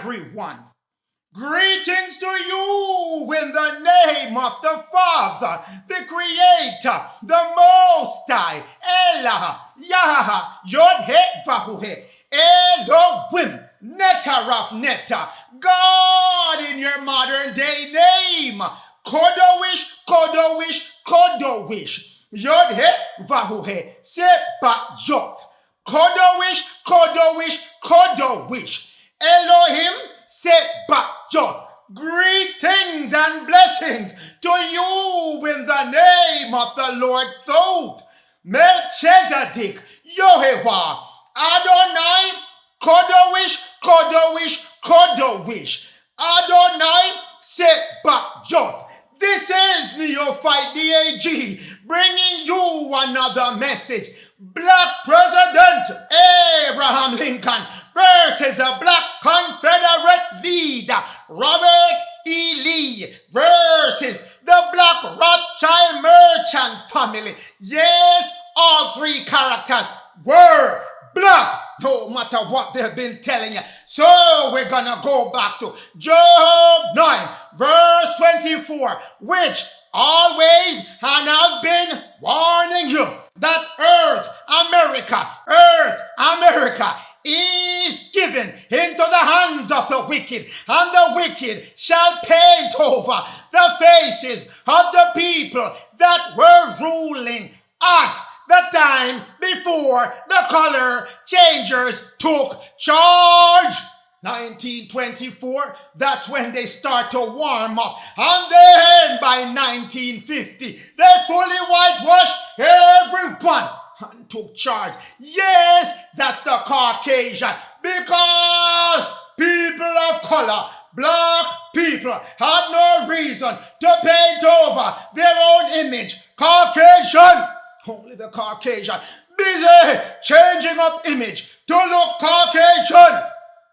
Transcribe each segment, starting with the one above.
everyone. Greetings to you in the name of the Father, the Creator, the Most High, Elah, Yah, Yod-He, Vahu-He, Elohim, Netaraf Neta, God in your modern day name, Kodowish, Kodowish, Kodowish, Yod-He, Vahu-He, Sebayot, Kodowish, Kodowish, Kodowish, Elohim, Sebayot. Greetings and blessings to you in the name of the Lord Thoth, Melchizedek, Yehovah, Adonai, Kodowish, Kodowish, Kodowish, Adonai, Sebayot. This is Neophyte DAG bringing you another message. Black President Abraham Lincoln versus the Black Confederate leader Robert E. Lee versus the Black Rothschild merchant family. Yes, all three characters were black, no matter what they've been telling you. So we're gonna go back to Job 9 verse 24, which always and have been warning you that Earth America is given into the hands of the wicked, and the wicked shall paint over the faces of the people that were ruling at the time before the color changers took charge. 1924, that's when they start to warm up. And then by 1950, they fully whitewashed everyone and took charge. Yes, that's the Caucasian. Because people of color, black people, had no reason to paint over their own image. Caucasian, only the Caucasian, busy changing up image to look Caucasian.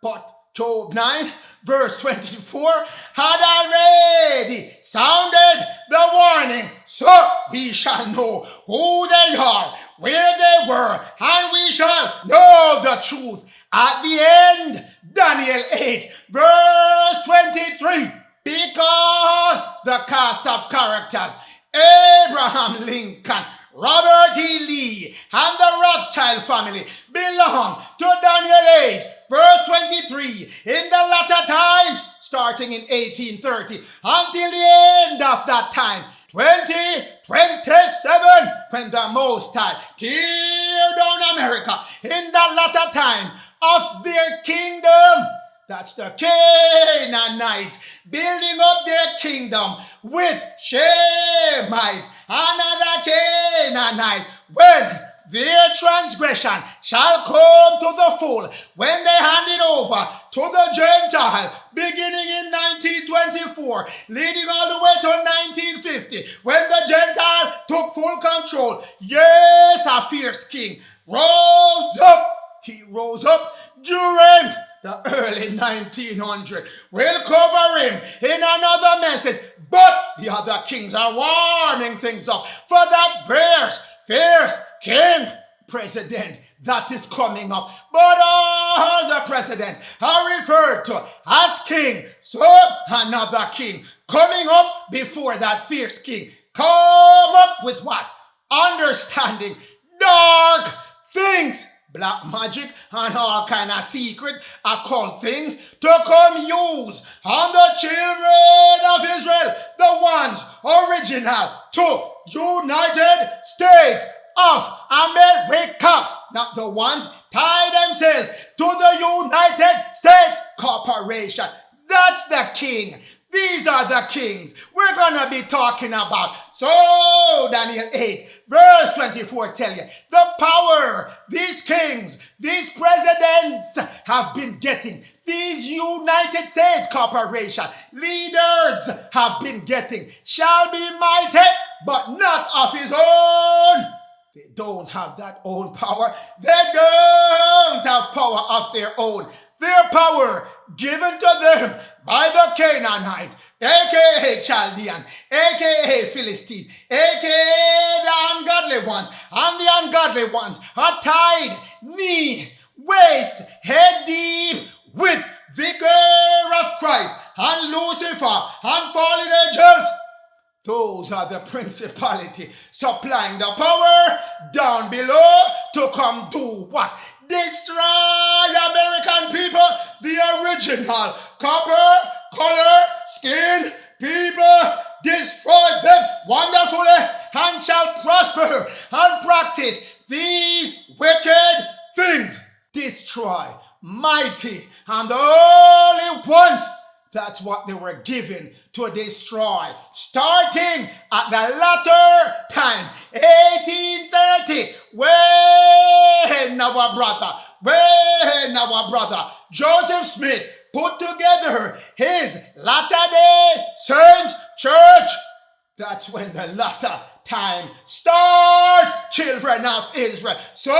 But Job 9 verse 24 had already sounded the warning, so we shall know who they are, where they were, and we shall know the truth. At the end, Daniel 8 verse 23, because the cast of characters, Abraham Lincoln, Robert E. Lee, and the Rothschild family belong to Daniel 8, verse 23, in the latter times, starting in 1830, until the end of that time, 2027, when the Most High tear down America in the latter time of their kingdom. That's the Canaanites building up their kingdom with Shemites, another Canaanite, when their transgression shall come to the full, when they hand it over to the Gentile, beginning in 1924, leading all the way to 1950, when the Gentile took full control. Yes, a fierce king rose up. He rose up during the early 1900s. We'll cover him in another message, but the other kings are warming things up for that fierce king president that is coming up. But all the presidents are referred to as king. So another king coming up before that fierce king come up with what? Understanding dark things, black magic, and all kind of secret occult things to come use on the children of Israel, the ones original to United States of America, not the ones tie themselves to the United States Corporation. That's the king. These are the kings we're going to be talking about. So Daniel 8 verse 24 tell you the power these kings, these presidents have been getting, these United States Corporation leaders have been getting, shall be mighty, but not of his own. They don't have that own power. They don't have power of their own. Their power given to them by the Canaanite, aka Chaldean, aka Philistine, aka the ungodly ones. And the ungodly ones are tied knee, waist, head deep with vicar of Christ, and Lucifer, and fallen angels. Those are the principality supplying the power down below to come do what? Destroy American people, the original copper, color, skin people. Destroy them wonderfully and shall prosper and practice these wicked things. Destroy mighty and the only ones. That's what they were given to destroy. Starting at the latter time, 1830, when our brother Joseph Smith put together his Latter-day Saints Church. That's when the latter time starts, children of Israel. So,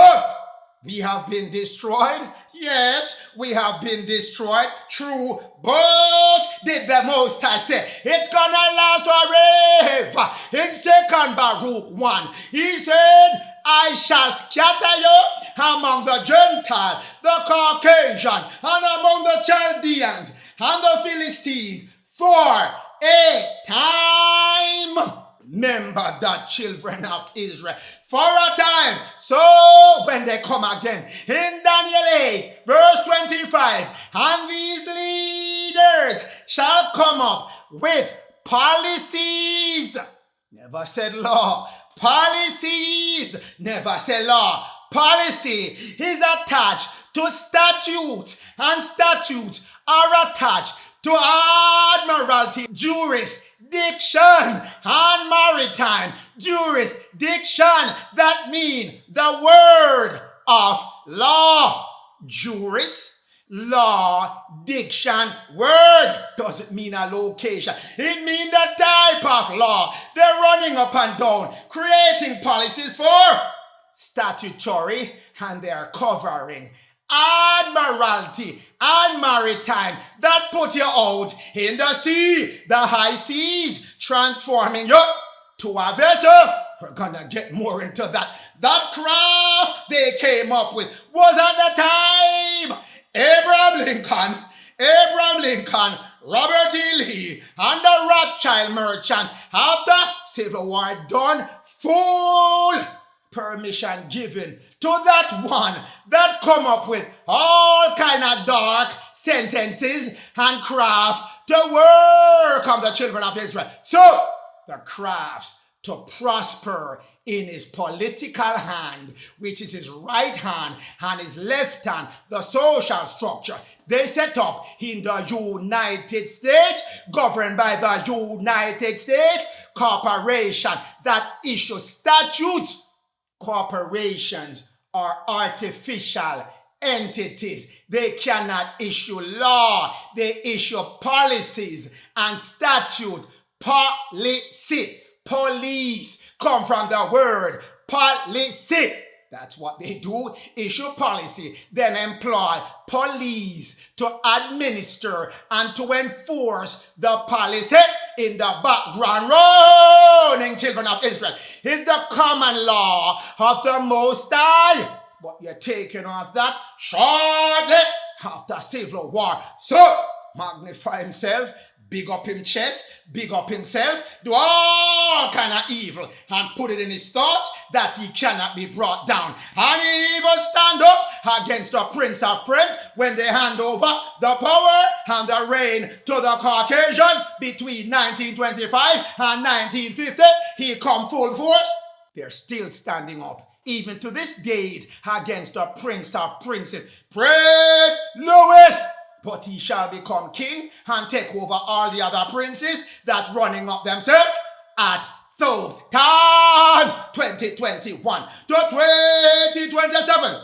we have been destroyed. Yes, we have been destroyed. True. But did the Most High say it's gonna last forever? In 2 Baruch 1, he said, I shall scatter you among the Gentiles, the Caucasian, and among the Chaldeans, and the Philistines for a time. Remember that, children of Israel, for a time. So when they come again in Daniel 8 verse 25, and these leaders shall come up with policies. Never said law. Policies. Never said law. Policy is attached to statutes, and statutes are attached to admiralty, jurisdiction, and maritime jurisdiction. That means the word of law. Law, diction, word doesn't mean a location. It means the type of law. They're running up and down, creating policies for statutory, and they're covering admiralty and maritime that put you out in the sea, the high seas, transforming you to a vessel. We're gonna get more into that. That craft they came up with was at the time Abraham Lincoln, Robert E. Lee, and the Rothschild merchant. After Civil War done, full permission given to that one that come up with all kind of dark sentences and craft to work on the children of Israel. So the crafts to prosper in his political hand, which is his right hand, and his left hand, the social structure they set up in the United States, governed by the United States corporation that issue statutes. Corporations are artificial entities. They cannot issue law. They issue policies and statute. Police come from the word policy. That's what they do. Issue policy, then employ police to administer and to enforce the policy. In the background, running, children of Israel, is the common law of the Most High. But you're taking off that shortly after Civil War. So, magnify himself, big up him chest, big up himself, do all kind of evil, and put it in his thoughts that he cannot be brought down. And he even stand up against the Prince of Prince when they hand over the power and the reign to the Caucasian between 1925 and 1950. He come full force. They're still standing up, even to this date, against the Prince of Princes, Prince Louis. But he shall become king and take over all the other princes that's running up themselves at thought time 2021 to 2027.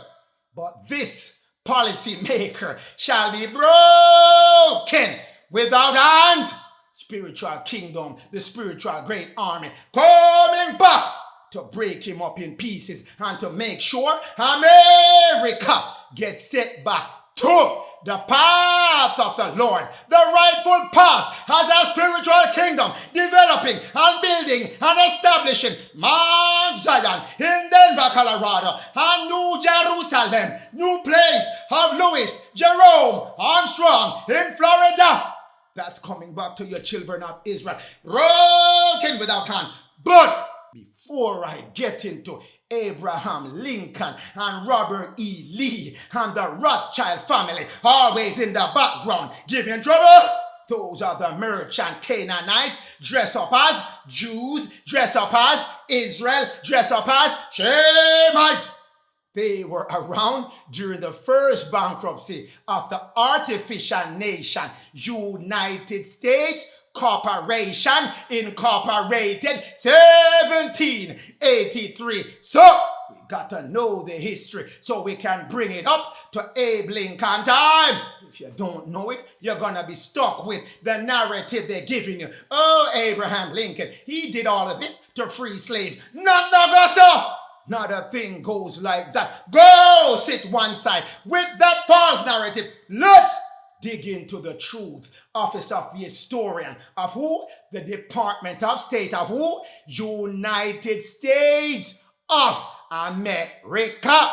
But this policy maker shall be broken without hands. Spiritual kingdom, the spiritual great army coming back to break him up in pieces and to make sure America gets set back to the path of the Lord, the rightful path as a spiritual kingdom, developing and building and establishing Mount Zion in Denver, Colorado, and New Jerusalem, new place of Louis Jerome Armstrong in Florida. That's coming back to your children of Israel, broken without hand. But before I get into Abraham Lincoln and Robert E. Lee and the Rothschild family, always in the background, giving trouble, those are the merchant Canaanites, dress up as Jews, dress up as Israel, dress up as Shemites. They were around during the first bankruptcy of the artificial nation, United States Corporation, Incorporated, 1783. So, we got to know the history so we can bring it up to Abe Lincoln time. If you don't know it, you're going to be stuck with the narrative they're giving you. Oh, Abraham Lincoln, he did all of this to free slaves. Not the Not a thing goes like that. Go sit one side with that false narrative. Let's dig into the truth. Office of the Historian of who? The Department of State of who? United States of America.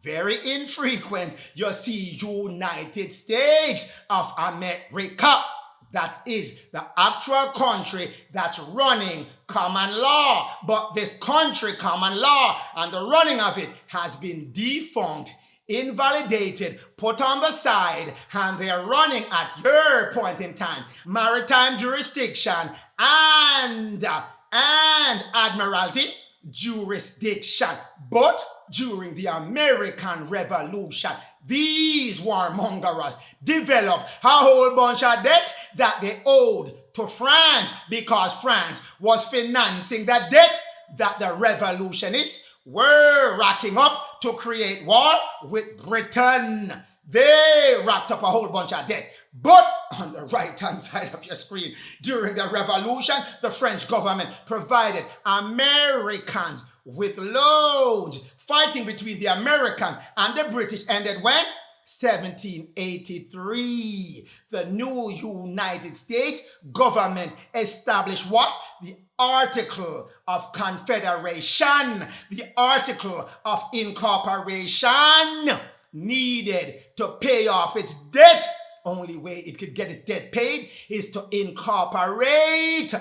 Very infrequent. You see United States of America. That is the actual country that's running common law. But this country, common law, and the running of it has been defunct, invalidated, put on the side, and they're running at your point in time. Maritime jurisdiction and admiralty jurisdiction. But during the American Revolution, these warmongers developed a whole bunch of debt that they owed to France because France was financing the debt that the revolutionists were racking up to create war with Britain. They racked up a whole bunch of debt. But on the right-hand side of your screen, during the revolution, the French government provided Americans with loans. Fighting between the American and the British ended when? 1783. The new United States government established what? The Article of Confederation. The Article of Incorporation needed to pay off its debt. Only way it could get its debt paid is to incorporate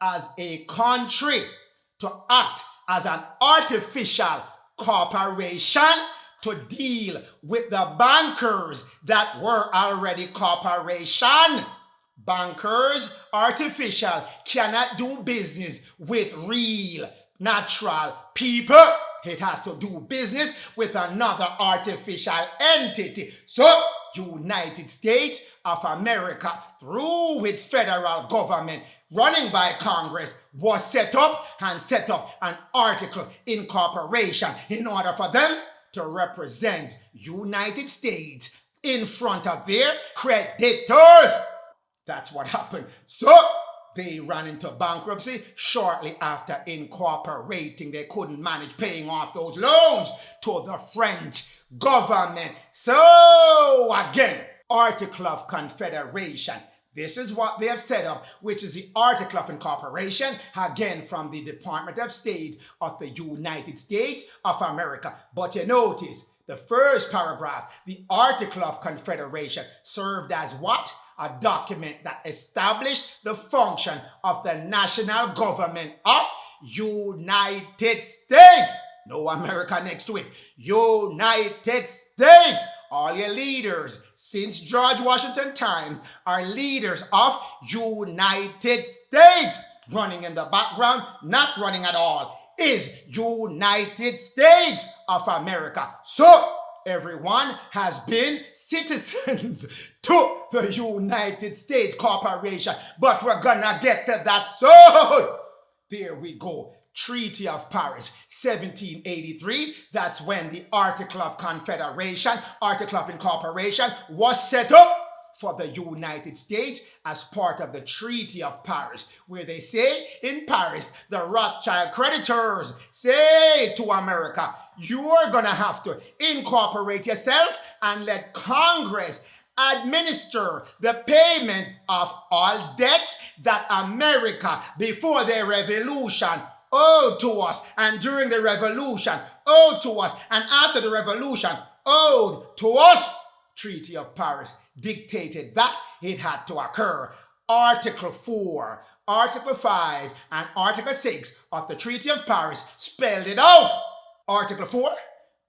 as a country, to act as an artificial corporation to deal with the bankers that were already corporation. Bankers, artificial, cannot do business with real, natural people. It has to do business with another artificial entity. So, United States of America, through its federal government, running by Congress, was set up an article incorporation in order for them to represent United States in front of their creditors. That's what happened. So, they ran into bankruptcy shortly after incorporating. They couldn't manage paying off those loans to the French government. So, again, Article of Confederation. This is what they have set up, which is the Article of Incorporation, again from the Department of State of the United States of America. But you notice, the first paragraph, the Article of Confederation, served as what? A document that established the function of the national government of United States. No America next to it. United States. All your leaders since George Washington time are leaders of United States. Running in the background, not running at all, is United States of America. So, everyone has been citizens to the United States Corporation. But we're gonna get to that soon. There we go. Treaty of Paris, 1783. That's when the Article of Confederation, Article of Incorporation was set up for the United States as part of the Treaty of Paris, where they say in Paris, the Rothschild creditors say to America, you're gonna have to incorporate yourself and let Congress administer the payment of all debts that America, before the revolution, owed to us, and during the revolution, owed to us, and after the revolution, owed to us. Treaty of Paris dictated that it had to occur. Article 4, Article 5, and Article 6 of the Treaty of Paris spelled it out. Article 4,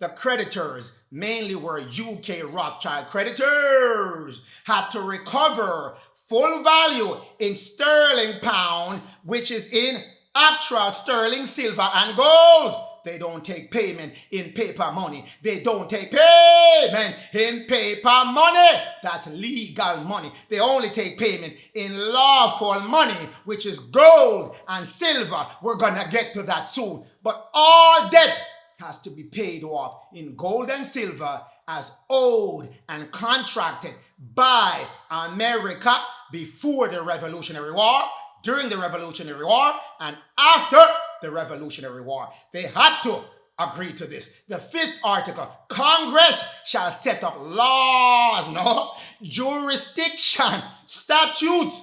the creditors, mainly were UK Rothschild creditors, had to recover full value in sterling pound, which is in actual sterling silver and gold. They don't take payment in paper money. They don't take payment in paper money. That's legal money. They only take payment in lawful money, which is gold and silver. We're going to get to that soon. But all debt has to be paid off in gold and silver as owed and contracted by America before the Revolutionary War, during the Revolutionary War, and after the Revolutionary War. They had to agree to this. The 5th article, Congress shall set up laws, jurisdiction, statutes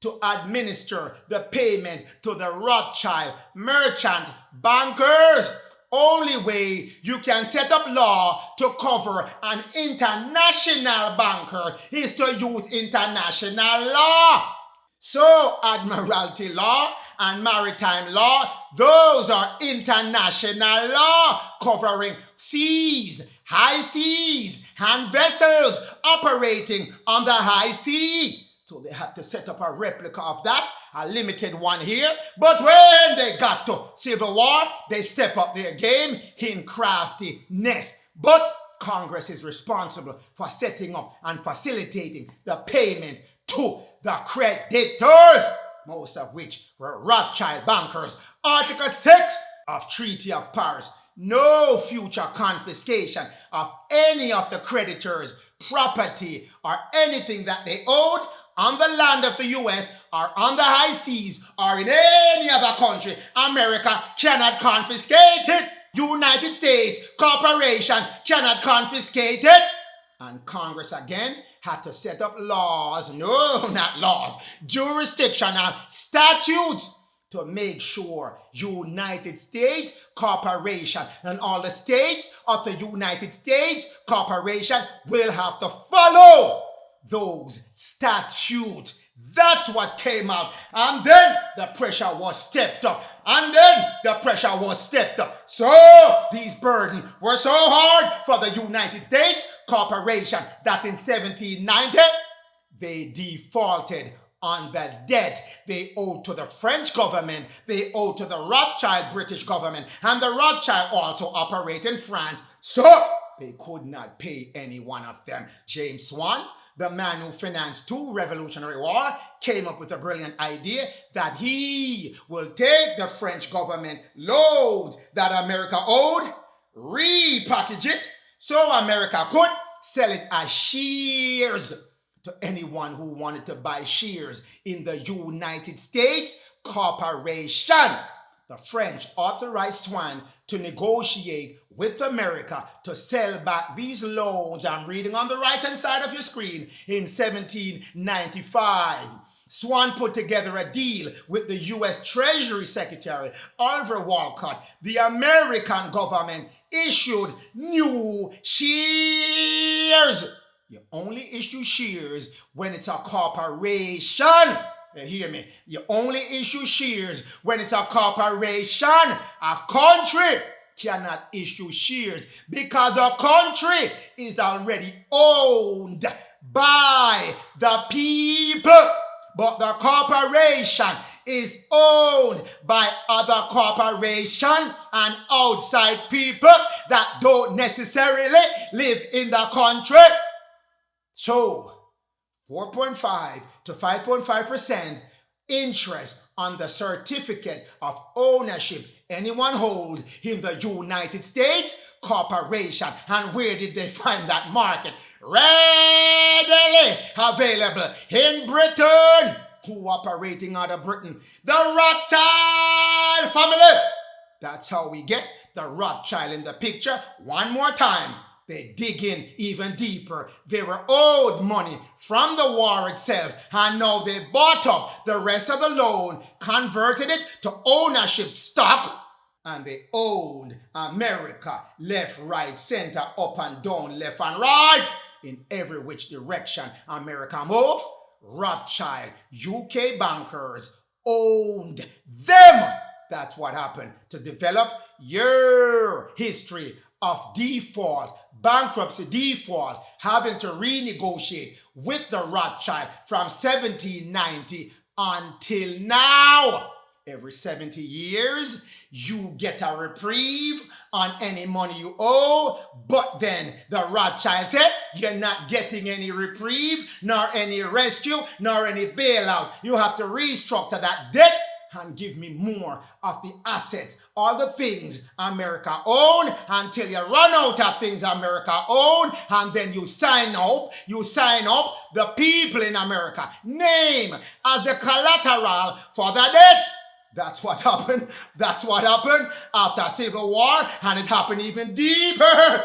to administer the payment to the Rothschild merchant bankers. Only way you can set up law to cover an international banker is to use international law. So Admiralty law and maritime law, those are international law covering seas, high seas, and vessels operating on the high sea. So they had to set up a replica of that, a limited one here. But when they got to Civil War, they step up their game in craftiness. But Congress is responsible for setting up and facilitating the payment to the creditors, most of which were Rothschild bankers. Article 6 of Treaty of Paris. No future confiscation of any of the creditors' property or anything that they owed on the land of the U.S. or on the high seas or in any other country. America cannot confiscate it. United States Corporation cannot confiscate it. And Congress again had to set up laws, no, not laws, jurisdictional statutes to make sure United States Corporation and all the states of the United States Corporation will have to follow those statutes. That's what came out. And then the pressure was stepped up. So these burdens were so hard for the United States Corporation that in 1790, they defaulted on the debt they owed to the French government, they owed to the Rothschild British government, and the Rothschild also operate in France. So they could not pay any one of them. James Swan, the man who financed 2 Revolutionary War, came up with a brilliant idea that he will take the French government loans that America owed, repackage it, so America could sell it as shares to anyone who wanted to buy shares in the United States Corporation. The French authorized Swan to negotiate with America to sell back these loans. I'm reading on the right-hand side of your screen in 1795. Swan put together a deal with the U.S. Treasury Secretary, Oliver Wolcott. The American government issued new shares. You only issue shares when it's a corporation. You hear me? You only issue shares when it's a corporation. A country cannot issue shares because the country is already owned by the people. But the corporation is owned by other corporations and outside people that don't necessarily live in the country. So 4.5 to 5.5% interest on the certificate of ownership anyone hold in the United States Corporation. And where did they find that market? Readily available in Britain. Who operating out of Britain? The Rothschild family. That's how we get the Rothschild in the picture. One more time. They dig in even deeper. They were owed money from the war itself, and now they bought up the rest of the loan, converted it to ownership stock, and they owned America, left, right, center, up and down, left and right, in every which direction America moved. Rothschild, UK bankers owned them. That's what happened to develop your history of default, bankruptcy default, having to renegotiate with the Rothschild from 1790 until now. Every 70 years, you get a reprieve on any money you owe, but then the Rothschild said, you're not getting any reprieve, nor any rescue, nor any bailout. You have to restructure that debt and give me more of the assets, all the things America own, until you run out of things America own, and then you sign up the people in America, name as the collateral for the debt. That's what happened. That's what happened after Civil War, and it happened even deeper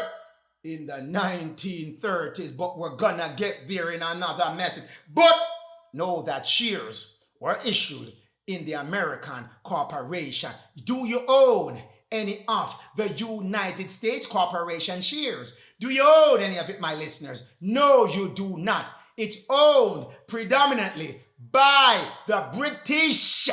in the 1930s, but we're gonna get there in another message. But know that shares were issued in the American corporation. Do you own any of the United States corporation shares? Do you own any of it, my listeners? No, you do not. It's owned predominantly by the British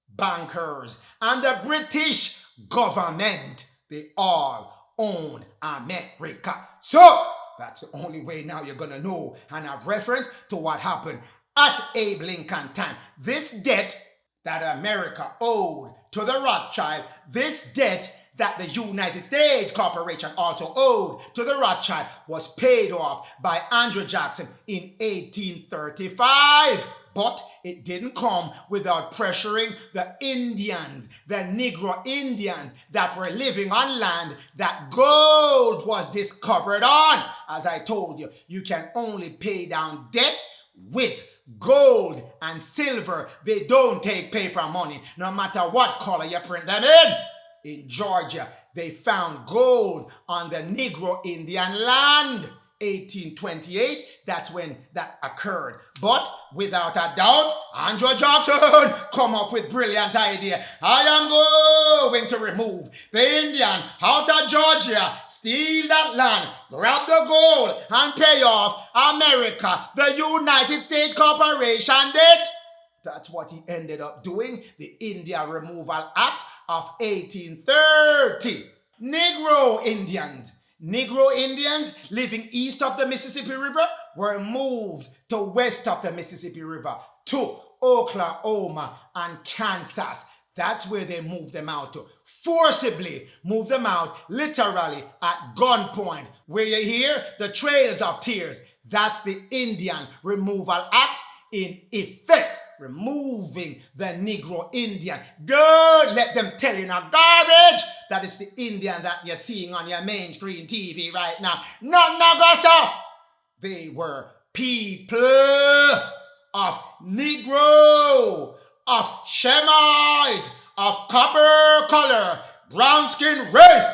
bankers and the British government. They all own America. So that's the only way now you're gonna know and have reference to what happened at Abe Lincoln time. This debt that America owed to the Rothschild, this debt that the United States Corporation also owed to the Rothschild, was paid off by Andrew Jackson in 1835. But it didn't come without pressuring the Indians, the Negro Indians that were living on land that gold was discovered on. As I told you, you can only pay down debt with gold and silver. They don't take paper money, no matter what color you print them in. In Georgia, they found gold on the Negro Indian land. 1828, that's when that occurred. But without a doubt, Andrew Jackson come up with brilliant idea. I am going to remove the Indian out of Georgia, steal that land, grab the gold, and pay off America, the United States Corporation debt. That's what he ended up doing. The India Removal Act of 1830. Negro Indians living east of the Mississippi River were moved to west of the Mississippi River to Oklahoma and Kansas. That's where they moved them out to. Forcibly moved them out, literally at gunpoint. Where you hear the trails of tears. That's the Indian Removal Act in effect. Removing the Negro Indian. Don't let them tell you now garbage that it's the Indian that you're seeing on your mainstream TV right now. Not Nagasa. They were people of Negro, of Shemite, of copper color, brown skin race.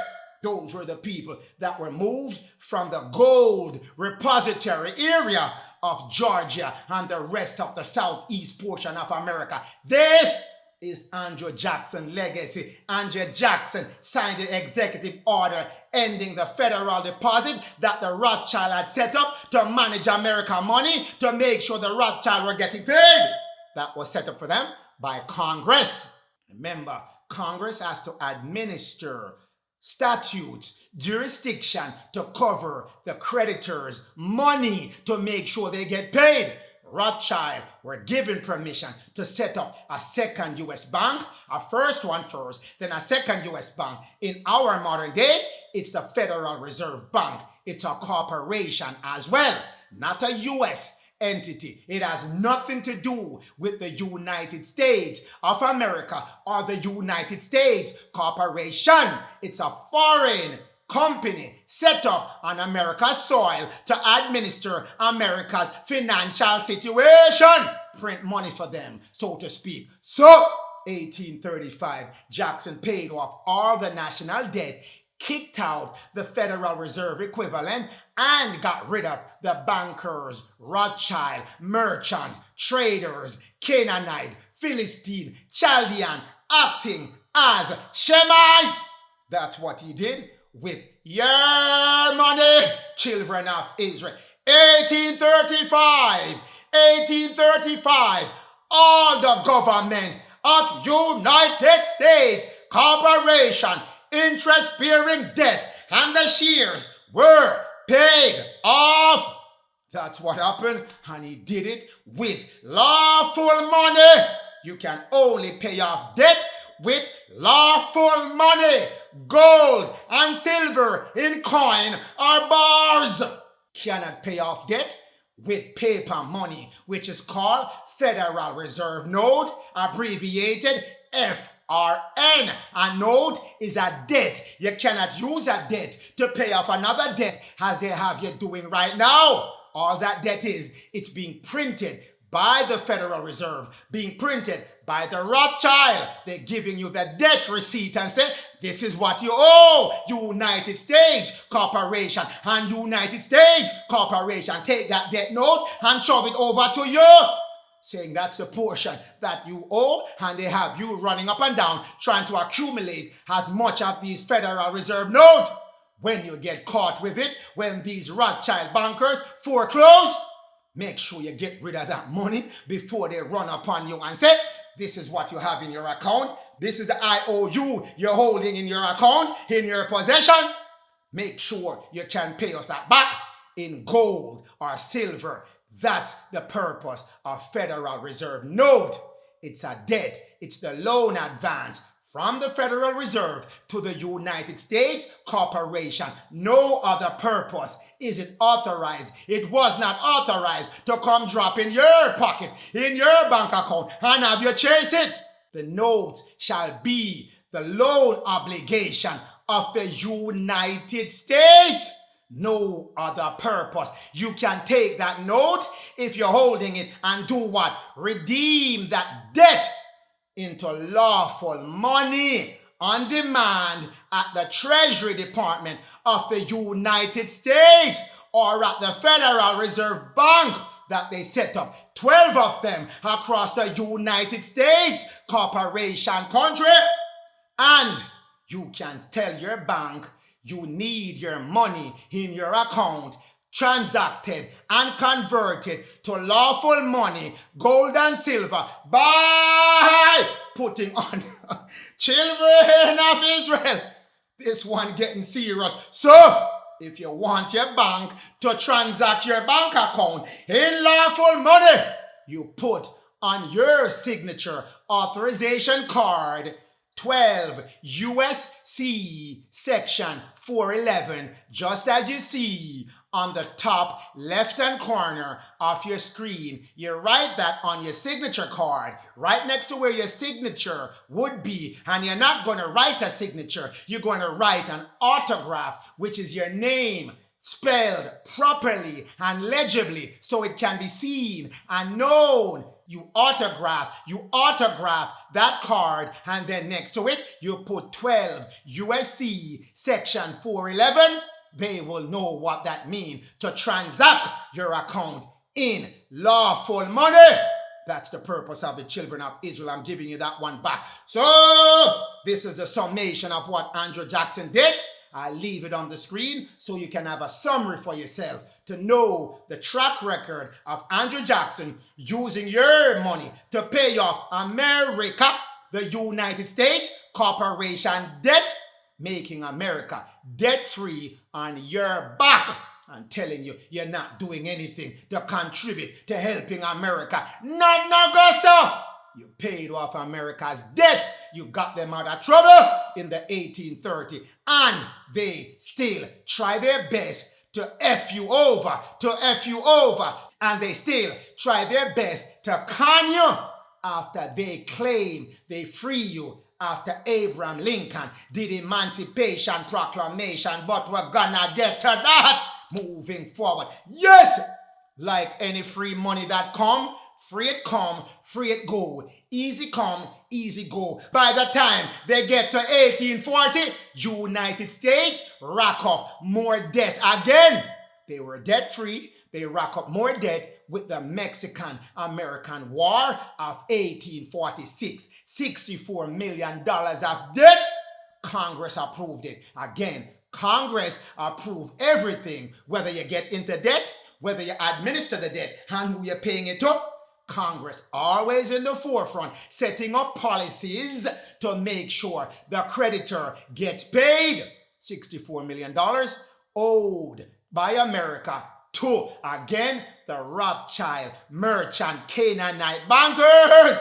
Those were the people that were moved from the gold repository area of Georgia and the rest of the southeast portion of America. This is Andrew Jackson's legacy. Andrew Jackson signed the executive order ending the federal deposit that the Rothschild had set up to manage American money to make sure the Rothschild were getting paid. That was set up for them by Congress. Remember, Congress has to administer statutes, jurisdiction to cover the creditors' money to make sure they get paid. Rothschild were given permission to set up a second U.S. bank, a first one first, then a second U.S. bank. In our modern day, it's the Federal Reserve Bank. It's a corporation as well, not a U.S. entity. It has nothing to do with the United States of America or the United States Corporation. It's a foreign company set up on America's soil to administer America's financial situation. Print money for them, so to speak. So, 1835, Jackson paid off all the national debt, kicked out the Federal Reserve equivalent, and got rid of the bankers, Rothschild, merchant, traders, Canaanite, Philistine, Chaldean, acting as Shemites. That's what he did with your money, children of Israel. 1835, all the government of United States Corporation, interest-bearing debt, and the shares were paid off. That's what happened, and he did it with lawful money. You can only pay off debt with lawful money, gold and silver in coin or bars. Cannot pay off debt with paper money, which is called Federal Reserve Note, abbreviated FRN. A note is a debt. You cannot use a debt to pay off another debt as they have you doing right now. All that debt is, it's being printed by the Federal Reserve, being printed by the Rothschild. They're giving you the debt receipt and say, this is what you owe, United States Corporation. And United States Corporation take that debt note and shove it over to you, saying that's the portion that you owe, and they have you running up and down trying to accumulate as much of these Federal Reserve notes. When you get caught with it, when these Rothschild bankers foreclose, make sure you get rid of that money before they run upon you and say, this is what you have in your account. This is the IOU you're holding in your account, in your possession. Make sure you can pay us that back in gold or silver. That's the purpose of Federal Reserve Note. It's a debt. It's the loan advance from the Federal Reserve to the United States Corporation. No other purpose is it authorized. It was not authorized to come drop in your pocket, in your bank account, and have you chase it. The notes shall be the loan obligation of the United States. No other purpose. You can take that note if you're holding it and do what? Redeem that debt into lawful money on demand at the Treasury Department of the United States or at the Federal Reserve Bank that they set up. 12 of them across the United States Corporation country. And you can tell your bank you need your money in your account transacted and converted to lawful money, gold and silver, by putting on children of Israel. This one getting serious. So, if you want your bank to transact your bank account in lawful money, you put on your signature authorization card 12 USC section 411, just as you see on the top left-hand corner of your screen. You write that on your signature card, right next to where your signature would be. And you're not going to write a signature. You're going to write an autograph, which is your name, spelled properly and legibly so it can be seen and known. You autograph that card, and then next to it, you put 12 USC section 411. They will know what that means to transact your account in lawful money. That's the purpose of the children of Israel. I'm giving you that one back. So, this is the summation of what Andrew Jackson did. I'll leave it on the screen so you can have a summary for yourself to know the track record of Andrew Jackson using your money to pay off America, the United States Corporation debt, making America debt-free on your back. I'm telling you, you're not doing anything to contribute to helping America. Not no go, sir. You paid off America's debt. You got them out of trouble in the 1830. And they still try their best to F you over, And they still try their best to con you after they claim they free you after Abraham Lincoln did Emancipation Proclamation. But we're gonna get to that moving forward. Yes, like any free money that come, free it come, free it go. Easy come, easy go. By the time they get to 1840, United States rack up more debt again. They were debt-free. They racked up more debt with the Mexican-American War of 1846. $64 million of debt. Congress approved it. Again, Congress approved everything, whether you get into debt, whether you administer the debt, and who you're paying it to. Congress always in the forefront, setting up policies to make sure the creditor gets paid. $64 million owed by America to, again, the Rothschild merchant Canaanite bankers.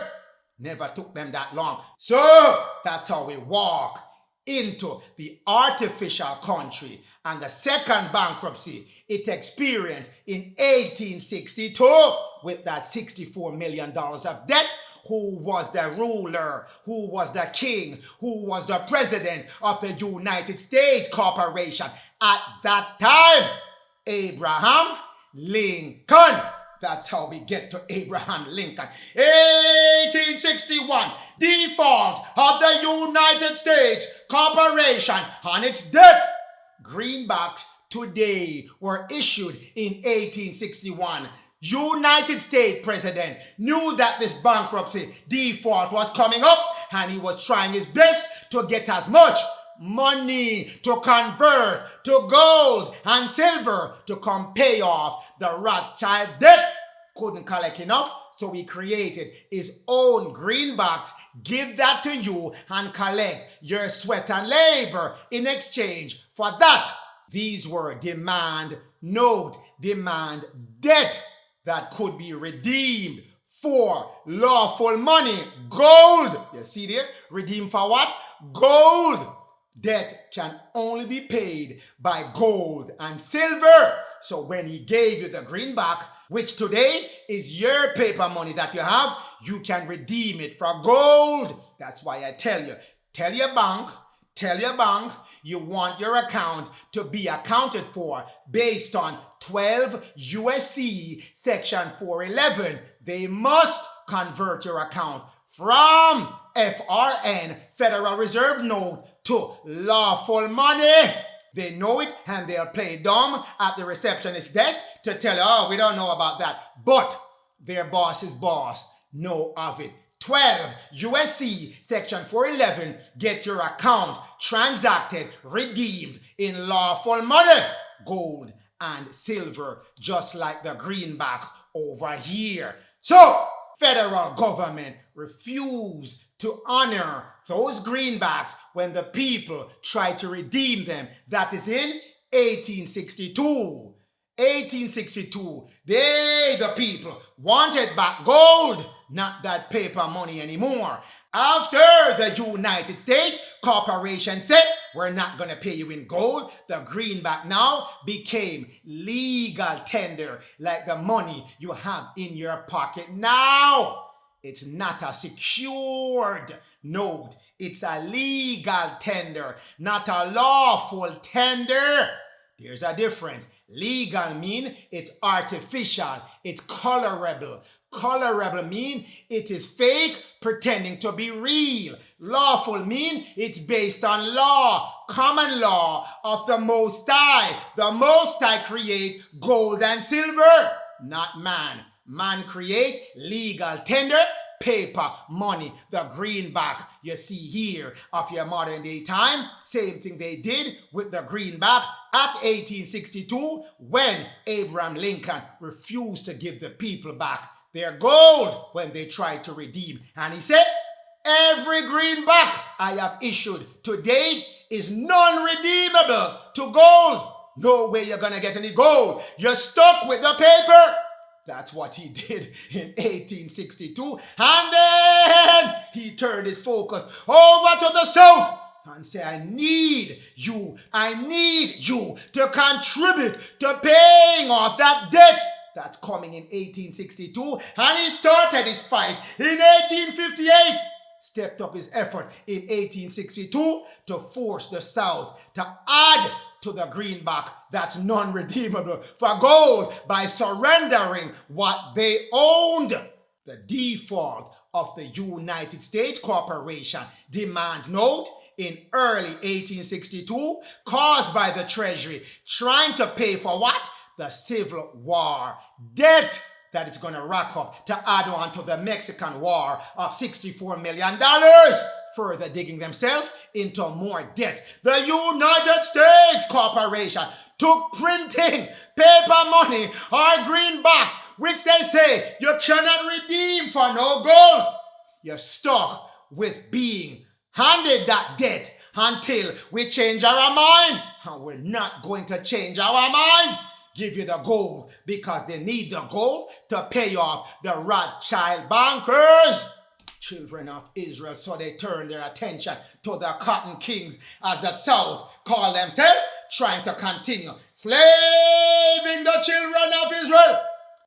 Never took them that long. So that's how we walk into the artificial country. And the second bankruptcy it experienced in 1862 with that $64 million of debt. Who was the ruler? Who was the king? Who was the president of the United States Corporation at that time? Abraham Lincoln. That's how we get to Abraham Lincoln. 1861, default of the United States Corporation on its debt. Greenbacks today were issued in 1861. United States president knew that this bankruptcy default was coming up, and he was trying his best to get as much money to convert to gold and silver to come pay off the Rothschild debt. Couldn't collect enough, so he created his own greenbacks. Give that to you and collect your sweat and labor in exchange for that. These were demand note, demand debt that could be redeemed for lawful money. Gold. You see there? Redeemed for what? Gold. Debt can only be paid by gold and silver. So when he gave you the greenback, which today is your paper money that you have, you can redeem it for gold. That's why I tell you, tell your bank you want your account to be accounted for based on 12 USC section 411. They must convert your account from FRN, Federal Reserve Note, to lawful money. They know it, and they'll play dumb at the receptionist desk to tell you, oh, we don't know about that. But their boss's boss know of it. 12 USC section 411, get your account transacted, redeemed in lawful money, gold and silver, just like the greenback over here. So, federal government refused to honor those greenbacks when the people tried to redeem them. That is in 1862. 1862, they, the people, wanted back gold, not that paper money anymore. After the United States Corporation said, we're not going to pay you in gold, the greenback now became legal tender, like the money you have in your pocket now. It's not a secured note. It's a legal tender, not a lawful tender. There's a difference. Legal mean it's artificial, it's colorable. Colorable mean it is fake, pretending to be real. Lawful mean it's based on law, common law of the Most High. The Most High create gold and silver, not man. Man create legal tender, paper, money, the greenback you see here of your modern day time. Same thing they did with the greenback at 1862 when Abraham Lincoln refused to give the people back their gold when they tried to redeem. And he said, every greenback I have issued to date is non-redeemable to gold. No way you're gonna get any gold. You're stuck with the paper. That's what he did in 1862. And then he turned his focus over to the south and said, I need you to contribute to paying off that debt that's coming in 1862. And he started his fight in 1858. Stepped up his effort in 1862 to force the South to add to the greenback that's non-redeemable for gold by surrendering what they owned. The default of the United States Corporation demand note in early 1862 caused by the Treasury trying to pay for what? the Civil War debt that it's going to rack up to add on to the Mexican War of $64 million, further digging themselves into more debt. The United States Corporation took printing, paper money, or greenbacks, which they say you cannot redeem for no gold. You're stuck with being handed that debt until we change our mind. And we're not going to change our mind. Give you the gold because they need the gold to pay off the Rothschild bankers. Children of Israel, so they turn their attention to the cotton kings, as the South call themselves, trying to continue slaving the children of Israel.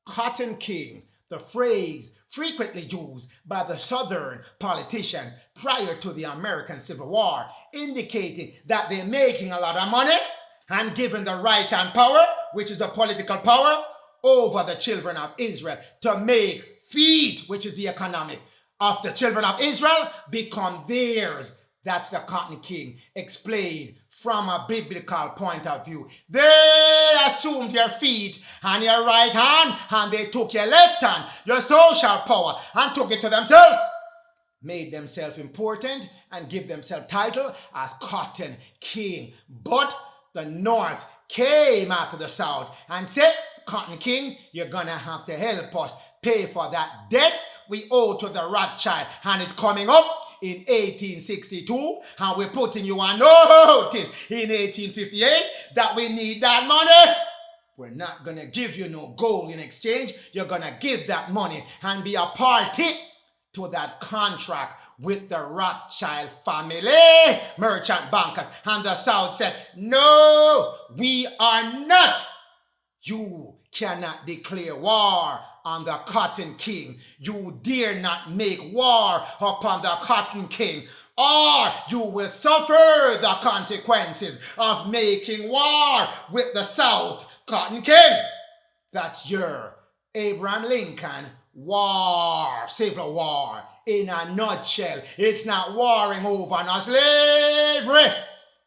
Cotton king, the phrase frequently used by the Southern politicians prior to the American Civil War, indicating that they're making a lot of money and given the right and power, which is the political power, over the children of Israel to make feed, which is the economic, of the children of Israel become theirs. That's the cotton king explained from a biblical point of view. They assumed your feet and your right hand, and they took your left hand, your social power, and took it to themselves. Made themselves important and give themselves title as cotton king. But the North came after the South and said, Cotton King, you're gonna have to help us pay for that debt we owe to the Rothschild, and it's coming up in 1862, and we're putting you on notice in 1858 that we need that money. We're not gonna give you no gold in exchange. You're gonna give that money and be a party to that contract with the Rothschild family, merchant bankers. And the South said, no, we are not. You cannot declare war on the Cotton King. You dare not make war upon the Cotton King, or you will suffer the consequences of making war with the South Cotton King. That's your Abraham Lincoln war, Civil War. In a nutshell, it's not warring over no slavery.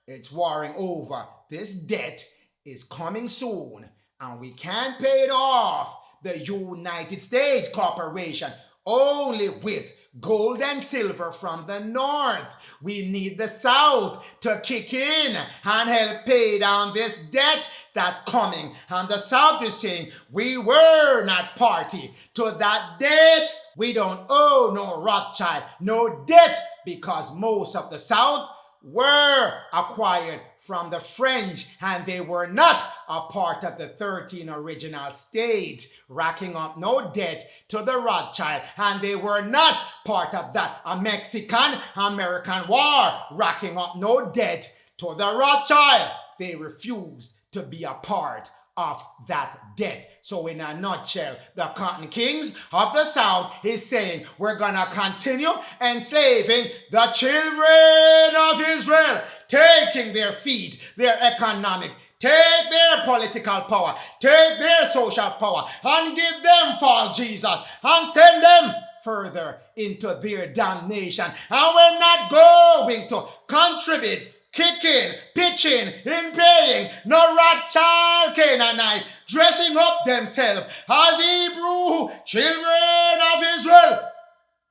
It's warring over this debt is coming soon, and we can't pay it off, the United States Corporation, only with gold and silver from the North. We need the South to kick in and help pay down this debt that's coming. And the South is saying, we were not party to that debt. We don't owe no Rothschild, no debt, because most of the South were acquired from the French, and they were not a part of the 13 original states, racking up no debt to the Rothschild, and they were not part of that Mexican-American war, racking up no debt to the Rothschild. They refused to be a part of that debt. So in a nutshell, the Cotton Kings of the South is saying we're gonna continue enslaving the children of Israel, taking their feet, their economic, take their political power, take their social power, and give them false Jesus and send them further into their damnation. And we're not going to contribute, kicking, pitching, in paying, no Rothschild Canaanite, dressing up themselves as Hebrew children of Israel.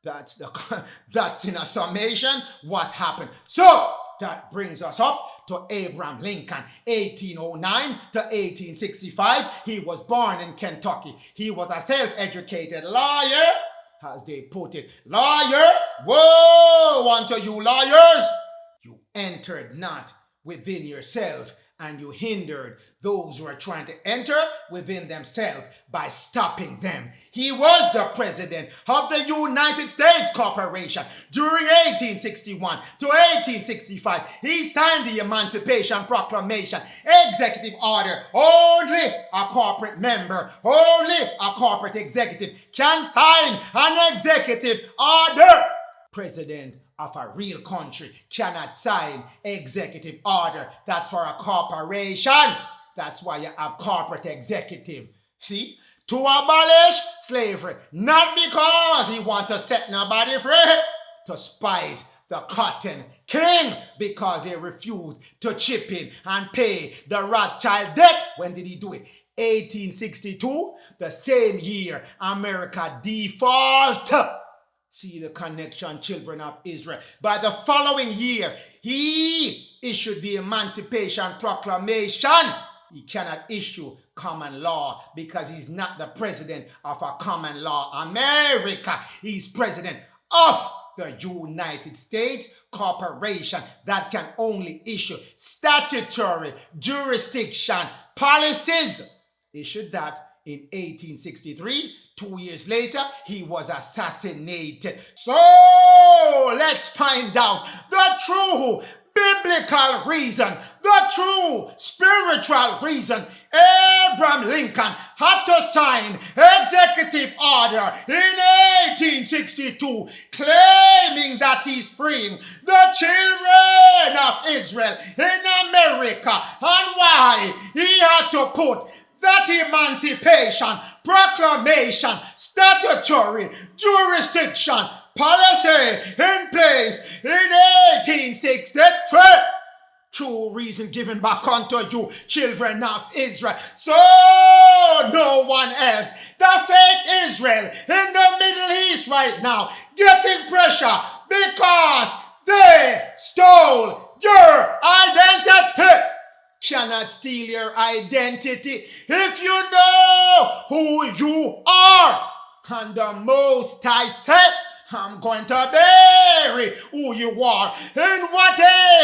That's in a summation what happened. So that brings us up to Abraham Lincoln, 1809 to 1865. He was born in Kentucky. He was a self-educated lawyer, as they put it. Lawyer, woe unto you lawyers! You entered not within yourself, and you hindered those who are trying to enter within themselves by stopping them. He was the president of the United States Corporation during 1861 to 1865. He signed the Emancipation Proclamation, executive order. Only a corporate member, only a corporate executive can sign an executive order. President of a real country cannot sign executive order. That's for a corporation. That's why you have corporate executive. See? To abolish slavery. Not because he wants to set nobody free. To spite the cotton king, because he refused to chip in and pay the Rothschild debt. When did he do it? 1862, the same year America defaulted. See the connection, children of Israel. By the following year, he issued the Emancipation Proclamation. He cannot issue common law because he's not the president of a common law America. He's president of the United States Corporation that can only issue statutory jurisdiction policies. Issued that in 1863. 2 years later, he was assassinated. So let's find out the true biblical reason, the true spiritual reason Abraham Lincoln had to sign executive order in 1862 claiming that he's freeing the children of Israel in America, and why he had to put that Emancipation Proclamation statutory jurisdiction policy in place in 1863. True reason given back unto you, children of Israel, so no one else. The fake Israel in the Middle East right now getting pressure because they stole your identity. Cannot steal your identity if you know who you are. And the Most High said, I'm going to bury who you are in what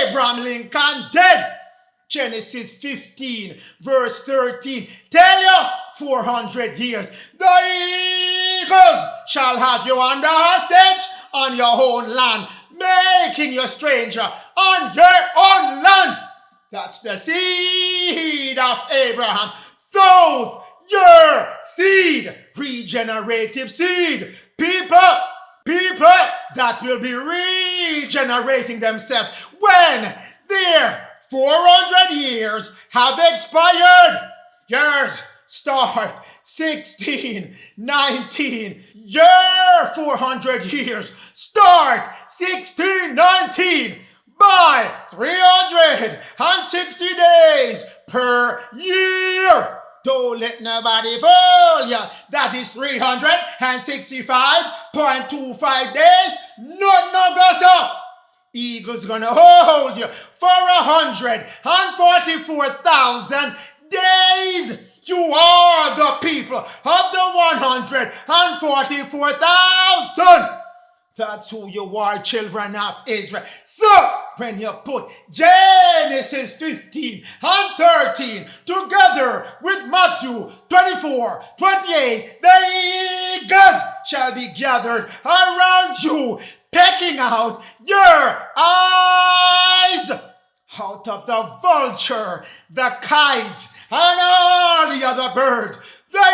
Abraham Lincoln did. Genesis 15 verse 13 tell you 400 years the eagles shall have you under hostage on your own land, making you stranger on your own land. That's the seed of Abraham. So your seed, regenerative seed, people that will be regenerating themselves when their 400 years have expired. Yours start 16, 19. Your 400 years start 16, 19. By 360 days per year. Don't let nobody fool you. That is 365.25 days. No numbers up. Eagle's gonna hold you for 144,000 days. You are the people of the 144,000. That's who you are, children of Israel. So, when you put Genesis 15 and 13 together with Matthew 24, 28, the eagles shall be gathered around you, pecking out your eyes out of the vulture, the kite, and all the other birds. The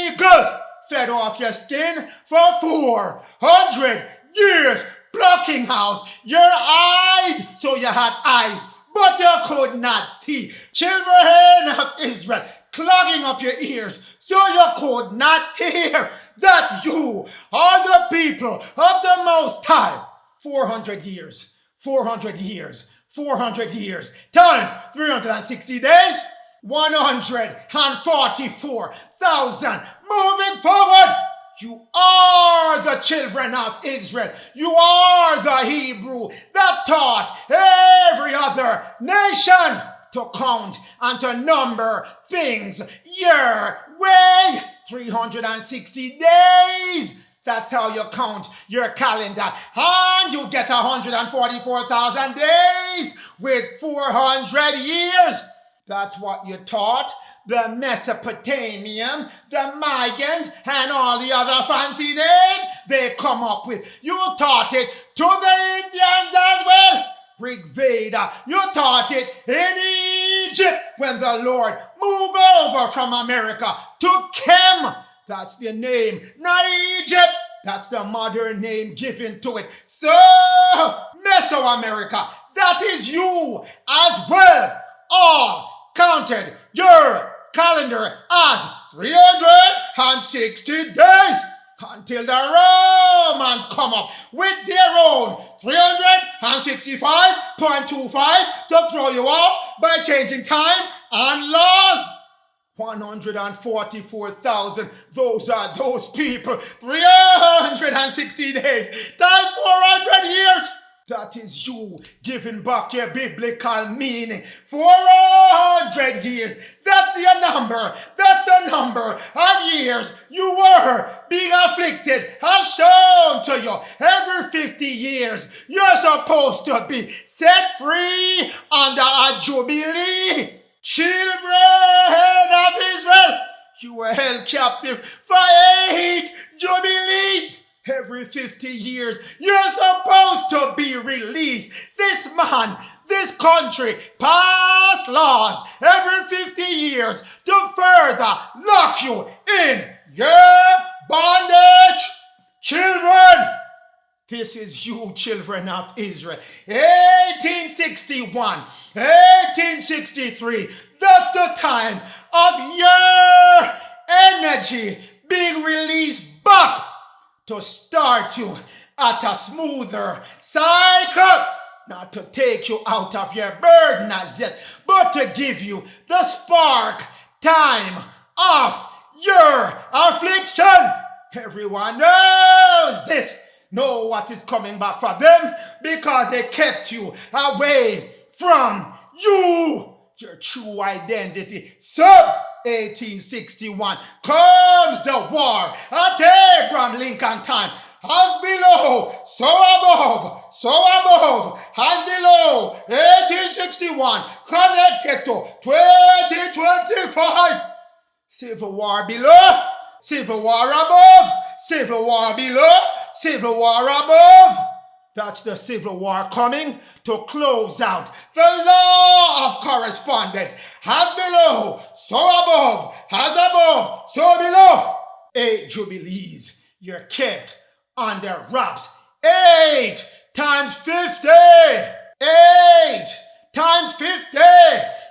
eagles fed off your skin for 400 years, plucking out your eyes so you had eyes, but you could not see. Children of Israel, clogging up your ears so you could not hear that you are the people of the Most High. 400 years, 400 years, 400 years. Time 360 days. 144,000. Moving forward, you are the children of Israel. You are the Hebrew that taught every other nation to count and to number things your way. 360 days. That's how you count your calendar. And you get 144,000 days with 400 years. That's what you taught the Mesopotamian, the Mayans, and all the other fancy names they come up with. You taught it to the Indians as well. Rig Veda, you taught it in Egypt when the Lord moved over from America to Chem. That's the name, not Egypt. That's the modern name given to it. So, Mesoamerica, that is you as well. All counted your calendar as 360 days until the Romans come up with their own 365.25 to throw you off by changing time and laws. 144,000, those are those people. 360 days times 400 years. That is you giving back your biblical meaning. 400 years. That's the number. That's the number of years you were being afflicted has shown to you. Every 50 years, you're supposed to be set free under a jubilee. Children of Israel, you were held captive for 8 jubilees. Every 50 years, you're supposed to be released. This man, this country, pass laws every 50 years to further lock you in your bondage. Children, this is you, children of Israel. 1861, 1863, that's the time of your energy being released back to start you at a smoother cycle. Not to take you out of your burden as yet, but to give you the spark time of your affliction. Everyone knows this. Know what is coming back for them because they kept you away from you, your true identity. So 1861 comes the war at Abraham Lincoln time. As below, so above, as below. 1861 connected to 2025. Civil war below, civil war above, civil war below, civil war above. That's the civil war coming to close out the law of correspondence. As below, so above, as above, so below. 8 jubilees, you're kept under wraps. 8 times 50. 8 times 50.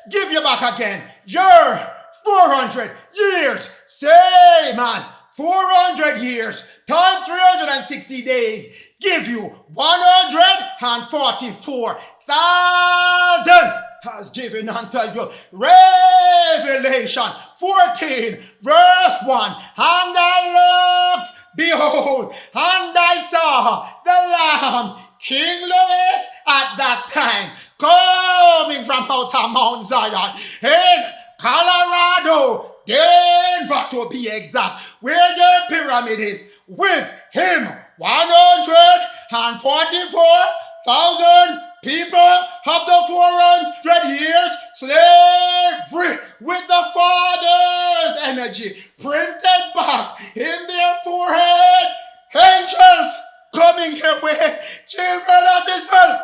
Give you back again. You're 400 years. Same as 400 years times 360 days. Give you 144,000 has given unto you. Revelation 14 verse 1. And I looked, behold, and I saw the Lamb, King Louis at that time, coming from out of Mount Zion in Colorado, Denver to be exact, where your pyramid is, with him 144,000 people of the 400 years slavery with the Father's energy printed back in their forehead. Angels coming here with children of Israel.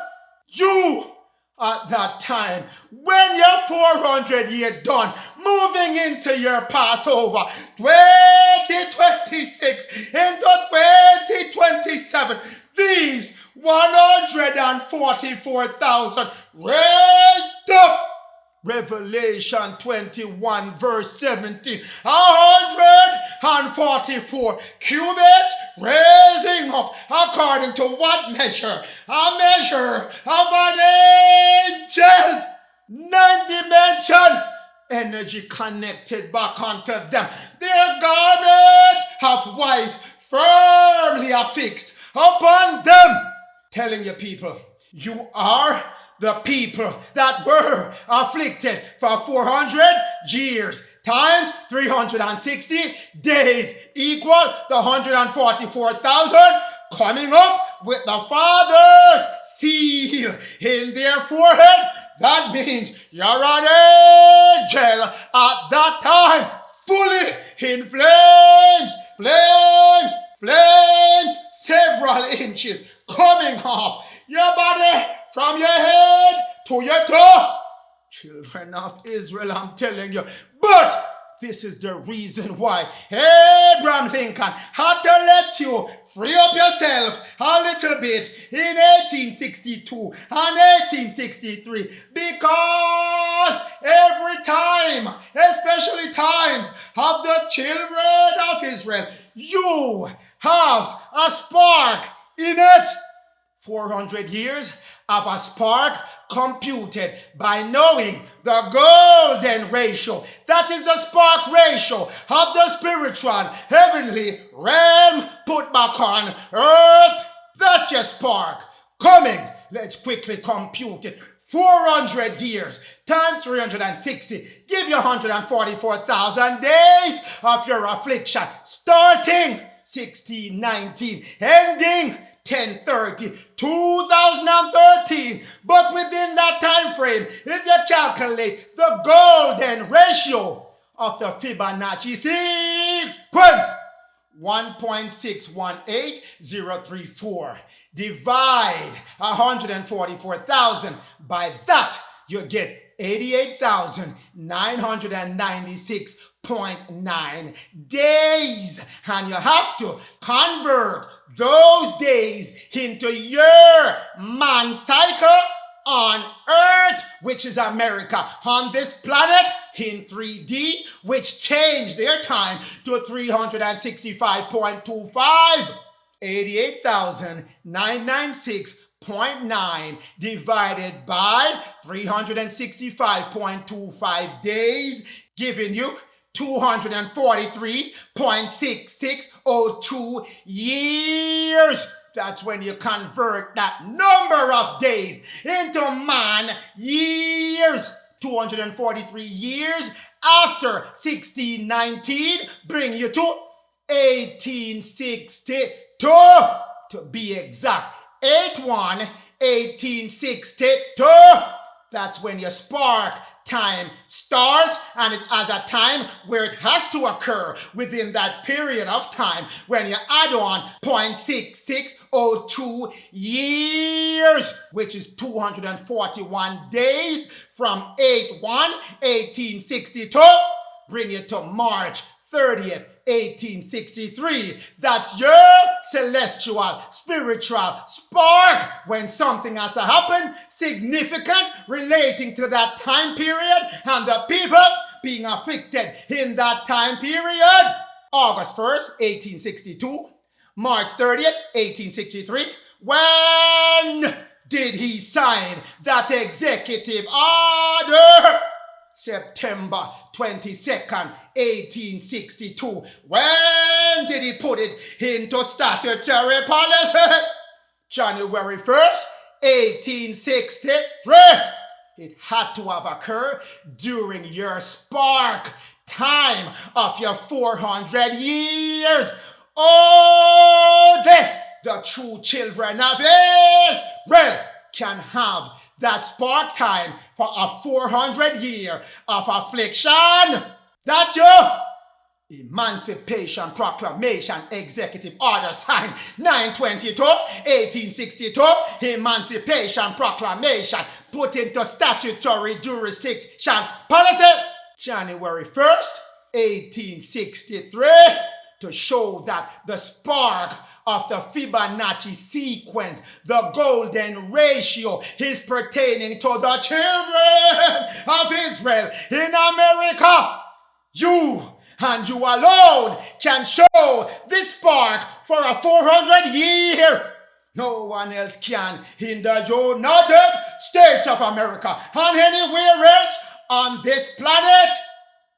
You at that time, when your 400 year done, moving into your Passover, 2026 into 2027, these 144,000 raised up. Revelation 21 verse 17, 144 cubits raising up according to what measure? A measure of an angel. 9 dimension energy connected back onto them. Their garment of white firmly affixed upon them. Telling you people, you are the people that were afflicted for 400 years times 360 days equal the 144,000 coming up with the Father's seal in their forehead. That means you're an angel at that time, fully in flames, several inches coming off your body from your head to your toe. Children of Israel, I'm telling you. But this is the reason why Abraham Lincoln had to let you free up yourself a little bit in 1862 and 1863. Because every time, especially times of the children of Israel, you have a spark in it. 400 years of a spark computed by knowing the golden ratio. That is the spark ratio of the spiritual heavenly realm put back on earth. That's your spark coming. Let's quickly compute it. 400 years times 360 give you 144,000 days of your affliction, starting 1619, ending 1030, 2013. But within that time frame, if you calculate the golden ratio of the Fibonacci sequence, 1.618034, divide 144,000 by that, you get 88,996.9 days, and you have to convert those days into your man cycle on earth, which is America, on this planet in 3D, which changed their time to 365.25. 88,996.9 divided by 365.25 days, giving you 243.6602 years. That's when you convert that number of days into man years. 243 years after 1619 bring you to 1862 to be exact. 8/1/1862. That's when your spark time starts, and it has a time where it has to occur within that period of time when you add on 0.6602 years, which is 241 days from 8/1/1862, bring it to March 30th, 1863. That's your celestial, spiritual spark when something has to happen significant relating to that time period and the people being afflicted in that time period. August 1st, 1862, March 30th, 1863. When did he sign that executive order? September 22nd, 1862. When did he put it into statutory policy? January 1st, 1863. It had to have occurred during your spark time of your 400 years. Only the true children of Israel can have that spark time for a 400 year of affliction. That's your Emancipation Proclamation Executive Order signed 9/22, 1862. Emancipation Proclamation put into statutory jurisdiction policy January 1st, 1863, to show that the spark of the Fibonacci sequence, the golden ratio, is pertaining to the children of Israel in America. You and you alone can show this spark for a 400 year. No one else can in the United States of America and anywhere else on this planet.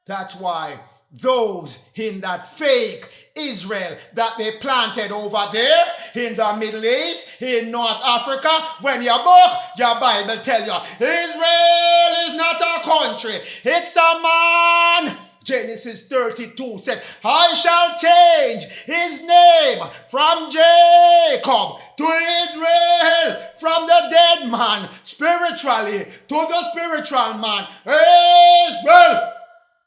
That's why those in that fake Israel that they planted over there in the Middle East, in North Africa, when your book, your Bible tell you, Israel is not a country, it's a man. Genesis 32 said, I shall change his name from Jacob to Israel, from the dead man spiritually to the spiritual man Israel.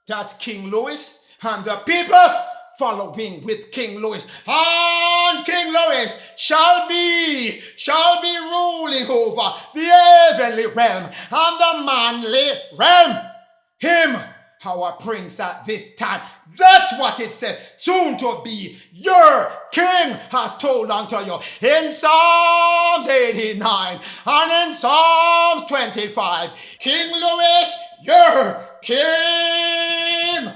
That's King Louis and the people following with King Louis. And King Louis shall be ruling over the heavenly realm and the manly realm. Him, our prince at this time. That's what it said. Soon to be your king has told unto you in Psalms 89 and in Psalms 25. King Louis, your king.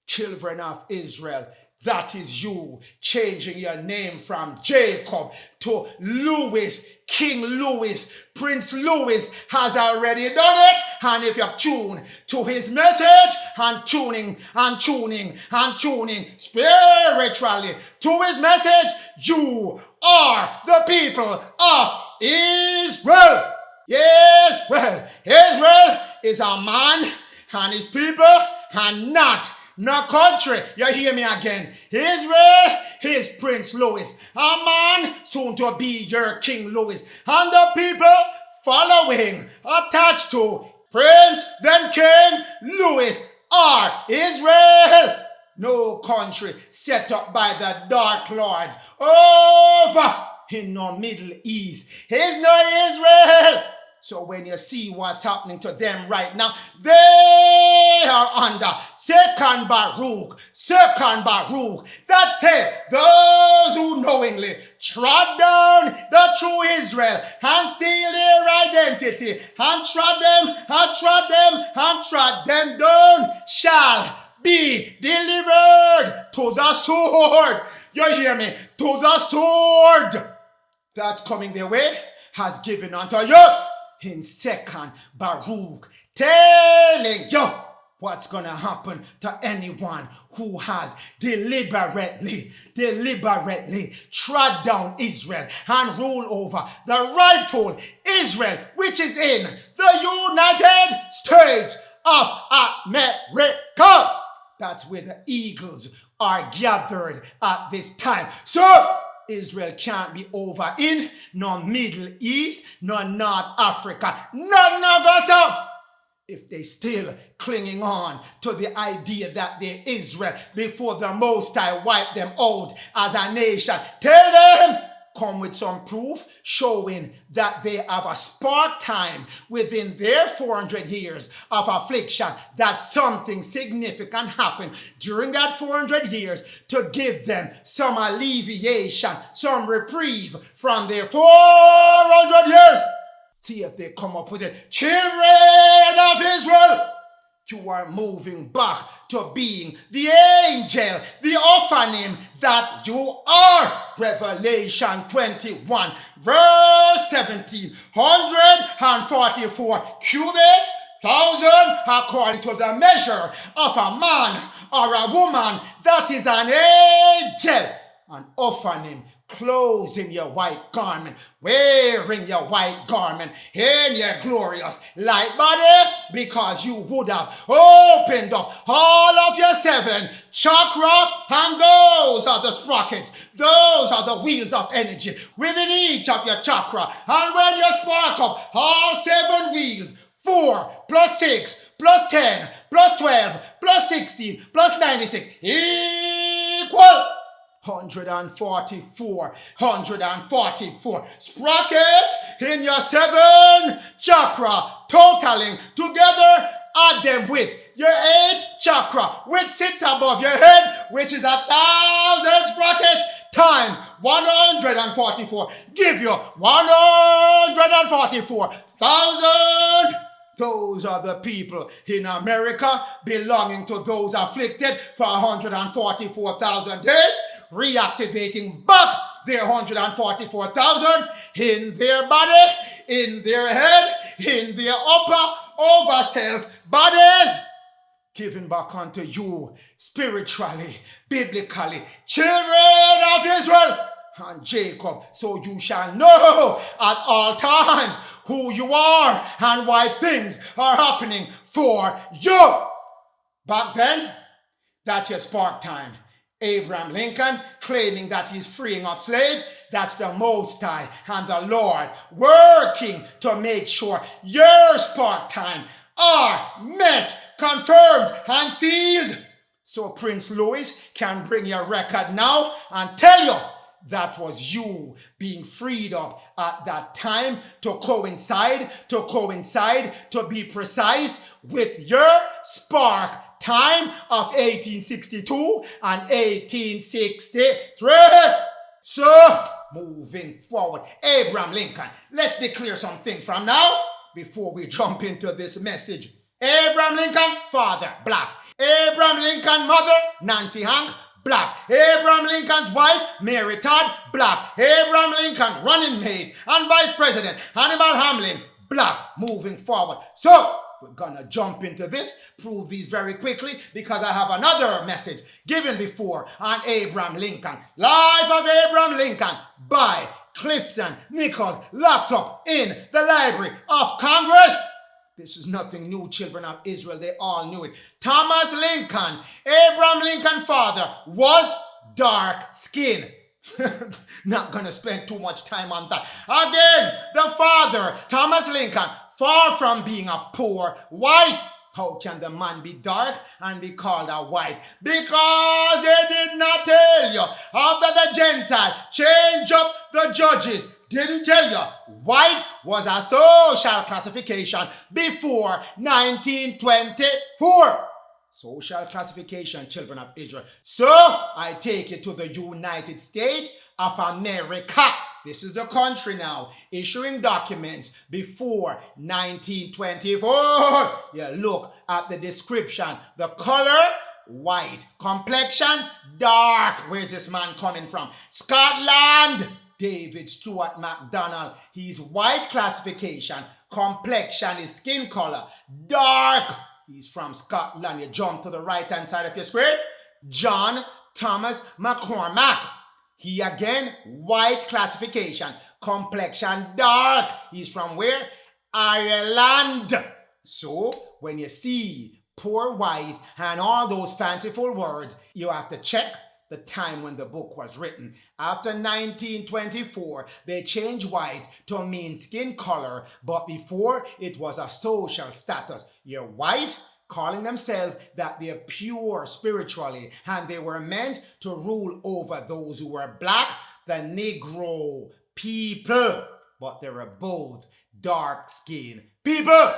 Children of Israel, That is you changing your name from Jacob to Louis. King Louis, Prince Louis has already done it. And if you tune to his message and tuning spiritually to his message, you are the people of Israel. Yes, well, Israel is a man and his people and not no country. You hear me again. Israel is Prince Louis, a man soon to be your King Louis, and the people following, attached to Prince, then King Louis are Israel. No country set up by the Dark Lords over in no Middle East is no Israel. So when you see what's happening to them right now, they are under second Baruch. That's it. Trod who knowingly trod down the true Israel and steal their identity and trod them down shall be delivered to the sword. You hear me? To the sword that's coming their way has given unto you in second Baruch, telling you what's going to happen to anyone who has deliberately trod down Israel and rule over the rightful Israel, which is in the United States of America. That's where the eagles are gathered at this time. So Israel can't be over in no Middle East, no North Africa. None of us if they still clinging on to the idea that they're Israel before the Most High wipe them out as a nation. Tell them, come with some proof showing that they have a spark time within their 400 years of affliction, that something significant happened during that 400 years to give them some alleviation, some reprieve from their 400 years. See if they come up with it. Children of Israel, you are moving back to being the angel, the Ophanim that you are. Revelation 21, verse 17. 144 cubits, 1,000 according to the measure of a man or a woman. That is an angel. An Ophanim, clothed in your white garment, wearing your white garment in your glorious light body, because you would have opened up all of your 7 chakra, and those are the sprockets, those are the wheels of energy within each of your chakra. And when you spark up all 7 wheels, 4 plus 6 plus 10 plus 12 plus 16 plus 96 equal 144 sprockets in your 7 chakra, totaling together, add them with your 8 chakra, which sits above your head, which is 1,000 sprockets times 144, give you 144,000. Those are the people in America belonging to those afflicted for 144,000 days, reactivating back their 144,000 in their body, in their head, in their upper over self bodies, given back unto you spiritually, biblically, children of Israel and Jacob. So you shall know at all times who you are and why things are happening for you. Back then, that's your spark time. Abraham Lincoln claiming that he's freeing up slaves. That's the Most High and the Lord working to make sure your spark time are met, confirmed, and sealed. So Prince Louis can bring your record now and tell you that was you being freed up at that time to coincide, to be precise, with your spark time of 1862 and 1863. So, moving forward, Abraham Lincoln, let's declare something from now before we jump into this message. Abraham Lincoln, father, black. Abraham Lincoln, mother, Nancy Hank, black. Abraham Lincoln's wife, Mary Todd, black. Abraham Lincoln, running mate and vice president, Hannibal Hamlin, black. Moving forward. So, we're gonna jump into this, prove these very quickly, because I have another message given before on Abraham Lincoln. Life of Abraham Lincoln by Clifton Nichols, locked up in the Library of Congress. This is nothing new, children of Israel. They all knew it. Thomas Lincoln, Abraham Lincoln's father, was dark skinned. Not gonna spend too much time on that. Again, the father, Thomas Lincoln, far from being a poor white. How can the man be dark and be called a white? Because they did not tell you. After the Gentile change up the judges, didn't tell you. White was a social classification before 1924. Social classification, children of Israel. So, I take you to the United States of America. This is the country now, issuing documents before 1924. You look at the description. The color, white. Complexion, dark. Where's this man coming from? Scotland. David Stuart MacDonald. He's white classification. Complexion is skin color. Dark. He's from Scotland. You jump to the right-hand side of your screen. John Thomas McCormack. He again, white classification. Complexion dark. He's from where? Ireland. So, when you see poor white and all those fanciful words, you have to check the time when the book was written. After 1924, they changed white to mean skin color, but before it was a social status. You're white, calling themselves that they're pure spiritually, and they were meant to rule over those who were black, the Negro people. But they were both dark-skinned people.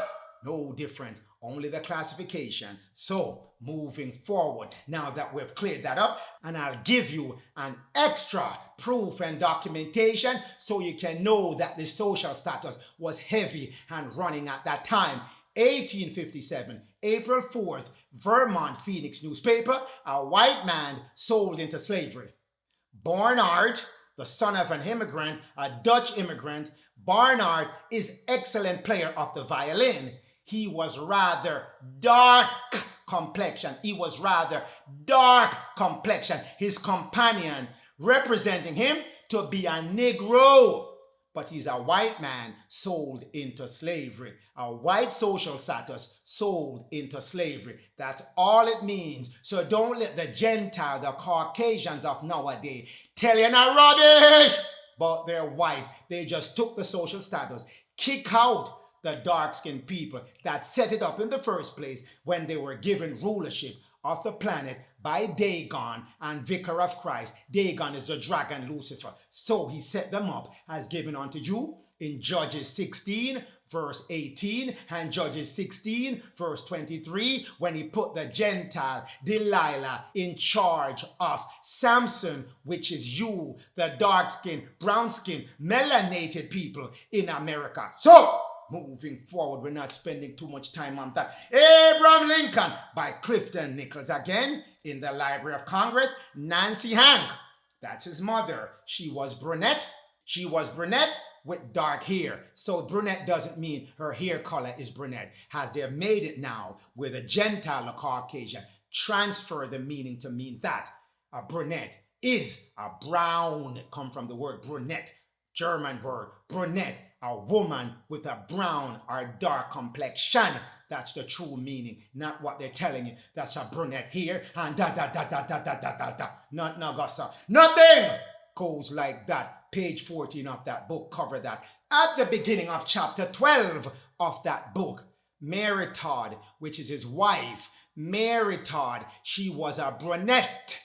No difference, only the classification. So, moving forward, now that we've cleared that up, and I'll give you an extra proof and documentation so you can know that the social status was heavy and running at that time. 1857, April 4th, Vermont Phoenix newspaper, a white man sold into slavery. Barnard, the son of an immigrant, a Dutch immigrant, Barnard is excellent player of the violin. He was rather dark complexion. His companion representing him to be a Negro. But he's a white man sold into slavery. A white social status sold into slavery. That's all it means. So don't let the Gentile, the Caucasians of nowadays tell you not rubbish. But they're white. They just took the social status. Kick out the dark-skinned people that set it up in the first place when they were given rulership of the planet by Dagon and Vicar of Christ. Dagon is the dragon Lucifer. So he set them up as given unto you in Judges 16 verse 18 and Judges 16 verse 23 when he put the Gentile Delilah in charge of Samson, which is you, the dark-skinned, brown-skinned, melanated people in America. So, moving forward, we're not spending too much time on that. Abraham Lincoln by Clifton Nichols again in the Library of Congress. Nancy Hank, that's his mother. She was brunette with dark hair. So brunette doesn't mean her hair color is brunette. As they have made it now with a Gentile or Caucasian, transfer the meaning to mean that a brunette is a brown. It comes from the word brunette, German word brunette. A woman with a brown or dark complexion. That's the true meaning, not what they're telling you. That's a brunette here and da. Not Nagasa. Nothing goes like that. Page 14 of that book cover that. At the beginning of chapter 12 of that book, Mary Todd, which is his wife, Mary Todd, she was a brunette.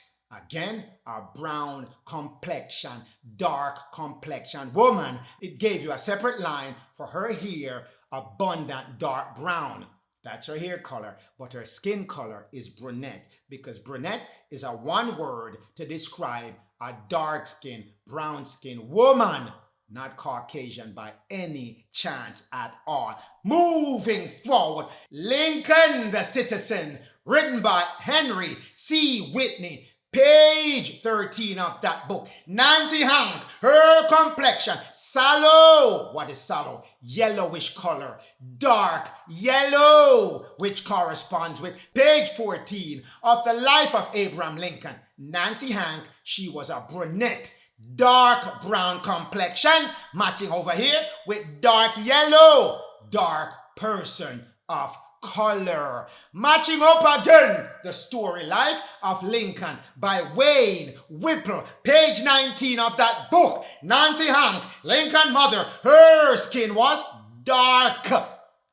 Again, a brown complexion, dark complexion woman. It gave you a separate line for her hair, abundant dark brown. That's her hair color, but her skin color is brunette because brunette is a one word to describe a dark-skinned, brown-skinned woman, not Caucasian by any chance at all. Moving forward, Lincoln the Citizen, written by Henry C. Whitney, Page 13 of that book. Nancy Hank, her complexion, sallow. What is sallow? Yellowish color. Dark yellow, which corresponds with page 14 of the life of Abraham Lincoln. Nancy Hank, she was a brunette. Dark brown complexion, matching over here with dark yellow. Dark person of color. Matching up again, the story life of Lincoln by Wayne Whipple, page 19 of that book. Nancy Hank, Lincoln mother, her skin was dark.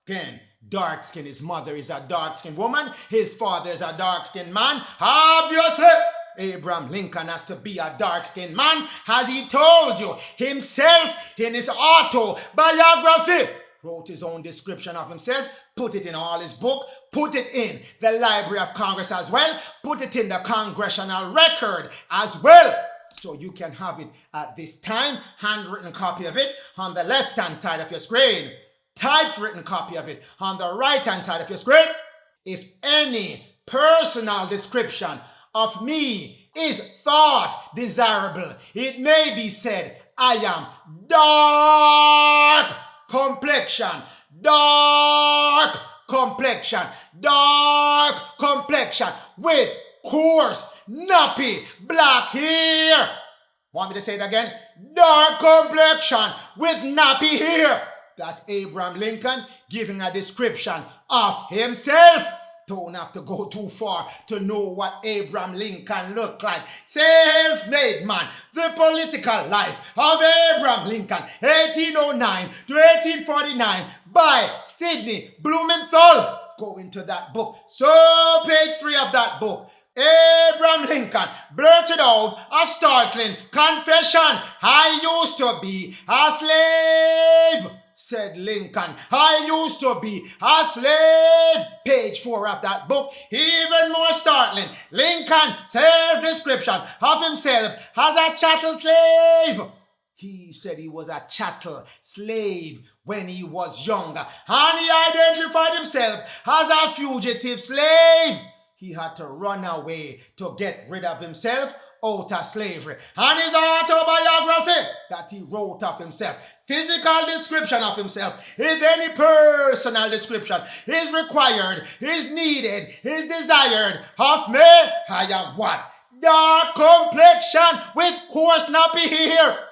Again, dark skin. His mother is a dark skinned woman. His father is a dark skinned man. Obviously, Abraham Lincoln has to be a dark-skinned man, as he told you himself in his autobiography. Wrote his own description of himself, put it in all his book, put it in the Library of Congress as well, put it in the Congressional Record as well. So you can have it at this time, handwritten copy of it on the left-hand side of your screen, typewritten copy of it on the right-hand side of your screen. If any personal description of me is thought desirable, it may be said, I am dark complexion, dark complexion, dark complexion, with coarse, nappy, black hair. Want me to say it again? Dark complexion with nappy hair. That's Abraham Lincoln giving a description of himself. Don't have to go too far to know what Abraham Lincoln looked like. Self-made man. The political life of Abraham Lincoln, 1809 to 1849, by Sidney Blumenthal. Go into that book. So, page 3 of that book. Abraham Lincoln blurted out a startling confession. I used to be a slave, said Lincoln. I used to be a slave. Page 4 of that book. Even more startling, Lincoln self-description of himself as a chattel slave. He said he was a chattel slave when he was younger, and he identified himself as a fugitive slave. He had to run away to get rid of himself out of slavery. And his autobiography that he wrote of himself, physical description of himself, if any personal description is required, is needed, is desired of me, I am what? Dark complexion with coarse nappy hair.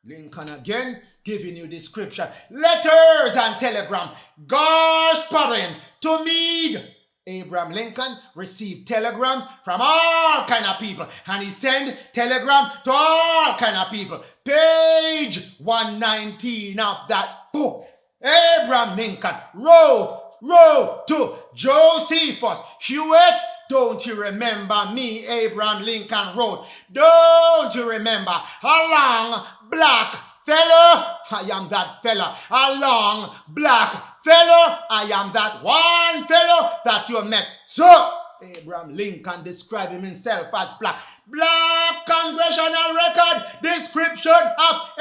Lincoln again giving you description. Letters and telegram corresponding to Meade. Abraham Lincoln received telegrams from all kind of people, and he sent telegram to all kind of people. Page 119 of that book. Abraham Lincoln wrote to Josephus Hewitt. Don't you remember me? Abraham Lincoln wrote. Don't you remember a long black fellow? I am that fella. A long black fellow. I am that one fellow that you met. So, Abraham Lincoln described himself as black. Black Congressional Record description of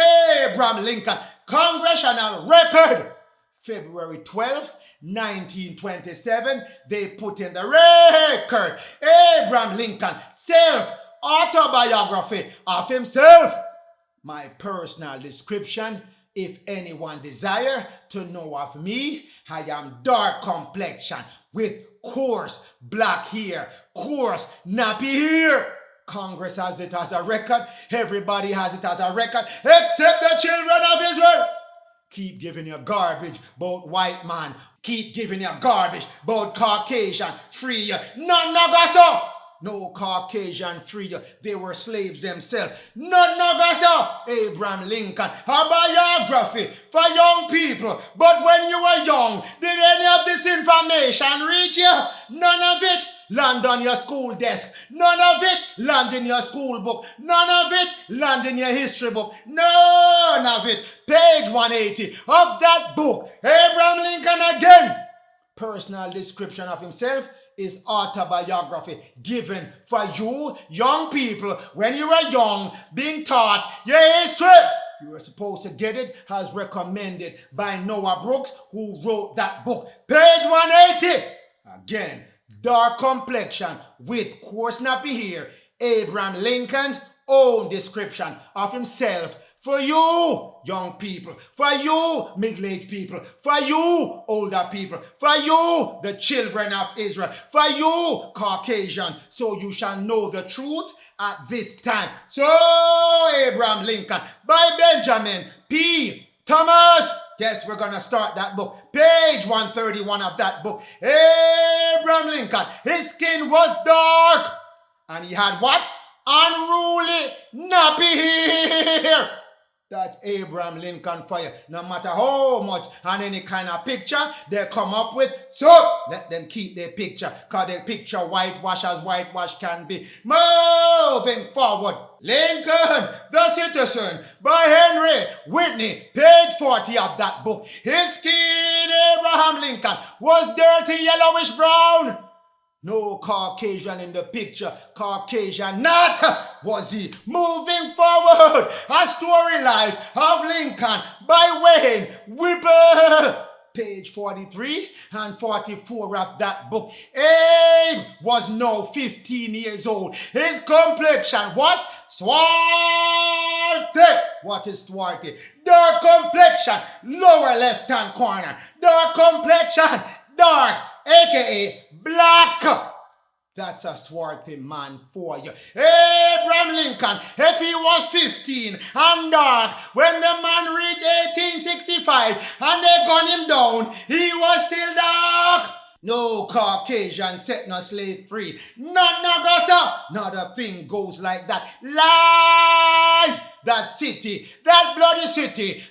Abraham Lincoln. Congressional Record. February 12, 1927, they put in the record. Abraham Lincoln self-autobiography of himself. My personal description, if anyone desire to know of me, I am dark complexion with coarse black hair, coarse nappy hair. Congress has it as a record. Everybody has it as a record except the children of Israel. Keep giving you garbage about white man. Keep giving you garbage about Caucasian free you. None of us. No Caucasian free you. They were slaves themselves. None of us. Abraham Lincoln, a biography for young people. But when you were young, did any of this information reach you? None of it land on your school desk. None of it land in your school book. None of it land in your history book. None of it. Page 180 of that book. Abraham Lincoln again. Personal description of himself is autobiography given for you young people when you were young, being taught your history. You were supposed to get it as recommended by Noah Brooks, who wrote that book. Page 180. Again, dark complexion with coarse nappy hair. Abraham Lincoln's own description of himself. For you, young people, for you, middle-aged people, for you, older people, for you, the children of Israel, for you, Caucasian, so you shall know the truth at this time. So, Abraham Lincoln, by Benjamin P. Thomas. Yes, we're going to start that book. Page 131 of that book. Abraham Lincoln, his skin was dark, and he had what? Unruly nappy hair. That's Abraham Lincoln for you. No matter how much and any kind of picture they come up with, so let them keep their picture, because their picture whitewash as whitewash can be. Moving forward, Lincoln, the Citizen, by Henry Whitney, page 40 of that book. His skin, Abraham Lincoln, was dirty yellowish brown. No Caucasian in the picture. Caucasian not was he. Moving forward, a story life of Lincoln by Wayne Whipple. Page 43 and 44 of that book. Abe was now 15 years old. His complexion was swarthy. What is swarthy? Dark complexion, lower left-hand corner. Dark complexion, dark, aka black. That's a swarthy man for you. Abraham Lincoln, if he was 15 and dark, when the man reached 1865 and they gunned him down, he was still dark. No Caucasian set no slave free. Not Nagosa. Not a thing goes like that. Lies! That city, that bloody city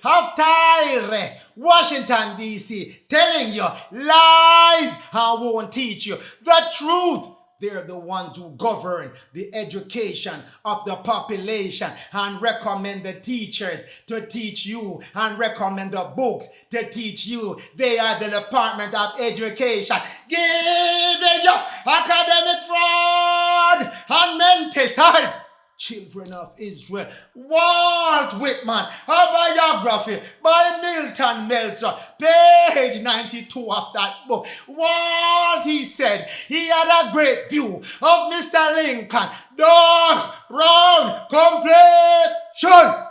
of Tyre, Washington, D.C., telling you lies. I won't teach you the truth. They're the ones who govern the education of the population and recommend the teachers to teach you and recommend the books to teach you. They are the Department of Education, giving you academic fraud and menticide. Children of Israel. Walt Whitman, a biography by Milton Meltzer, page 92 of that book. Walt, he said, he had a great view of Mr. Lincoln. Dark, brown, complexion.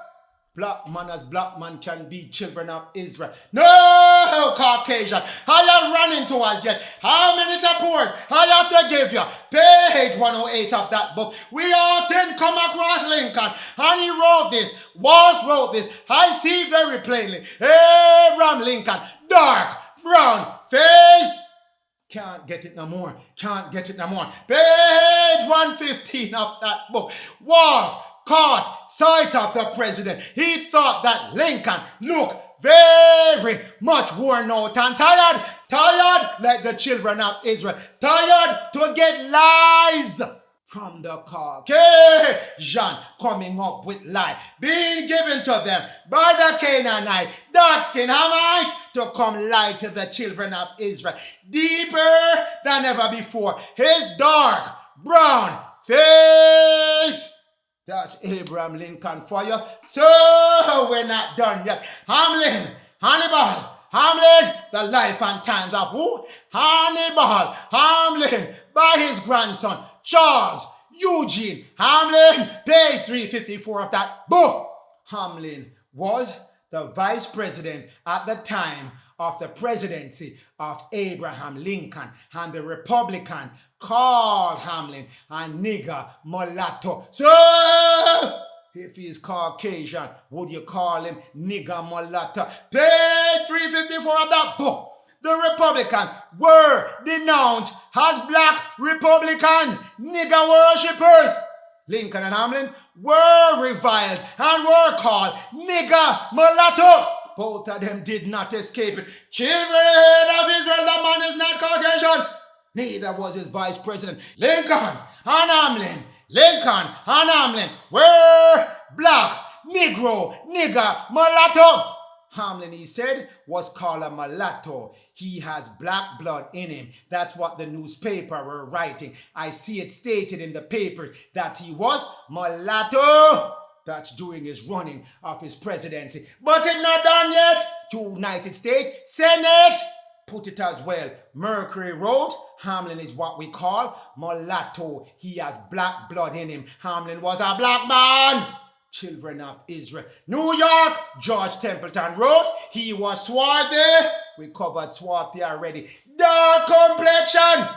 Black man as black man can be children of Israel. No Caucasian. I have run into us yet. How many support I have to give you? Page 108 of that book. We often come across Lincoln and he wrote this. Walt wrote this. I see very plainly. Abraham Lincoln, dark, brown, face. Can't get it no more. Can't get it no more. Page 115 of that book. Walt caught sight of the president. He thought that Lincoln looked very much worn out and tired like the children of Israel, tired to get lies from the Caucasian, coming up with lies being given to them by the Canaanite, dark-skinned Hamite, to come lie to the children of Israel deeper than ever before. His dark brown face. That's Abraham Lincoln for you. So we're not done yet. Hamlin, the life and times of who? Hannibal Hamlin, by his grandson, Charles Eugene Hamlin, page 354 of that book. Hamlin was the vice president at the time of the presidency of Abraham Lincoln, and the Republican called Hamlin a nigger mulatto. So, if he's Caucasian, would you call him nigger mulatto? Page 354 of that book. The Republicans were denounced as black Republican nigger worshippers. Lincoln and Hamlin were reviled and were called nigger mulatto. Both of them did not escape it. Children of Israel, the man is not Caucasian. Neither was his vice president. Lincoln and Hamlin were black, Negro, nigger, mulatto. Hamlin, he said, was called a mulatto. He has black blood in him. That's what the newspaper were writing. I see it stated in the paper that he was mulatto. That's during his running of his presidency. But it's not done yet. United States Senate. put it as well. Mercury wrote, Hamlin is what we call mulatto. He has black blood in him. Hamlin was a black man. Children of Israel. New York, George Templeton wrote, he was swarthy. We covered swarthy already. Dark complexion.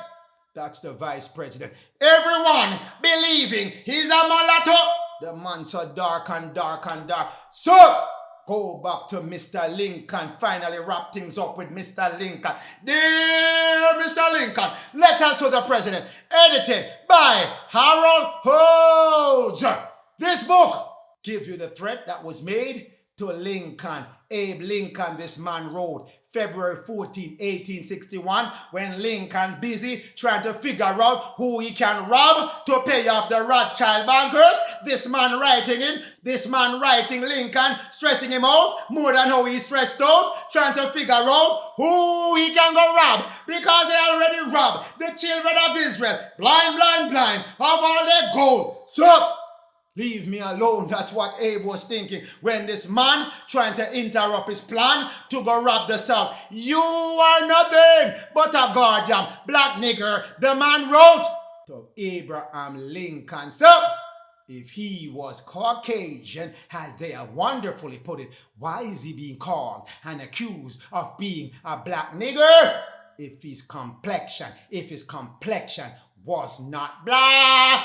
That's the vice president. Everyone believing he's a mulatto. The man so dark and dark and dark. So, go back to Mr. Lincoln. Finally wrap things up with Mr. Lincoln. Dear Mr. Lincoln, letters to the president. Edited by Harold Holzer. This book gives you the threat that was made to Lincoln. Abe Lincoln, this man wrote February 14, 1861, when Lincoln busy trying to figure out who he can rob to pay off the Rothschild bankers. This man writing Lincoln, stressing him out more than how he's stressed out, trying to figure out who he can go rob, because they already robbed the children of Israel, blind, of all their gold. So, leave me alone. That's what Abe was thinking when this man trying to interrupt his plan to go rob the South. You are nothing but a goddamn black nigger, the man wrote to Abraham Lincoln. So, if he was Caucasian, as they have wonderfully put it, why is he being called and accused of being a black nigger? If his complexion was not black.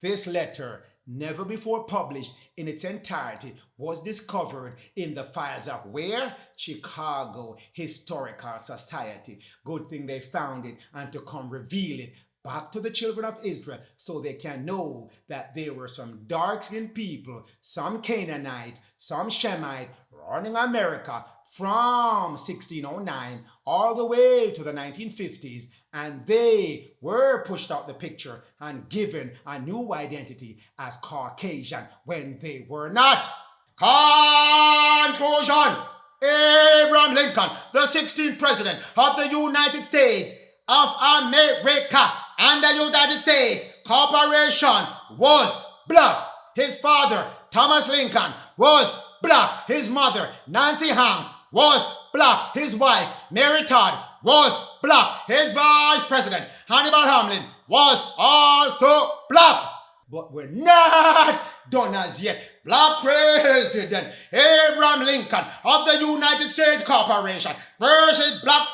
This letter, never before published in its entirety, was discovered in the files of where? Chicago Historical Society. Good thing they found it and to come reveal it back to the children of Israel so they can know that there were some dark-skinned people, some Canaanite, some Shemite running America from 1609 all the way to the 1950s, and they were pushed out the picture and given a new identity as Caucasian when they were not. Conclusion. Abraham Lincoln, the 16th president of the United States of America and the United States Corporation, was black. His father, Thomas Lincoln, was black. His mother, Nancy Hank, was black. His wife, Mary Todd, was black. His vice president, Hannibal Hamlin, was also black. But we're not done as yet. Black President Abraham Lincoln of the United States Corporation versus Black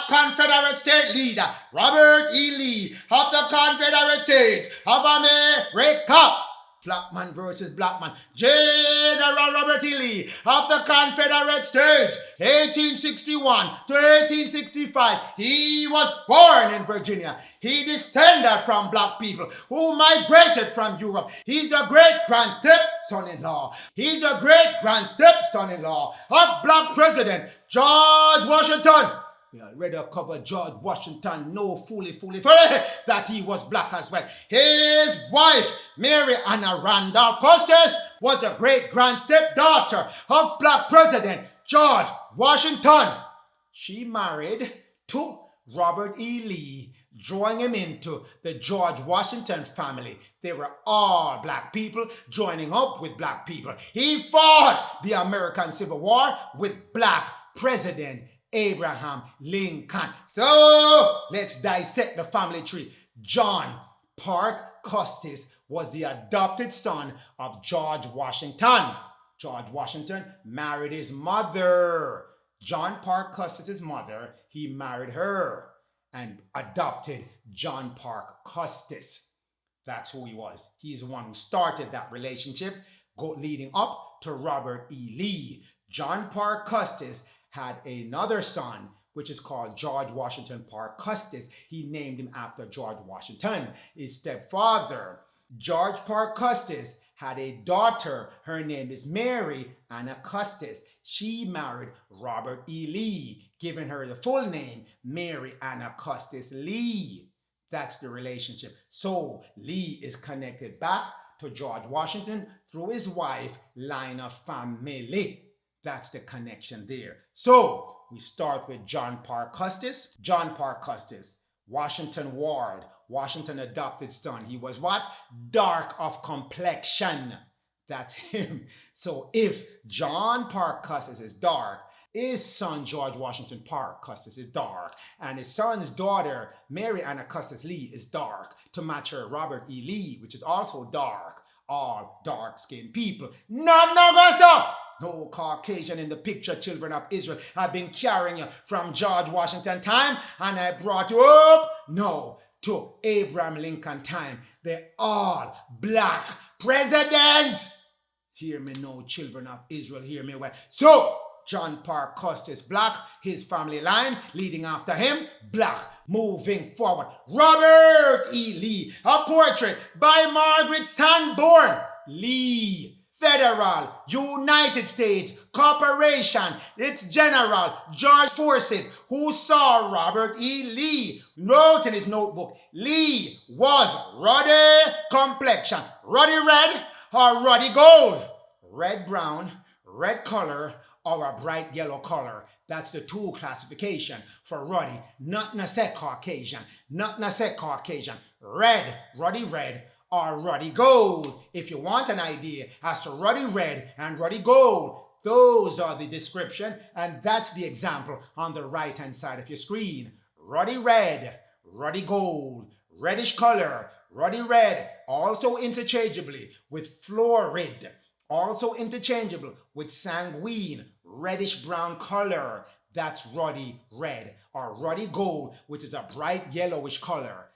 Confederate State Leader Robert E. Lee of the Confederate States of America. Black man versus black man. General Robert E. Lee of the Confederate States, 1861 to 1865. He was born in Virginia. He descended from black people who migrated from Europe. He's the great-grand step-son-in-law. He's the great-grand step-son-in-law of black President George Washington. We already covered George Washington, no fully, that he was black as well. His wife, Mary Anna Randolph Custis, was the great-grand stepdaughter of black President George Washington. She married to Robert E. Lee, drawing him into the George Washington family. They were all black people joining up with black people. He fought the American Civil War with black President Abraham Lincoln. So let's dissect the family tree. John Park Custis was the adopted son of George Washington. George Washington married his mother. John Park Custis' mother, he married her and adopted John Park Custis. That's who he was. He's the one who started that relationship leading up to Robert E. Lee. John Park Custis had another son, which is called George Washington Park Custis. He named him after George Washington. His stepfather, George Park Custis, had a daughter. Her name is Mary Anna Custis. She married Robert E. Lee, giving her the full name, Mary Anna Custis Lee. That's the relationship. So Lee is connected back to George Washington through his wife, line of family. That's the connection there. So we start with John Park Custis. John Park Custis, Washington Ward, Washington adopted son. He was what? Dark of complexion. That's him. So if John Park Custis is dark His son, George Washington Parke Custis, is dark, and his son's daughter, Mary Anna Custis Lee, is dark to match her Robert E. Lee, which is also dark. All dark-skinned people. No, sir! No Caucasian in the picture, children of Israel. I've been carrying you from George Washington time, and I brought you up, no, to Abraham Lincoln time. They're all black presidents. Hear me now, children of Israel, hear me well. So, John Parke Custis black, his family line leading after him, black. Moving forward, Robert E. Lee, a portrait by Margaret Sanborn Lee. Federal, United States, Corporation, its General, George Forsyth, who saw Robert E. Lee, wrote in his notebook, Lee was ruddy complexion, ruddy red or ruddy gold, red brown, red color, or a bright yellow color. That's the two classification for ruddy, not nasek Caucasian, not nasek Caucasian, red, ruddy red, or ruddy gold. If you want an idea as to ruddy red and ruddy gold, those are the description, and that's the example on the right hand side of your screen. Ruddy red, ruddy gold, reddish color, ruddy red, also interchangeably with florid, also interchangeable with sanguine, reddish brown color. That's ruddy red, or ruddy gold, which is a bright yellowish color,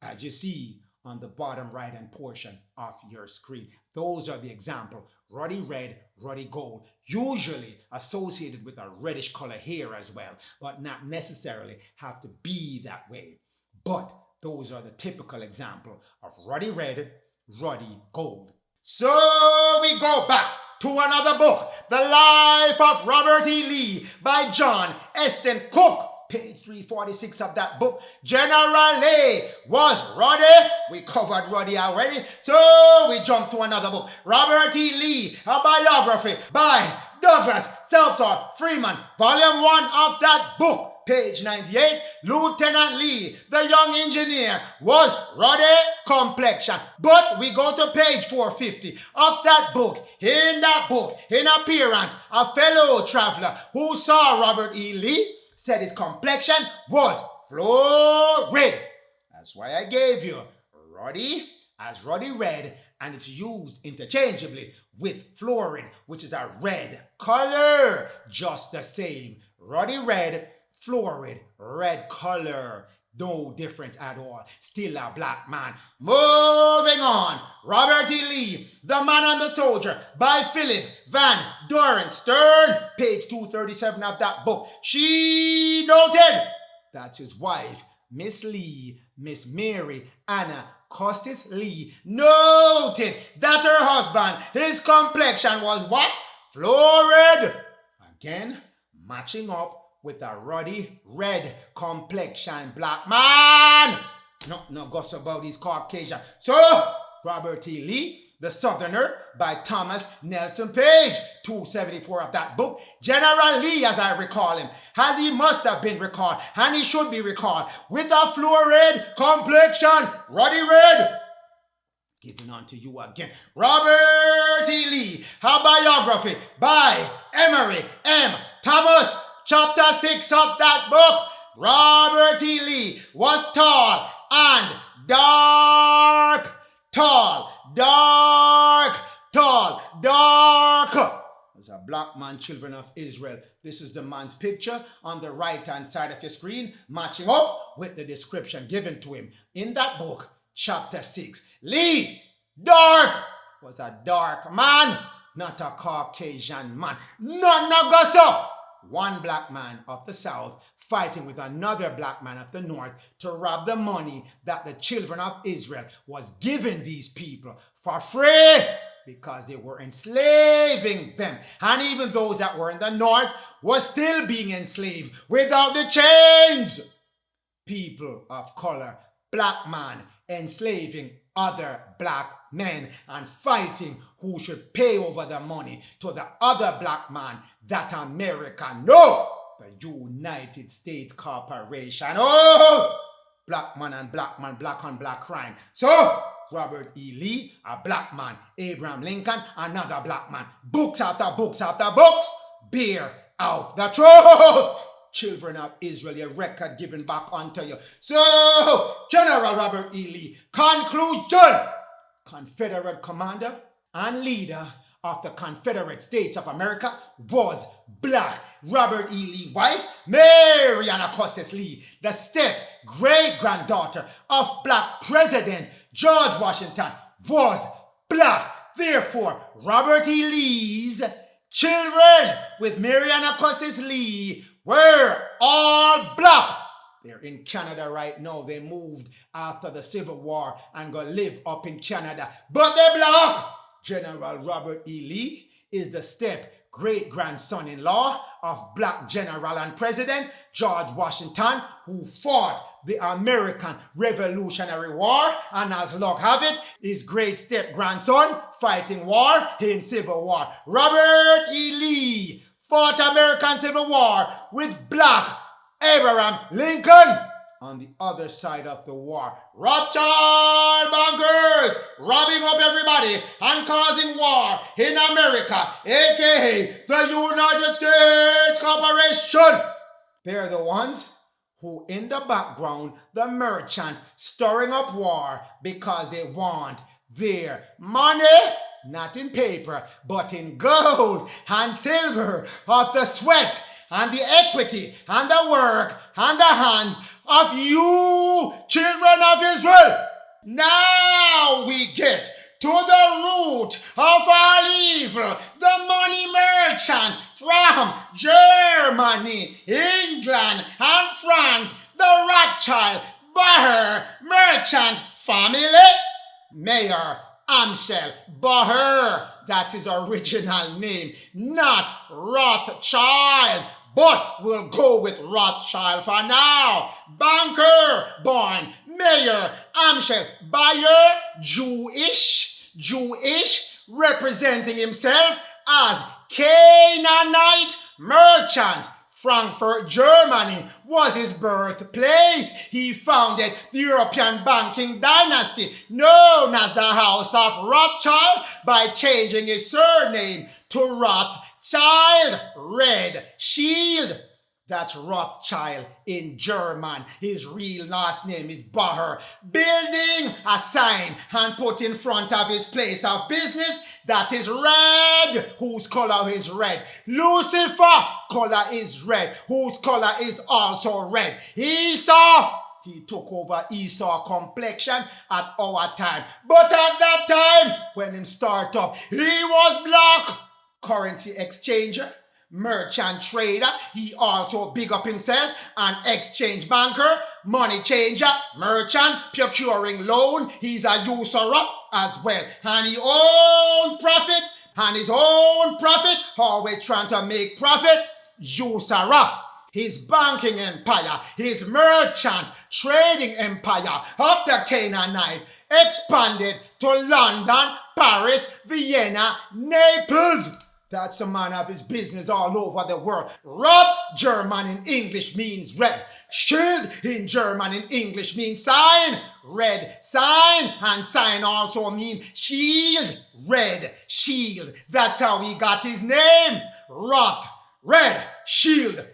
as you see on the bottom right hand portion of your screen. Those are the example. Ruddy red, ruddy gold, usually associated with a reddish color here as well, but not necessarily have to be that way. But those are the typical example of ruddy red, ruddy gold. So we go back to another book, The Life of Robert E. Lee by John Esten Cook. Page 346 of that book. General Lee was ruddy. We covered ruddy already. So we jump to another book. Robert E. Lee, a biography by Douglas Southall Freeman. Volume 1 of that book. Page 98, Lieutenant Lee, the young engineer, was ruddy complexion. But we go to page 450 of that book. In that book, in appearance, a fellow traveler who saw Robert E. Lee said his complexion was florid. That's why I gave you ruddy as ruddy red, and it's used interchangeably with florid, which is a red color, just the same. Ruddy red, florid, red color, no difference at all. Still a black man. Moving on. Robert E. Lee, The Man and the Soldier by Philip Van Doren Stern. Page 237 of that book. She noted, that's his wife, Miss Lee, Miss Mary Anna Custis Lee, noted that her husband, his complexion was what? Florid. Again, matching up with a ruddy red complexion black man. No goss about his Caucasian. So, Robert E. Lee, The Southerner by Thomas Nelson Page, 274 of that book. General Lee, as I recall him, as he must have been recalled, and he should be recalled, with a florid complexion, ruddy red. Giving on to you again. Robert E. Lee, a biography by Emery M. Thomas, Chapter 6 of that book. Robert E. Lee was tall and dark. Tall, dark, tall, dark. There's a black man, children of Israel. This is the man's picture on the right-hand side of your screen, matching up with the description given to him in that book, Chapter 6. Lee, dark, was a dark man, not a Caucasian man. Not Nagaso. One black man of the South fighting with another black man of the North to rob the money that the children of Israel was giving these people for free because they were enslaving them. And even those that were in the North were still being enslaved without the chains. People of color, black man enslaving other black men and fighting who should pay over the money to the other black man that America, no, the United States Corporation. Oh, black man and black man, black on black crime. So, Robert E. Lee, a black man. Abraham Lincoln, another black man. Books after books after books bear out the truth. Children of Israel, your record given back unto you. So, General Robert E. Lee, conclusion. Confederate commander and leader of the Confederate States of America was black. Robert E. Lee's wife, Mary Custis Lee, the step-great-granddaughter of black President George Washington, was black. Therefore, Robert E. Lee's children with Mary Custis Lee were all black. They're in Canada right now. They moved after the Civil War and go live up in Canada. But they're black. General Robert E. Lee is the step-great-grandson-in-law of black General and President George Washington, who fought the American Revolutionary War, and as luck have it, his great step-grandson fighting war in Civil War. Robert E. Lee fought American Civil War with black Abraham Lincoln. On the other side of the war, Rothschild bankers robbing up everybody and causing war in America, aka the United States Corporation. They're the ones who in the background, the merchant stirring up war because they want their money, not in paper, but in gold and silver of the sweat and the equity and the work and the hands of you, children of Israel. Now we get to the root of all evil, the money merchant from Germany, England, and France, the Rothschild Baher merchant family. Mayor Amschel Baher, that's his original name, not Rothschild, but we'll go with Rothschild for now. Banker born Mayor Amschel Baher, Jewish, representing himself as Canaanite merchant. Frankfurt, Germany was his birthplace. He founded the European banking dynasty known as the House of Rothschild by changing his surname to Rothschild, Red Shield. That's Rothschild in German. His real last name is Baher. Building a sign and put in front of his place of business that is red, whose color is red. Lucifer, color is red, whose color is also red. Esau, he took over Esau complexion at our time. But at that time, when him start up, he was black. Currency exchanger, merchant trader, he also big up himself, an exchange banker, money changer, merchant, procuring loan, he's a usurer as well, and he own profit, and his own profit, always trying to make profit, usurer. His banking empire, his merchant trading empire of the Canaanite expanded to London, Paris, Vienna, Naples. That's the man of his business all over the world. Roth, German in English means red. Shield in German in English means sign. Red sign, and sign also means shield. Red shield. That's how he got his name. Roth, red, shield,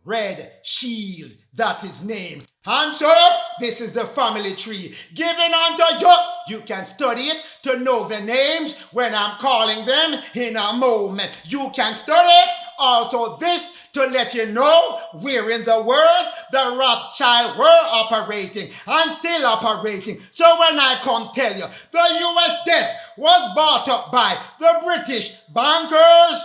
red shield. That's his name. And so, this is the family tree given unto you. You can study it to know the names when I'm calling them in a moment. You can study also this to let you know where in the world the Rothschild were operating and still operating. So when I come tell you, the US debt was bought up by the British bankers,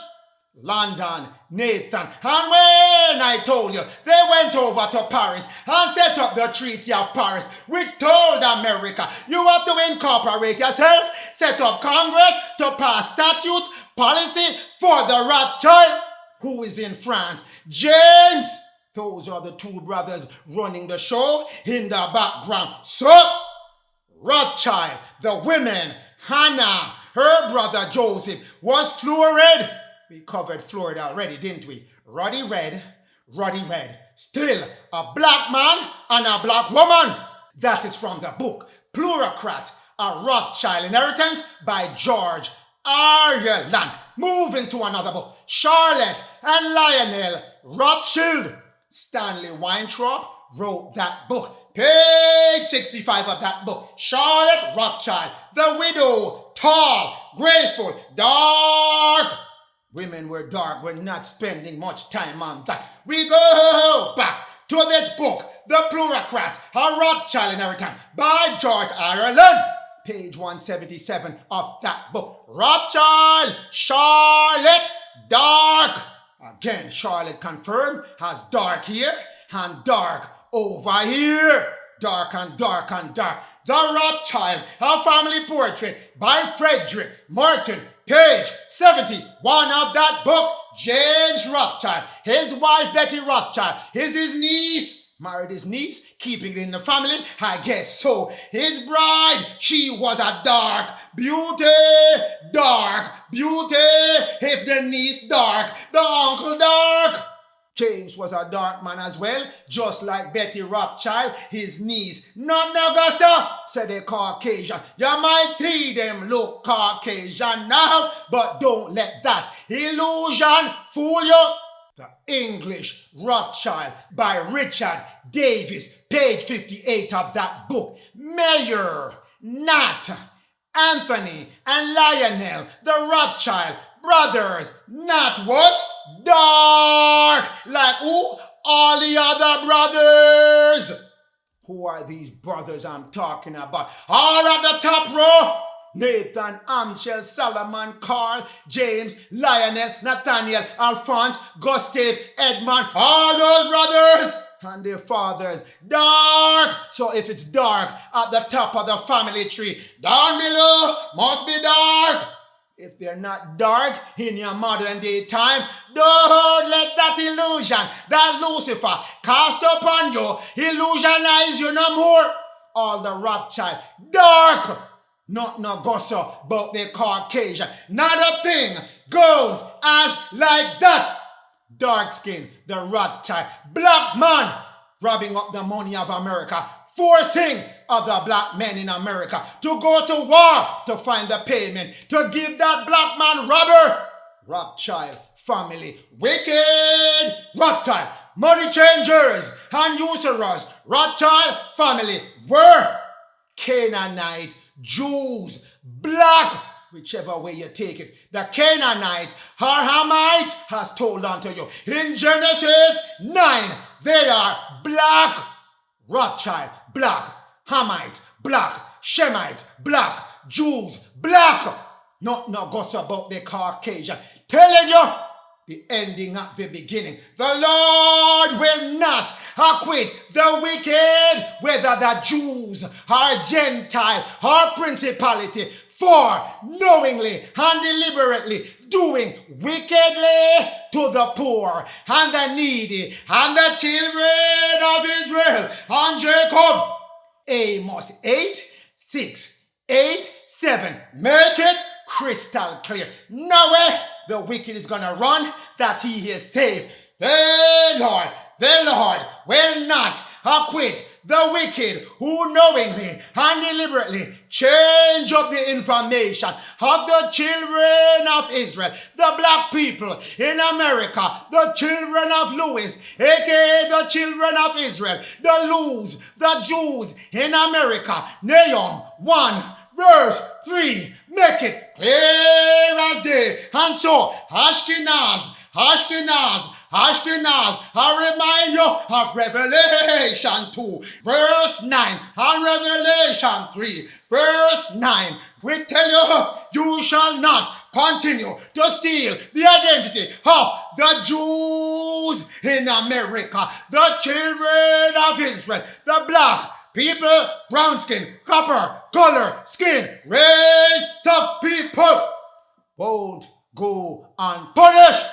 London, Nathan, and when I told you they went over to Paris and set up the Treaty of Paris, which told America you have to incorporate yourself, set up Congress to pass statute, policy for the Rothschild, who is in France. James, those are the two brothers running the show in the background. So, Rothschild, the women, Hannah, her brother Joseph, was fluoride. We covered Florida already, didn't we? Ruddy red. Still a black man and a black woman. That is from the book Plurocrat, a Rothschild Inheritance by George Ireland. Moving to another book. Charlotte and Lionel Rothschild. Stanley Weintraub wrote that book. Page 65 of that book. Charlotte Rothschild, the widow, tall, graceful, dark. Women were dark. We're not spending much time on that. We go back to this book, The Plutocrat, a Rothschild Inheritance by George Ireland. Page 177 of that book. Rothschild, Charlotte, dark. Again, Charlotte confirmed has dark here and dark over here. Dark and dark and dark. The Rothschild, a family portrait by Frederick Martin. Page 71 of that book. James Rothschild, his wife Betty Rothschild, is his niece. Married his niece, keeping it in the family, I guess so. His bride, she was a dark beauty. Dark beauty. If the niece dark, the uncle dark. James was a dark man as well, just like Betty Rothschild, his niece. None of us, said the Caucasian. You might see them look Caucasian now, but don't let that illusion fool you. The English Rothschild by Richard Davis, page 58 of that book. Mayor, Nat, Anthony, and Lionel, the Rothschild brothers. Nat was dark, like who? All the other brothers. Who are these brothers I'm talking about? All at the top row. Nathan, Amshel, Solomon, Carl, James, Lionel, Nathaniel, Alphonse, Gustav, Edmund, all those brothers and their fathers. Dark. So if it's dark at the top of the family tree, down below must be dark. If they're not dark in your modern day time, don't let that illusion, that Lucifer cast upon you, illusionize you no more. All the Rothschild, dark. Not no gossip about the Caucasian. Not a thing goes as like that. Dark skin, the Rothschild. Black man robbing up the money of America. Forcing other black men in America to go to war to find the payment. To give that black man robber. Rothschild family. Wicked Rothschild. Money changers and usurers. Rothschild family were Canaanite Jews, black, whichever way you take it. The Canaanite, Hamites has told unto you. In Genesis 9, they are black. Rothschild, black. Hamites, black. Shemites, black. Jews, black. Not no gossip about the Caucasian. Telling you, the ending at the beginning. The Lord will not acquit the wicked, whether the Jews or Gentile or principality, for knowingly and deliberately doing wickedly to the poor and the needy and the children of Israel and Jacob. Amos 8:6-8-7. Make it crystal clear. No way the wicked is gonna run that he is saved. The Lord will not acquit the wicked who knowingly and deliberately change up the information of the children of Israel, the black people in America, the children of Lewis, aka the children of Israel, the Jews in America. Nahum 1 verse 3, make it clear as day. And so Ashkenaz, I remind you of Revelation 2, verse 9, and Revelation 3, verse 9. We tell you, you shall not continue to steal the identity of the Jews in America, the children of Israel, the black people, brown skin, copper, color, skin, race of people won't go unpunished.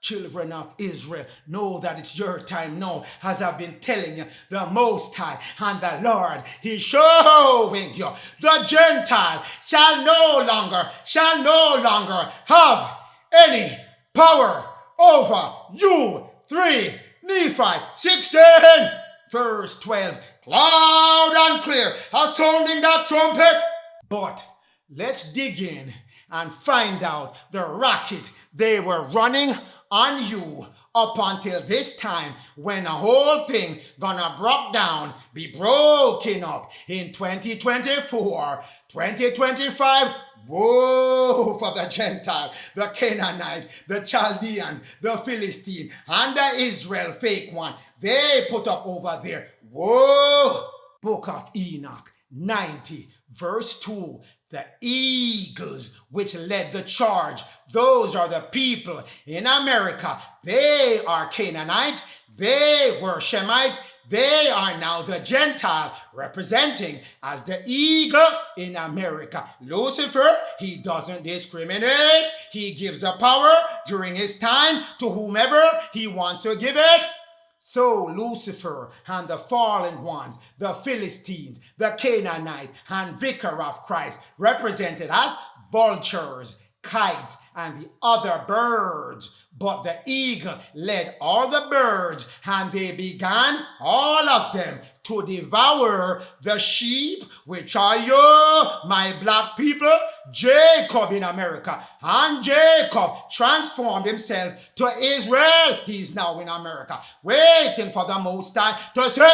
Children of Israel, know that it's your time now, as I've been telling you. The Most High and the Lord, He's showing you. The Gentile shall no longer have any power over you. 3 Nephi 16 verse 12. Loud and clear, as sounding that trumpet. But let's dig in and find out the racket they were running on you up until this time, when the whole thing gonna break down, be broken up in 2024, 2025. Woe for the Gentile, the Canaanite, the Chaldeans, the Philistine, and the Israel fake one. They put up over there. Whoa! Book of Enoch 90 verse 2. The eagles which led the charge, those are the people in America. They are Canaanites, they were Shemites, they are now the Gentile, representing as the eagle in America. Lucifer, he doesn't discriminate. He gives the power during his time to whomever he wants to give it. So Lucifer and the fallen ones, the Philistines, the Canaanite, and vicar of Christ, represented as vultures, kites, and the other birds. But the eagle led all the birds, and they began, all of them, to devour the sheep, which are you, my black people, Jacob in America. And Jacob transformed himself to Israel. He's now in America, waiting for the Most High to say,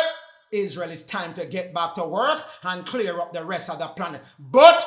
Israel, is time to get back to work and clear up the rest of the planet. But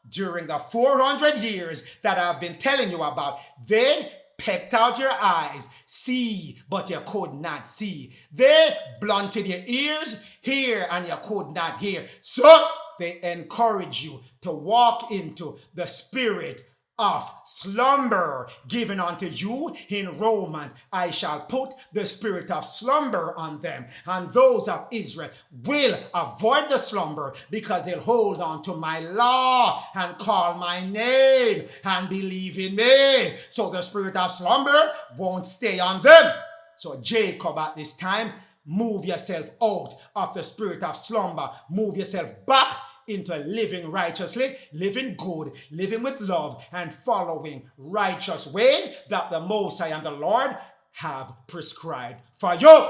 during the 400 years that I've been telling you about, they pecked out your eyes, see, but you could not see. They blunted your ears, hear, and you could not hear. So they encourage you to walk into the spirit of slumber given unto you in Romans. I shall put the spirit of slumber on them, and those of Israel will avoid the slumber because they'll hold on to my law and call my name and believe in me. So the spirit of slumber won't stay on them. So Jacob, at this time, move yourself out of the spirit of slumber. Move yourself back into living righteously, living good, living with love, and following righteous way that the Most High and the Lord have prescribed for you.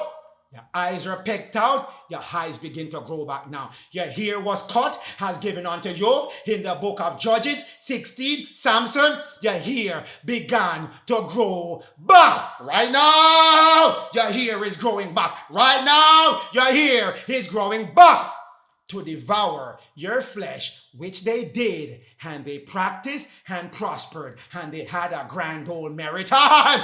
Your eyes are pecked out, your eyes begin to grow back now. Your hair was cut, has given unto you in the book of Judges 16. Samson, your hair began to grow back. Right now, your hair is growing back. Right now, your hair is growing back. To devour your flesh, which they did, and they practiced and prospered, and they had a grand old maritime.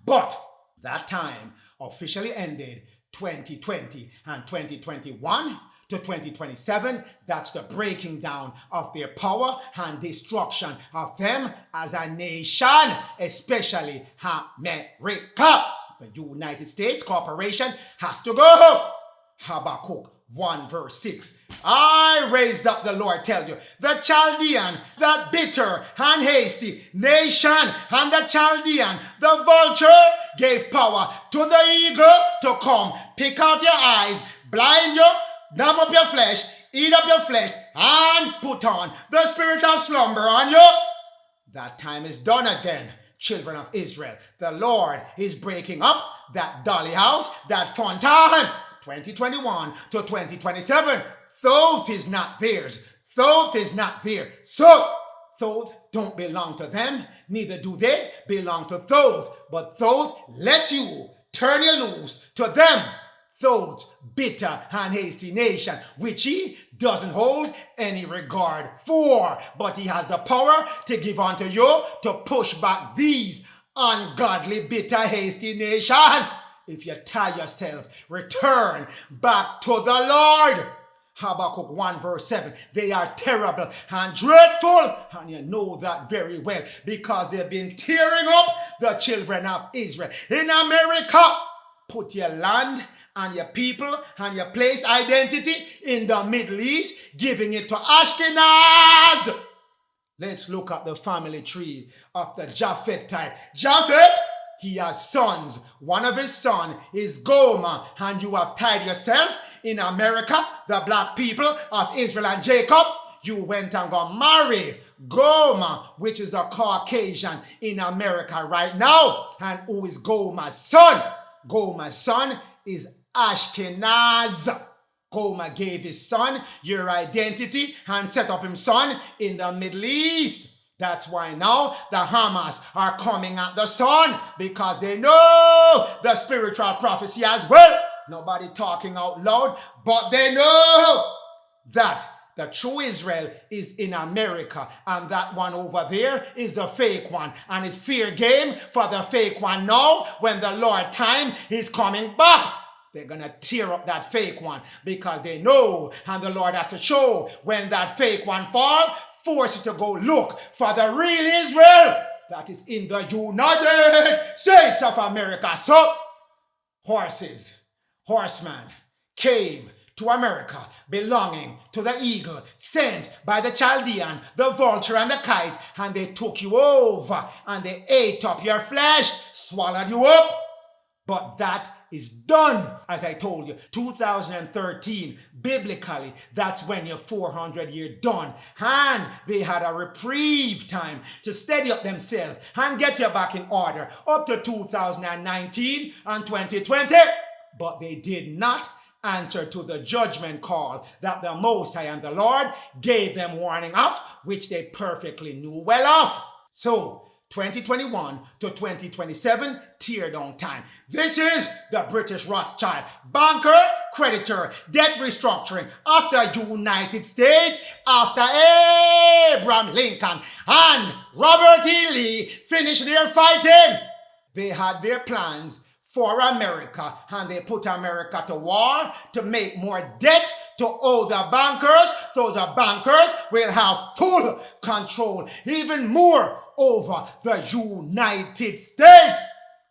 But that time officially ended 2020 and 2021 to 2027. That's the breaking down of their power and destruction of them as a nation, especially America. The United States corporation has to go. Habakkuk 1 verse 6. I raised up, the Lord tells you, the Chaldean, that bitter and hasty nation, and the Chaldean, the vulture, gave power to the eagle to come, pick out your eyes, blind you, numb up your flesh, eat up your flesh, and put on the spirit of slumber on you. That time is done again, children of Israel. The Lord is breaking up that dolly house, that fun time. 2021 to 2027, Thoth is not theirs. Thoth is not there. So, Thoth don't belong to them, neither do they belong to Thoth. But Thoth lets you turn you loose to them. Thoth, bitter and hasty nation, which he doesn't hold any regard for. But he has the power to give unto you to push back these ungodly, bitter, hasty nation. If you tie yourself, return back to the Lord. Habakkuk 1 verse 7. They are terrible and dreadful, and you know that very well because they've been tearing up the children of Israel. In America, put your land and your people and your place identity in the Middle East, giving it to Ashkenaz. Let's look at the family tree of the Japheth type. Japheth, he has sons. One of his sons is Gomer, and you have tied yourself in America, the black people of Israel and Jacob. You went and got married Gomer, which is the Caucasian in America right now. And who is Gomer's son? Gomer's son is Ashkenaz. Gomer gave his son your identity and set up his son in the Middle East. That's why now the Hamas are coming at the sun, because they know the spiritual prophecy as well. Nobody talking out loud, but they know that the true Israel is in America, and that one over there is the fake one. And it's fair game for the fake one now. When the Lord time is coming back, they're going to tear up that fake one, because they know, and the Lord has to show when that fake one falls, force you to go look for the real Israel that is in the United States of America. So, horsemen came to America belonging to the eagle, sent by the Chaldean, the vulture and the kite, and they took you over and they ate up your flesh, swallowed you up. But that is done, as I told you, 2013, biblically, that's when your 400-year done. And they had a reprieve time to steady up themselves and get you back in order up to 2019 and 2020. But they did not answer to the judgment call that the Most High and the Lord gave them warning of, which they perfectly knew well of. So, 2021 to 2027, tear down time. This is the British Rothschild, banker, creditor, debt restructuring of the United States after Abraham Lincoln and Robert E. Lee finished their fighting. They had their plans for America, and they put America to war to make more debt to owe the bankers. So the bankers will have full control, even more, over the United States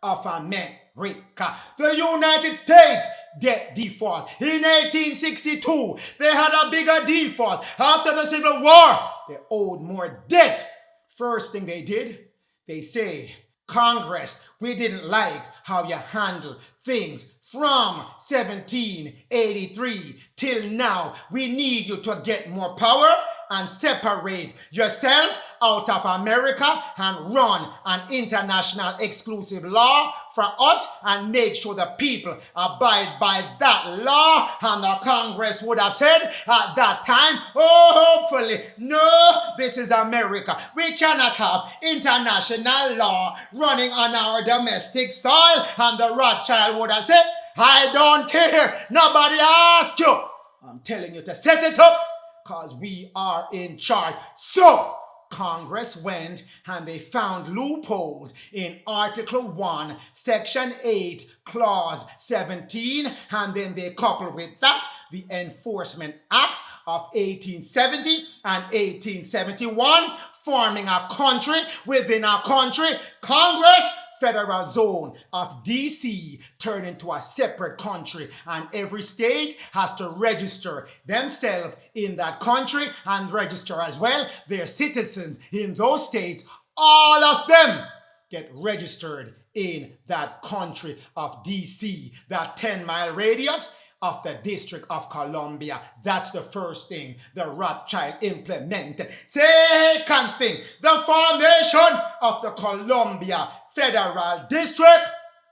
of America. The United States debt default. In 1862, they had a bigger default. After the Civil War, they owed more debt. First thing they did, they say, Congress, we didn't like how you handle things from 1783 till now. We need you to get more power and separate yourself out of America and run an international exclusive law for us and make sure the people abide by that law. And the Congress would have said at that time, oh, hopefully, no, this is America. We cannot have international law running on our domestic soil. And the Rothschild would have said, I don't care. Nobody asked you. I'm telling you to set it up, because we are in charge. So, Congress went and they found loopholes in Article 1, Section 8, Clause 17, and then they coupled with that the Enforcement Act of 1870 and 1871, forming a country within a country. Congress, federal zone of DC turned into a separate country, and every state has to register themselves in that country and register as well their citizens in those states. All of them get registered in that country of DC, that 10-mile radius of the District of Columbia. That's the first thing the Rothschild implemented. Second thing, the formation of the Columbia Federal District.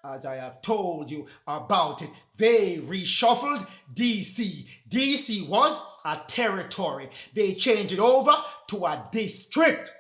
As I have told you about it, they reshuffled DC. DC was a territory. They changed it over to a district.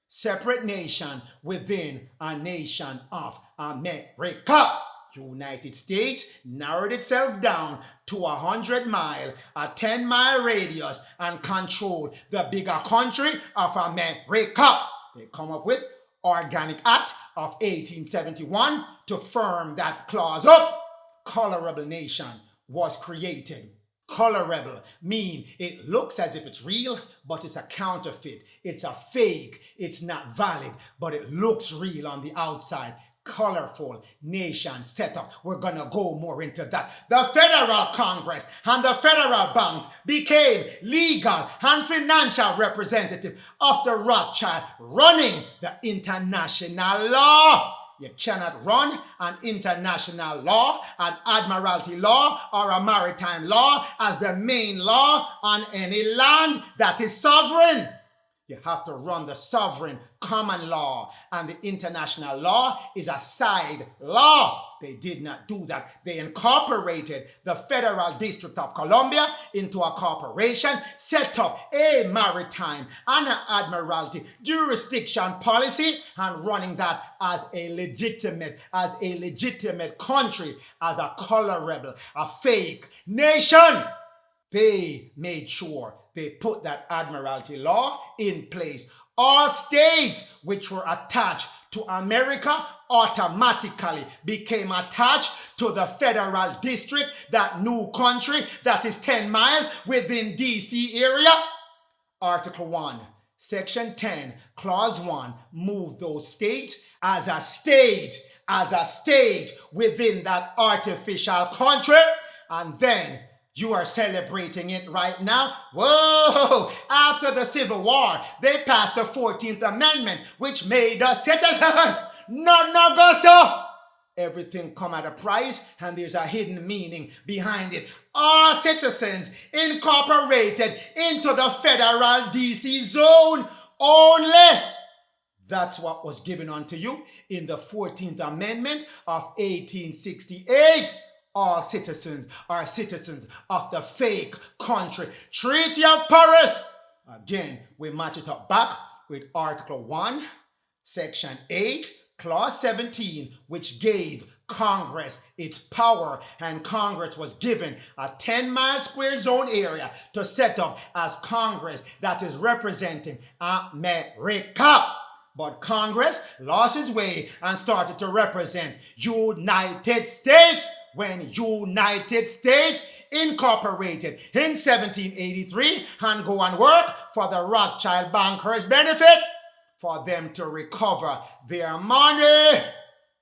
Separate nation within a nation of America. United States narrowed itself down to 100-mile, a 10-mile radius, and control the bigger country of America. They come up with Organic Act of 1871 to firm that clause up. Colorable nation was created. Colorable mean it looks as if it's real, but it's a counterfeit. It's a fake. It's not valid, but it looks real on the outside. Colorful nation setup. We're gonna go more into that. The federal Congress and the federal banks became legal and financial representative of the Rothschild, running the international law. You cannot run an international law, an admiralty law, or a maritime law as the main law on any land that is sovereign. You have to run the sovereign common law, and the international law is a side law. They did not do that. They incorporated the Federal District of Columbia into a corporation, set up a maritime and an admiralty jurisdiction policy, and running that as a legitimate country, as a colorable, a fake nation. They made sure they put that admiralty law in place. All states which were attached to America automatically became attached to the federal district, that new country that is 10 miles within DC area. Article 1, Section 10, Clause 1 moved those states as a state within that artificial country, and then you are celebrating it right now. Whoa! After the Civil War, they passed the 14th Amendment, which made us citizens. No, so. Everything come at a price, and there's a hidden meaning behind it. All citizens incorporated into the federal DC zone only. That's what was given unto you in the 14th Amendment of 1868. All citizens are citizens of the fake country. Treaty of Paris. Again, we match it up back with Article 1, Section 8, Clause 17, which gave Congress its power, and Congress was given a 10-mile square zone area to set up as Congress that is representing America. But Congress lost its way and started to represent United States when United States incorporated in 1783 and go and work for the Rothschild bankers' benefit for them to recover their money.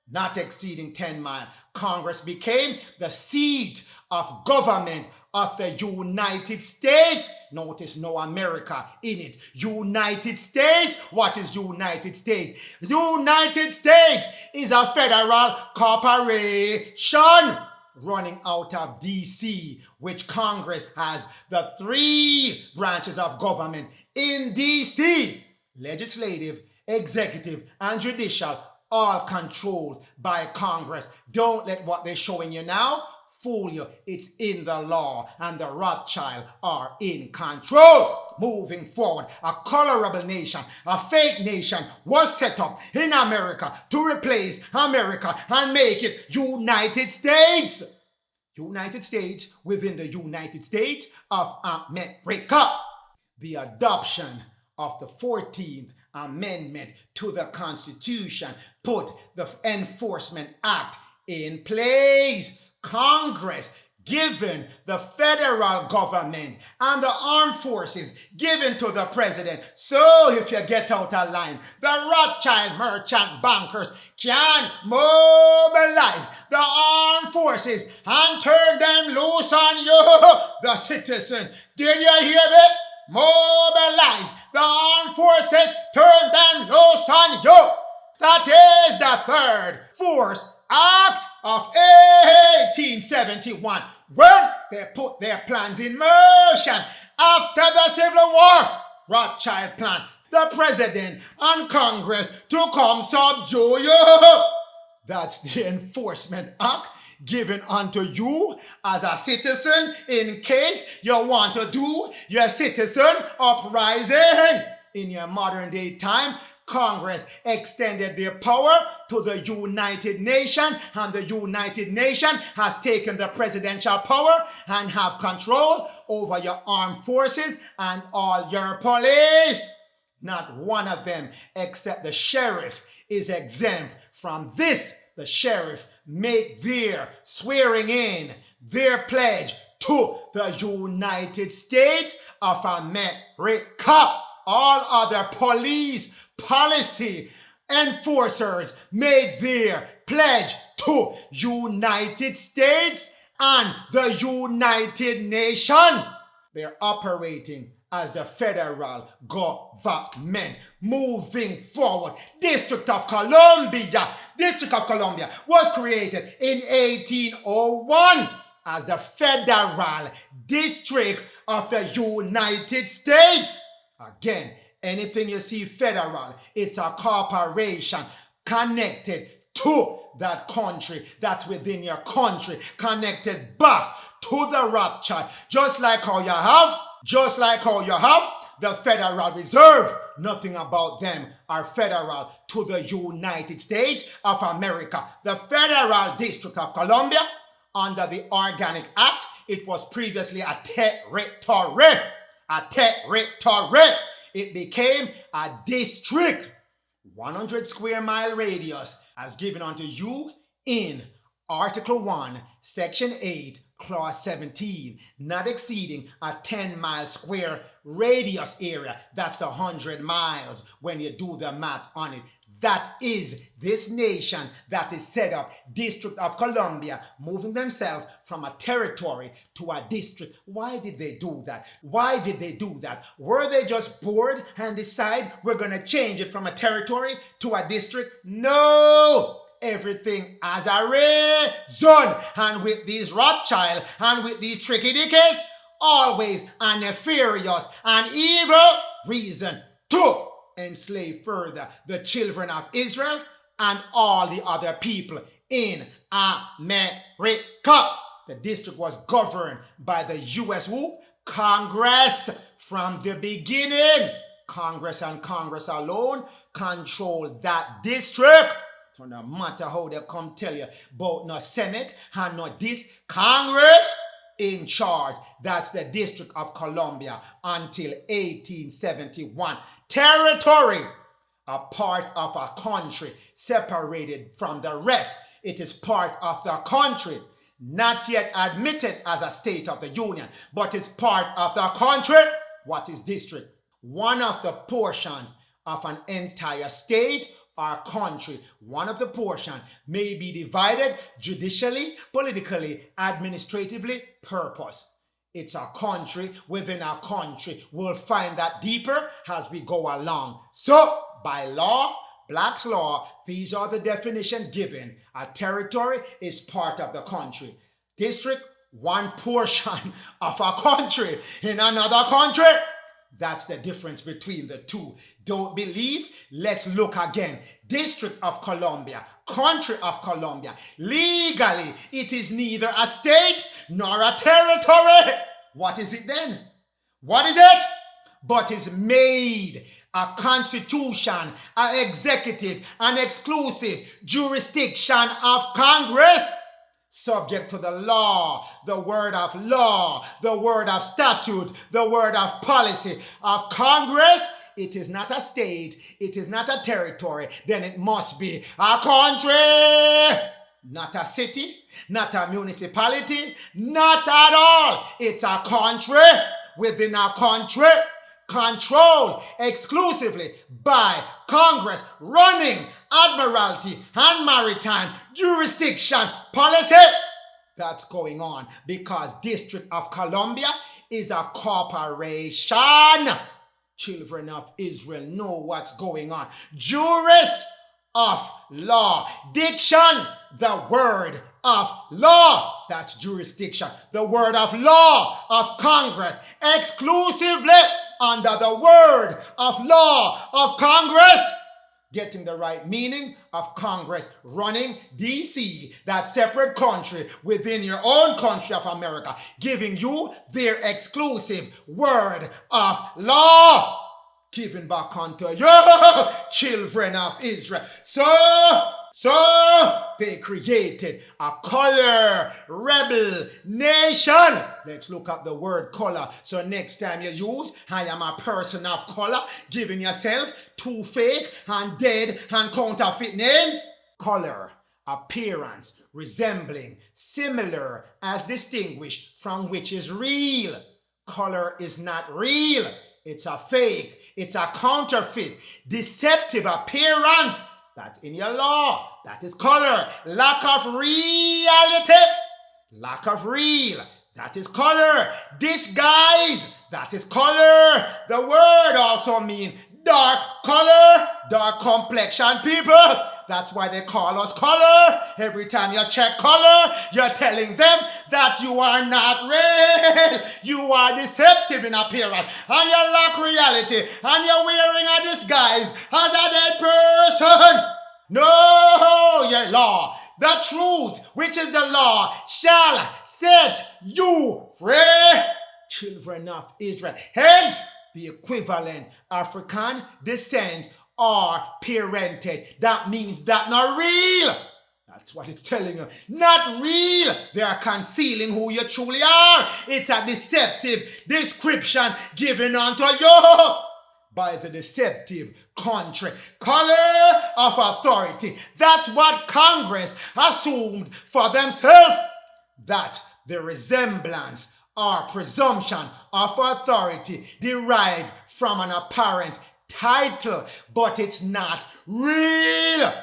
Not exceeding 10 miles, Congress became the seat of government of the United States. Notice no America in it. United States. What is United States? United States is a federal corporation running out of DC, which Congress has the 3 branches of government in DC: legislative, executive, and judicial, all controlled by Congress. Don't let what they're showing you now fool you. It's in the law, and the Rothschild are in control. Moving forward, a colorable nation, a fake nation, was set up in America to replace America and make it United States. United States within the United States of America. The adoption of the 14th Amendment to the Constitution put the Enforcement Act in place. Congress given the federal government and the armed forces given to the president. So if you get out of line, the Rothschild merchant bankers can mobilize the armed forces and turn them loose on you, the citizen. Did you hear me? Mobilize the armed forces, turn them loose on you. That is the Third Force Act of 1871, when they put their plans in motion after the Civil War. Rothschild plan the president and Congress to come subdue you. That's the Enforcement Act given unto you as a citizen in case you want to do your citizen uprising. In your modern day time, Congress extended their power to the United Nations, and the United Nations has taken the presidential power and have control over your armed forces and all your police. Not one of them, except the sheriff, is exempt from this. The sheriff make their swearing in, their pledge to the United States of America. All other police policy enforcers made their pledge to United States and the United Nations. They're operating as the federal government. Moving forward, District of Columbia was created in 1801 as the federal district of the United States. Again, Anything you see federal, it's a corporation connected to that country that's within your country, connected back to the Rothschild. Just like how you have the Federal Reserve. Nothing about them are federal to the United States of America. The Federal District of Columbia, under the Organic Act, it was previously a territory. It became a district. 100 square mile radius as given unto you in Article 1, Section 8, Clause 17, not exceeding a 10-mile square radius area. That's the 100 miles when you do the math on it. That is this nation that is set up, District of Columbia, moving themselves from a territory to a district. Why did they do that? Were they just bored and decide we're going to change it from a territory to a district? No! Everything as a reason. And with these Rothschild and with these tricky dickies, always a nefarious and evil reason to enslave further the children of Israel and all the other people in America. The district was governed by the U.S. Congress from the beginning. Congress and Congress alone control that district. So no matter how they come tell you about no Senate and no this, Congress in charge. That's the District of Columbia until 1871. Territory, a part of a country separated from the rest. It is part of the country, not yet admitted as a state of the union, but is part of the country. What is district? One of the portions of an entire state or country. One of the portions may be divided judicially, politically, administratively, purpose. It's a country within a country. We'll find that deeper as we go along. So, by law, Black's Law, these are the definitions given. A territory is part of the country. District, one portion of a country in another country. That's the difference between the two. Don't believe? Let's look again. District of Columbia, country of Columbia. Legally, it is neither a state nor a territory. What is it then? What is it? But is made a constitution, an executive, an exclusive jurisdiction of Congress, subject to the law, the word of law, the word of statute, the word of policy of Congress. It is not a state, it is not a territory, then it must be a country. Not a city, not a municipality, not at all. It's a country within a country, controlled exclusively by Congress, running admiralty and maritime jurisdiction policy. That's going on because District of Columbia is a corporation. Children of Israel know what's going on. Jurist of law. Diction, the word of law. That's jurisdiction. The word of law of Congress. Exclusively under the word of law of Congress. Getting the right meaning of Congress running D.C., that separate country within your own country of America, giving you their exclusive word of law, given back unto your children of Israel. So they created a colorable nation. Let's look up the word color. So next time you use, I am a person of color, giving yourself two fake and dead and counterfeit names. Color, appearance, resembling, similar, as distinguished from which is real. Color is not real. It's a fake. It's a counterfeit. Deceptive appearance. That's in your law. That is color. Lack of reality. Lack of real. That is color. Disguise. That is color. The word also means dark color, dark complexion people. That's why they call us color. Every time you check color, you're telling them that you are not real. You are deceptive in appearance, and you lack reality, and you're wearing a disguise as a dead person. No, your law, the truth, which is the law, shall set you free. Children of Israel. Hence, the equivalent African descent or parentage. That means that not real. That's what it's telling you. Not real. They are concealing who you truly are. It's a deceptive description given unto you by the deceptive country. Color of authority. That's what Congress assumed for themselves. That the resemblance or presumption of authority derived from an apparent title, but it's not real.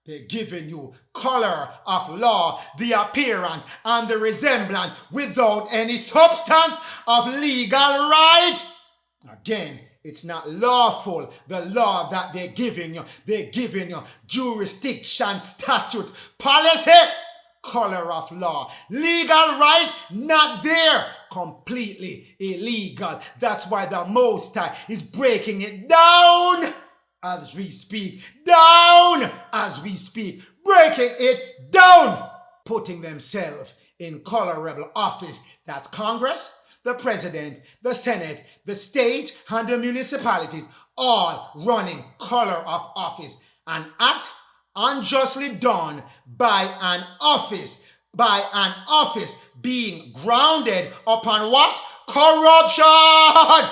They're giving you color of law, the appearance and the resemblance without any substance of legal right. Again, it's not lawful, the law that they're giving you jurisdiction, statute, policy, color of law. Legal right, not there. Completely illegal. That's why the Most High is breaking it down as we speak. Down as we speak. Breaking it down. Putting themselves in colorable office. That's Congress, the President, the Senate, the state, and the municipalities, all running color of office. An act unjustly done by an office being grounded upon what? Corruption!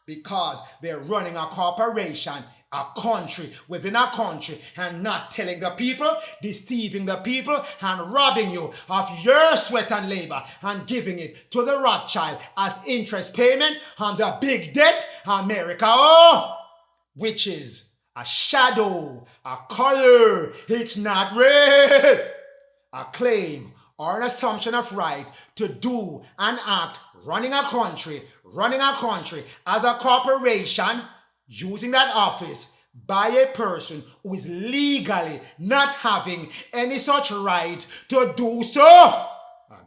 Because they're running a corporation, a country within a country, and not telling the people, deceiving the people, and robbing you of your sweat and labor, and giving it to the Rothschild as interest payment on the big debt America owes, which is a shadow, a color. It's not real. A claim or an assumption of right to do and act, running a country as a corporation, using that office by a person who is legally not having any such right to do so.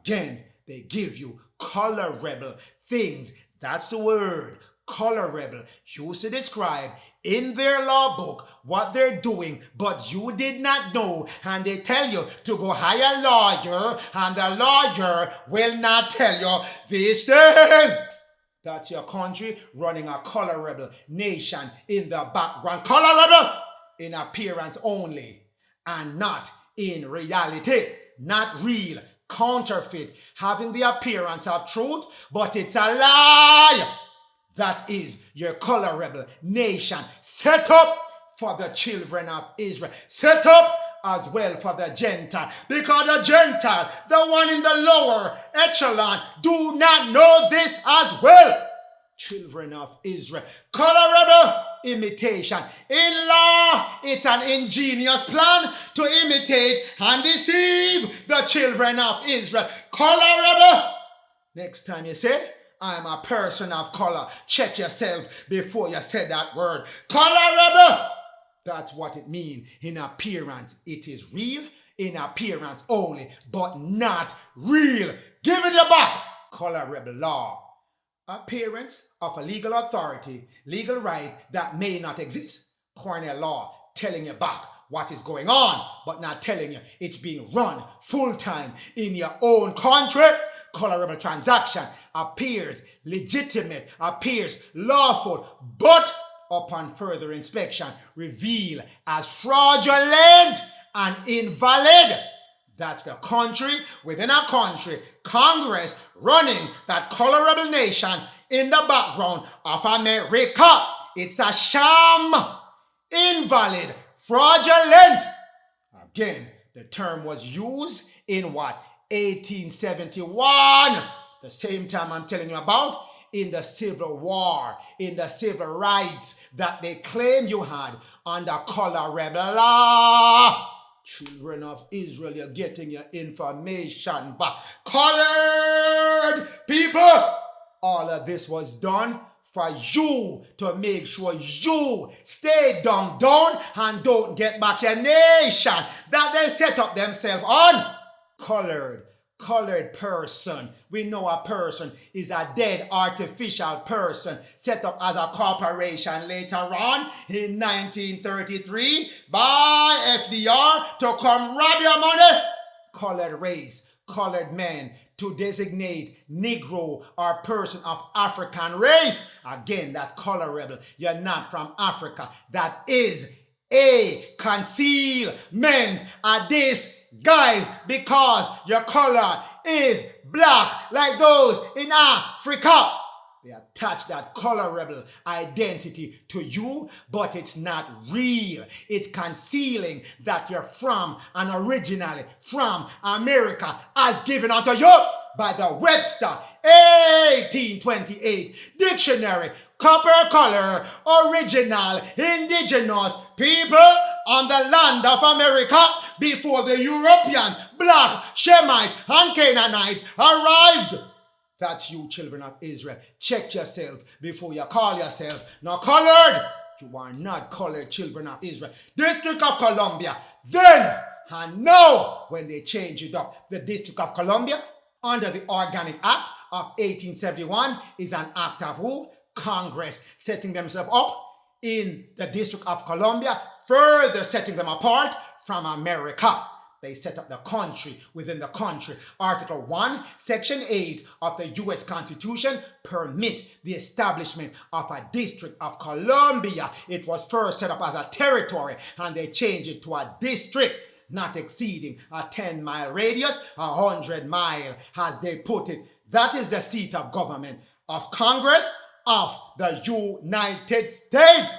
Again, they give you colorable things. That's the word. Colorable, used to describe in their law book what they're doing, but you did not know, and they tell you to go hire a lawyer, and the lawyer will not tell you these things. That's your country running a colorable nation in the background. Colorable in appearance only, and not in reality. Not real, counterfeit, having the appearance of truth, but it's a lie. That is your colorable nation, set up for the children of Israel, set up as well for the Gentile, because the Gentile, the one in the lower echelon, do not know this as well. Children of Israel, colorable imitation. In law, it's an ingenious plan to imitate and deceive the children of Israel. Colorable. Next time you say, I'm a person of color. Check yourself before you say that word. Colorable. That's what it means in appearance. It is real in appearance only, but not real. Give it back. Colorable law. Appearance of a legal authority, legal right that may not exist. Cornell law telling you back what is going on, but not telling you it's being run full-time in your own country. Colorable transaction appears legitimate, appears lawful, but upon further inspection revealed as fraudulent and invalid. That's the country within a country, Congress running that colorable nation in the background of America. It's a sham, invalid, fraudulent. Again, the term was used in what? 1871, the same time I'm telling you about, in the Civil War, in the civil rights that they claim you had under colorable law. Children of Israel, you're getting your information back. Colored people, all of this was done for you to make sure you stay down and don't get back your nation that they set up themselves on. Colored person. We know a person is a dead artificial person set up as a corporation later on in 1933 by FDR to come rob your money. Colored race, colored men, to designate Negro or person of African race. Again, that colorable. You're not from Africa. That is a concealment of this, guys, because your color is black like those in Africa. They attach that colorable identity to you, but it's not real. It's concealing that you're from and originally from America as given unto you by the Webster 1828 dictionary. Copper color, original, indigenous people on the land of America before the European, black, Shemite, and Canaanites arrived. That's you, children of Israel. Check yourself before you call yourself not colored. You are not colored, children of Israel. District of Columbia. Then and now, when they change it up, the District of Columbia, under the Organic Act of 1871, is an act of who? Congress setting themselves up in the District of Columbia, further setting them apart from America. They set up the country within the country. Article 1, Section 8 of the U.S. Constitution permit the establishment of a District of Columbia. It was first set up as a territory and they changed it to a district not exceeding a 10-mile radius, 100-mile as they put it. That is the seat of government of Congress of the United States.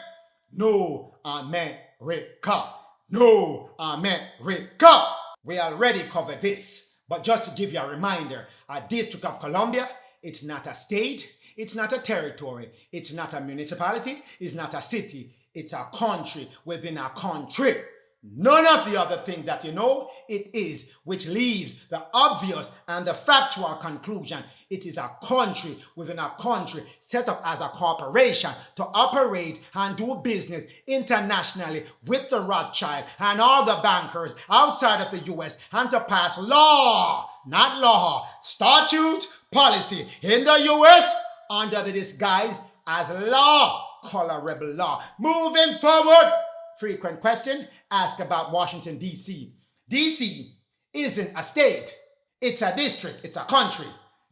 No America. No America. We already covered this, but just to give you a reminder, a District of Columbia, it's not a state, it's not a territory, it's not a municipality, it's not a city, it's a country within a country. None of the other things that you know it is, which leaves the obvious and the factual conclusion. It is a country within a country set up as a corporation to operate and do business internationally with the Rothschild and all the bankers outside of the U.S. and to pass law, not law, statute, policy in the U.S. under the disguise as law, colorable law. Moving forward. Frequent question asked about Washington, D.C. D.C. isn't a state. It's a district. It's a country.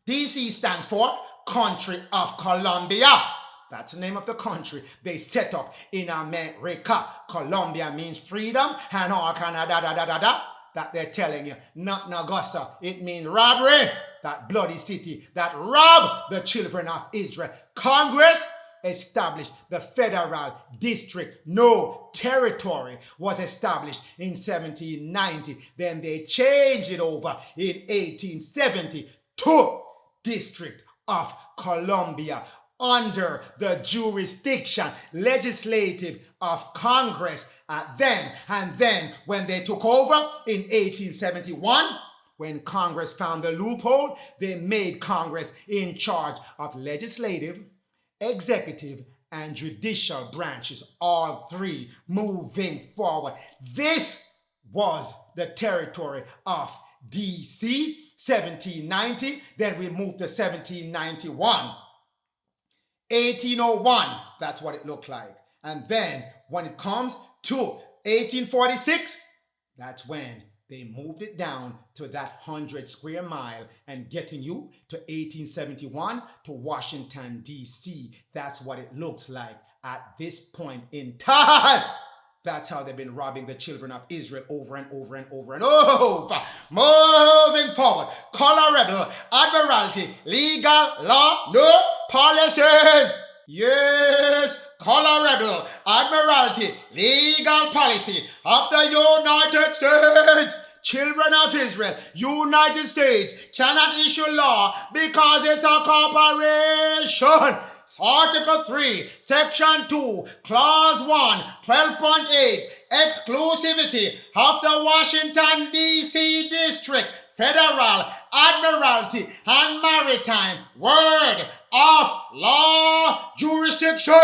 D.C. stands for Country of Columbia. That's the name of the country they set up in America. Columbia means freedom and all kind of that they're telling you. Not Augusta. It means robbery. That bloody city that robbed the children of Israel. Congress established the federal district. No, territory was established in 1790. Then they changed it over in 1870 to District of Columbia under the jurisdiction legislative of Congress. And then when they took over in 1871, when Congress found the loophole, they made Congress in charge of legislative, executive, and judicial branches, all three moving forward. This was the territory of D.C., 1790. Then we moved to 1791. 1801, that's what it looked like. And then when it comes to 1846, that's when they moved it down to that 100 square mile and getting you to 1871 to Washington, D.C. That's what it looks like at this point in time. That's how they've been robbing the children of Israel over and over and over and over. Moving forward, Colorable, Admiralty, legal, law, no policies. Yes, Colorable, Admiralty, legal policy of the United States. Children of Israel, United States cannot issue law because it's a corporation. Article 3, Section 2, Clause 1, 12.8, exclusivity of the Washington, D.C. District, Federal, Admiralty, and Maritime. Word of law jurisdiction.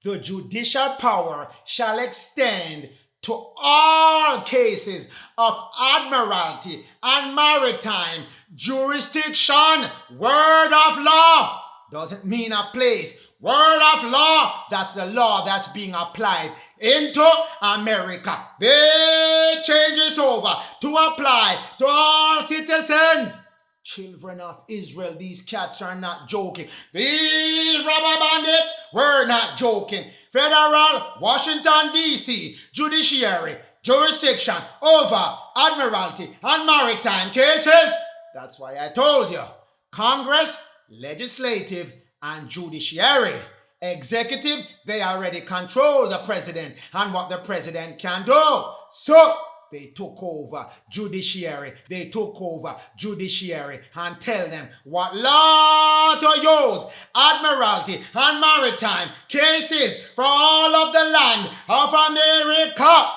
The judicial power shall extend to all cases of admiralty and maritime jurisdiction. Word of law doesn't mean a place. Word of law, that's the law that's being applied into America. They change this over to apply to all citizens. Children of Israel, these cats are not joking. These robber bandits were not joking. Federal, Washington, D.C. judiciary jurisdiction over admiralty and maritime cases. That's why I told you. Congress, legislative, and judiciary. Executive, they already control the president and what the president can do. So, they took over judiciary. They took over judiciary and tell them what law to use. Admiralty and maritime cases for all of the land of America.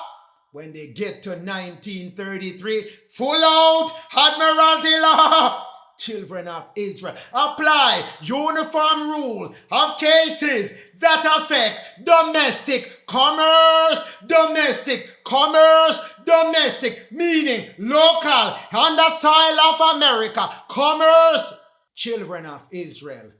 When they get to 1933, full out admiralty law. Children of Israel, apply uniform rule of cases that affect domestic commerce. Domestic commerce. Domestic meaning local on the soil of America. Commerce. Children of Israel,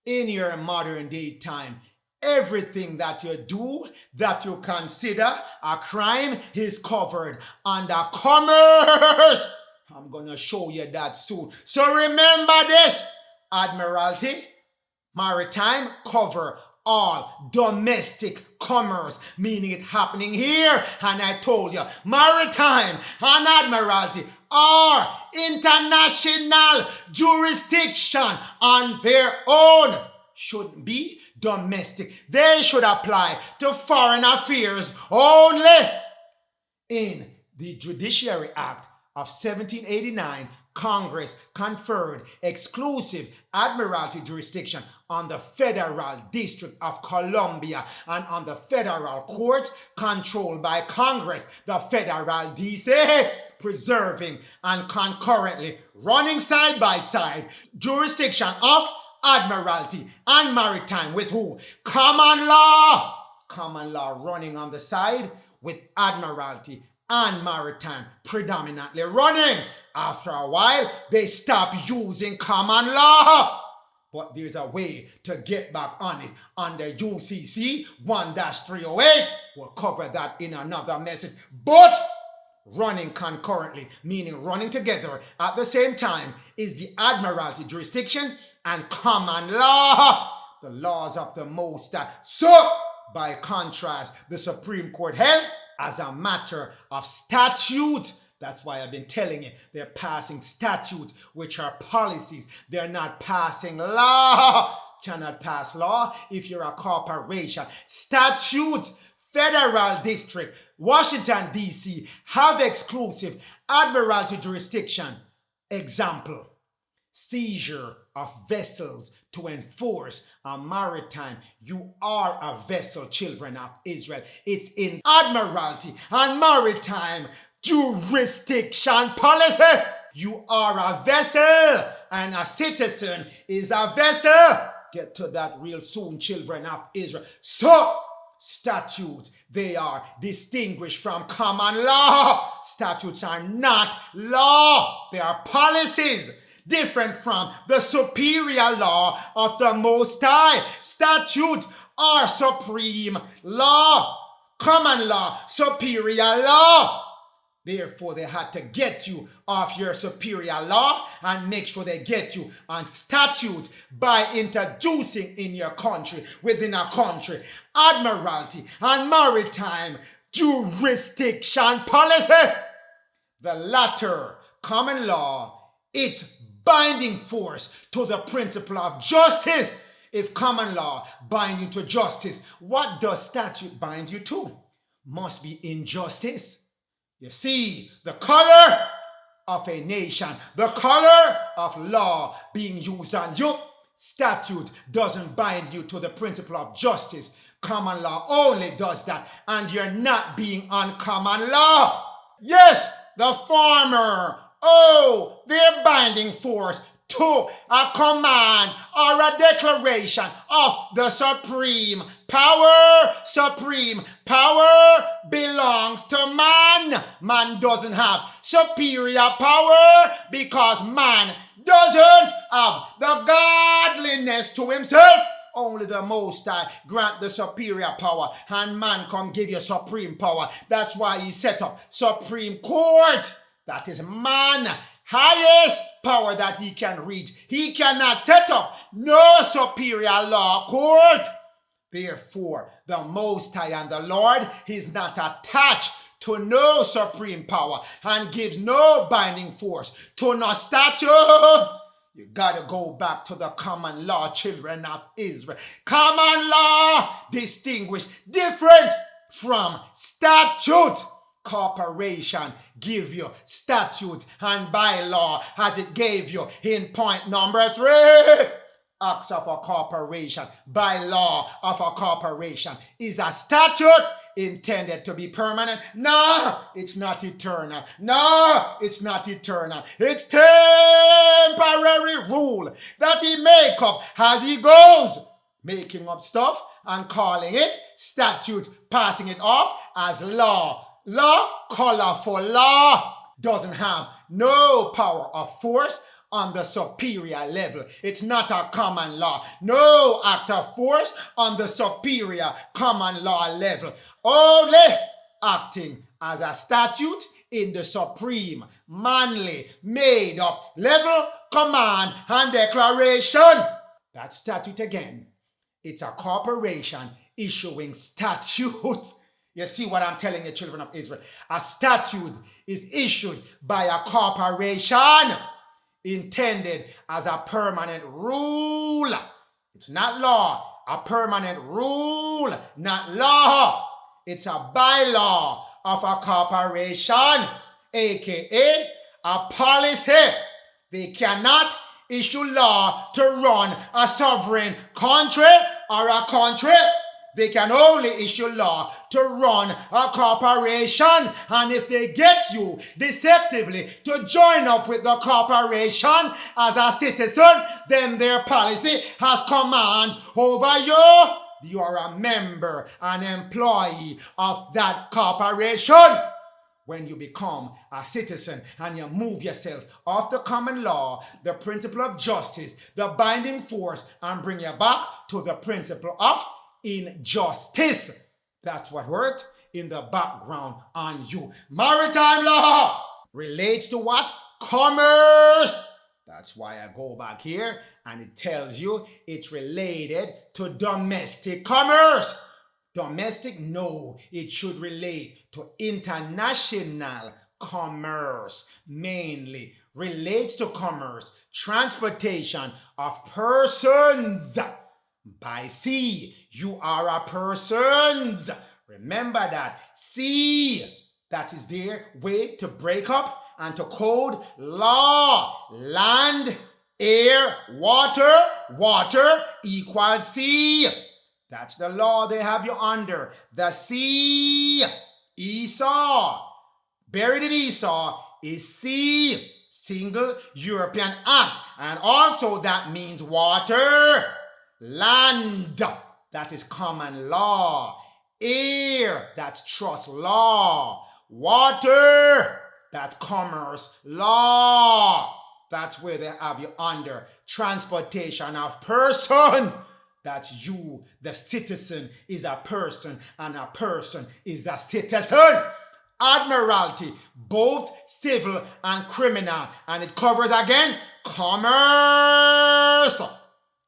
in your modern day time, everything that you do, that you consider a crime, is covered under commerce. I'm going to show you that soon. So remember this. Admiralty, maritime cover all domestic commerce, meaning it happening here. And I told you, maritime and admiralty are international jurisdiction on their own. Shouldn't be domestic. They should apply to foreign affairs only. In the Judiciary Act of 1789, Congress conferred exclusive admiralty jurisdiction on the Federal District of Columbia and on the federal courts controlled by Congress, the Federal DC, preserving and concurrently running side by side jurisdiction of admiralty and maritime with who? Common law. Common law running on the side with admiralty and maritime predominantly running. After a while, they stop using common law. But there's a way to get back on it under UCC 1-308. We'll cover that in another message. But running concurrently, meaning running together at the same time, is the admiralty jurisdiction and common law, the laws of the Most High. So, by contrast, the Supreme Court held as a matter of statute. That's why I've been telling you, they're passing statutes, which are policies. They're not passing law. Cannot pass law if you're a corporation. Statute, Federal District, Washington, D.C. have exclusive admiralty jurisdiction. Example, seizure of vessels to enforce a maritime. You are a vessel, children of Israel. It's in admiralty and maritime jurisdiction policy. You are a vessel and a citizen is a vessel. Get to that real soon, children of Israel. So, statutes, they are distinguished from common law. Statutes are not law. They are policies different from the superior law of the Most High. Statutes are supreme law. Common law, superior law. Therefore, they had to get you off your superior law and make sure they get you on statute by introducing in your country, within a country, admiralty and maritime jurisdiction policy. The latter, common law, it's binding force to the principle of justice. If common law bind you to justice, what does statute bind you to? Must be injustice. You see, the color of a nation, the color of law being used on you. Statute doesn't bind you to the principle of justice. Common law only does that, and you're not being on common law. Yes, the former, they're binding force to a command or a declaration of the supreme power. Supreme power belongs to man. Man doesn't have superior power because man doesn't have the godliness to himself. Only the Most High grant the superior power, and man come give you supreme power. That's why he set up Supreme Court. That is man highest power that he can reach. He cannot set up no superior law court. Therefore, the Most High and the Lord is not attached to no supreme power and gives no binding force to no statute. You gotta go back to the common law, children of Israel. Common law distinguished different from statute. Corporation give you statute and bylaw as it gave you in point number 3. Acts of a corporation, bylaw of a corporation is a statute intended to be permanent. No, it's not eternal. No, it's not eternal. It's temporary rule that he make up as he goes, making up stuff and calling it statute, passing it off as law. Law, colorful law, doesn't have no power of force on the superior level. It's not a common law. No act of force on the superior common law level. Only acting as a statute in the supreme, manly, made up level, command and declaration. That statute again. It's a corporation issuing statutes. You see what I'm telling you, children of Israel? A statute is issued by a corporation intended as a permanent rule. It's not law. A permanent rule, not law. It's a bylaw of a corporation, aka a policy. They cannot issue law to run a sovereign country or a country. They can only issue law to run a corporation. And if they get you deceptively to join up with the corporation as a citizen, then their policy has command over you. You are a member, an employee of that corporation. When you become a citizen and you move yourself off the common law, the principle of justice, the binding force, and bring you back to the principle of injustice. That's what worked in the background on you. Maritime law relates to what? Commerce. That's why I go back here and it tells you it's related to domestic commerce. Domestic? No, it should relate to international commerce. Mainly relates to commerce, transportation of persons by sea. You are a persons. Remember that. Sea, that is their way to break up and to code law. Land, air, water. Water equals sea. That's the law they have you under. The sea. Esau. Buried in Esau is sea. Single European Act. And also that means water. Land, that is common law. Air, that's trust law. Water, that's commerce law. That's where they have you under. Transportation of persons, that's you. The citizen is a person and a person is a citizen. Admiralty, both civil and criminal. And it covers again, commerce.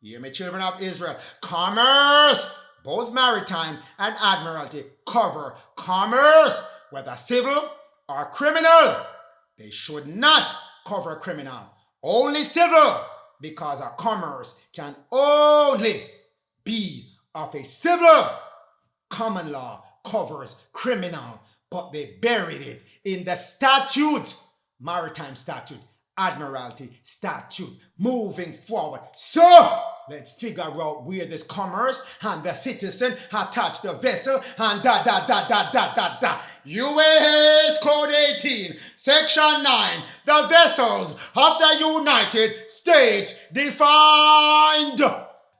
Hear me, children of Israel. Commerce, both maritime and admiralty, cover commerce, whether civil or criminal. They should not cover criminal, only civil, because a commerce can only be of a civil. Common law covers criminal, but they buried it in the statute, maritime statute, admiralty statute, moving forward. So, let's figure out where this commerce and the citizen attach the vessel and U.S. Code 18, Section 9, the vessels of the United States States defined.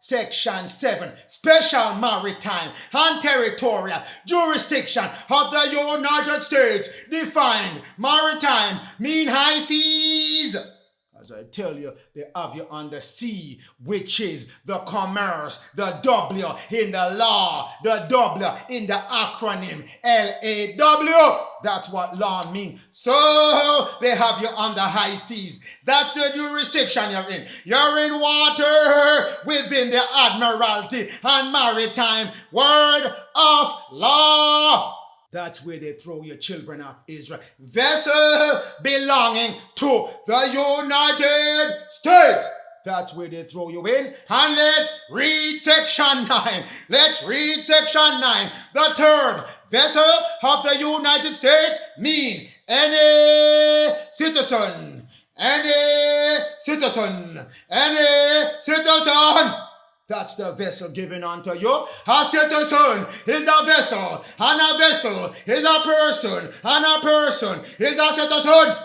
Section 7, special maritime and territorial jurisdiction of the United States. Defined maritime mean high seas. As I tell you, they have you on the sea, which is the commerce, the W in the law, the W in the acronym LAW. That's what law means. So they have you on the high seas. That's the jurisdiction you're in. You're in water within the admiralty and maritime word of law. That's where they throw your children of Israel. Vessel belonging to the United States. That's where they throw you in. And let's read section 9. Let's read section 9. The term vessel of the United States mean any citizen. Any citizen. Any citizen. That's the vessel given unto you. A citizen is a vessel, and a vessel is a person, and a person is a citizen.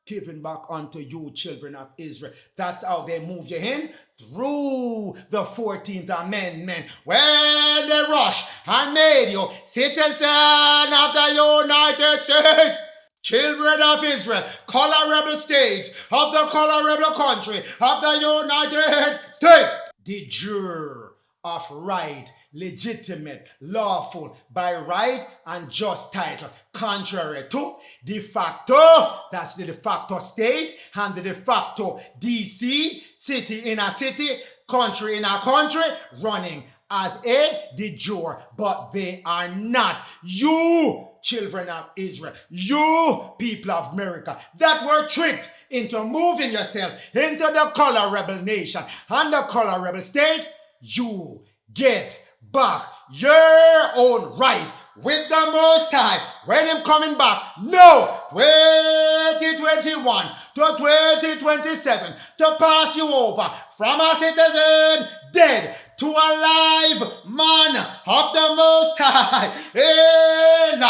Given back unto you, children of Israel. That's how they move you in through the 14th Amendment. When they rush and made you citizen of the United States. Children of Israel, Colorable states of the Colorable country of the United States. De jure of right, legitimate, lawful, by right and just title, contrary to de facto, that's the de facto state, and the de facto DC, city in a city, country in a country, running as a de jure, but they are not. You, children of Israel, you, people of America, that were tricked into moving yourself into the Colorable nation and the Colorable state, you get back your own right with the Most High when him coming back. No, 2021 to 2027 to pass you over from a citizen dead to a live man of the Most High. And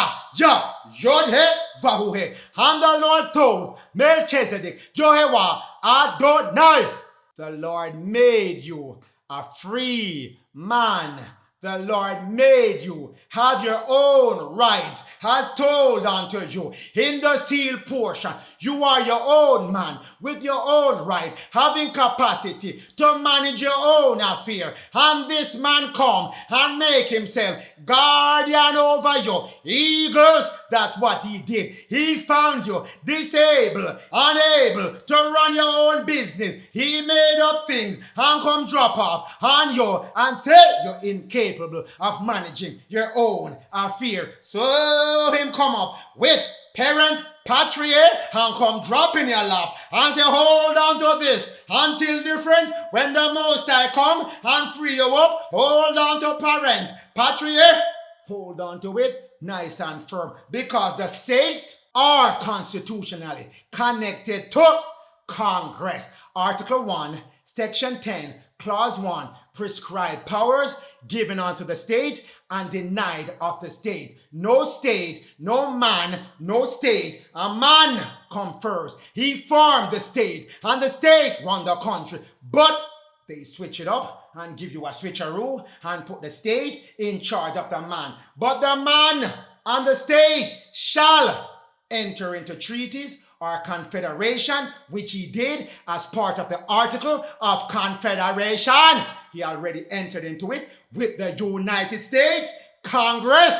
the Lord told Melchizedek, Jehovah Adonai, the Lord made you a free man. The Lord made you have your own rights, has told unto you in the sealed portion. You are your own man with your own right, having capacity to manage your own affair. And this man come and make himself guardian over you. Eagles, that's what he did. He found you disabled, unable to run your own business. He made up things and come drop off on you and say you're incapable of managing your own affair. So him come up with parent patriarch and come drop in your lap and say hold on to this until different when the Most High come and free you up. Hold on to parent patriarch. Hold on to it nice and firm, because the states are constitutionally connected to Congress. Article 1, Section 10, Clause 1, prescribed powers given unto the state and denied of the state. No state, no man, no state. A man come first. He formed the state, and the state run the country. But they switch it up and give you a switcheroo and put the state in charge of the man. But the man and the state shall enter into treaties or confederation, which he did as part of the Article of Confederation. He already entered into it with the United States Congress.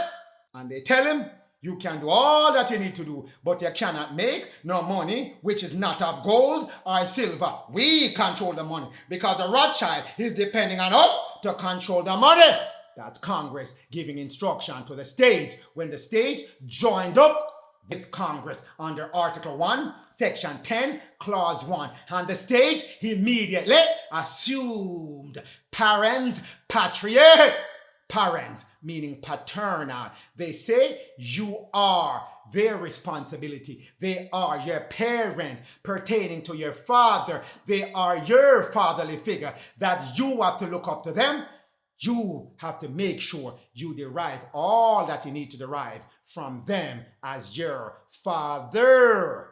And they tell him, you can do all that you need to do, but you cannot make no money which is not of gold or silver. We control the money because the Rothschild is depending on us to control the money. That's Congress giving instruction to the states when the states joined up with Congress under Article 1, Section 10, Clause 1. And the states immediately assumed parent patriarch. Parents, meaning paternal. They say you are their responsibility. They are your parent pertaining to your father. They are your fatherly figure that you have to look up to them. You have to make sure you derive all that you need to derive from them as your father.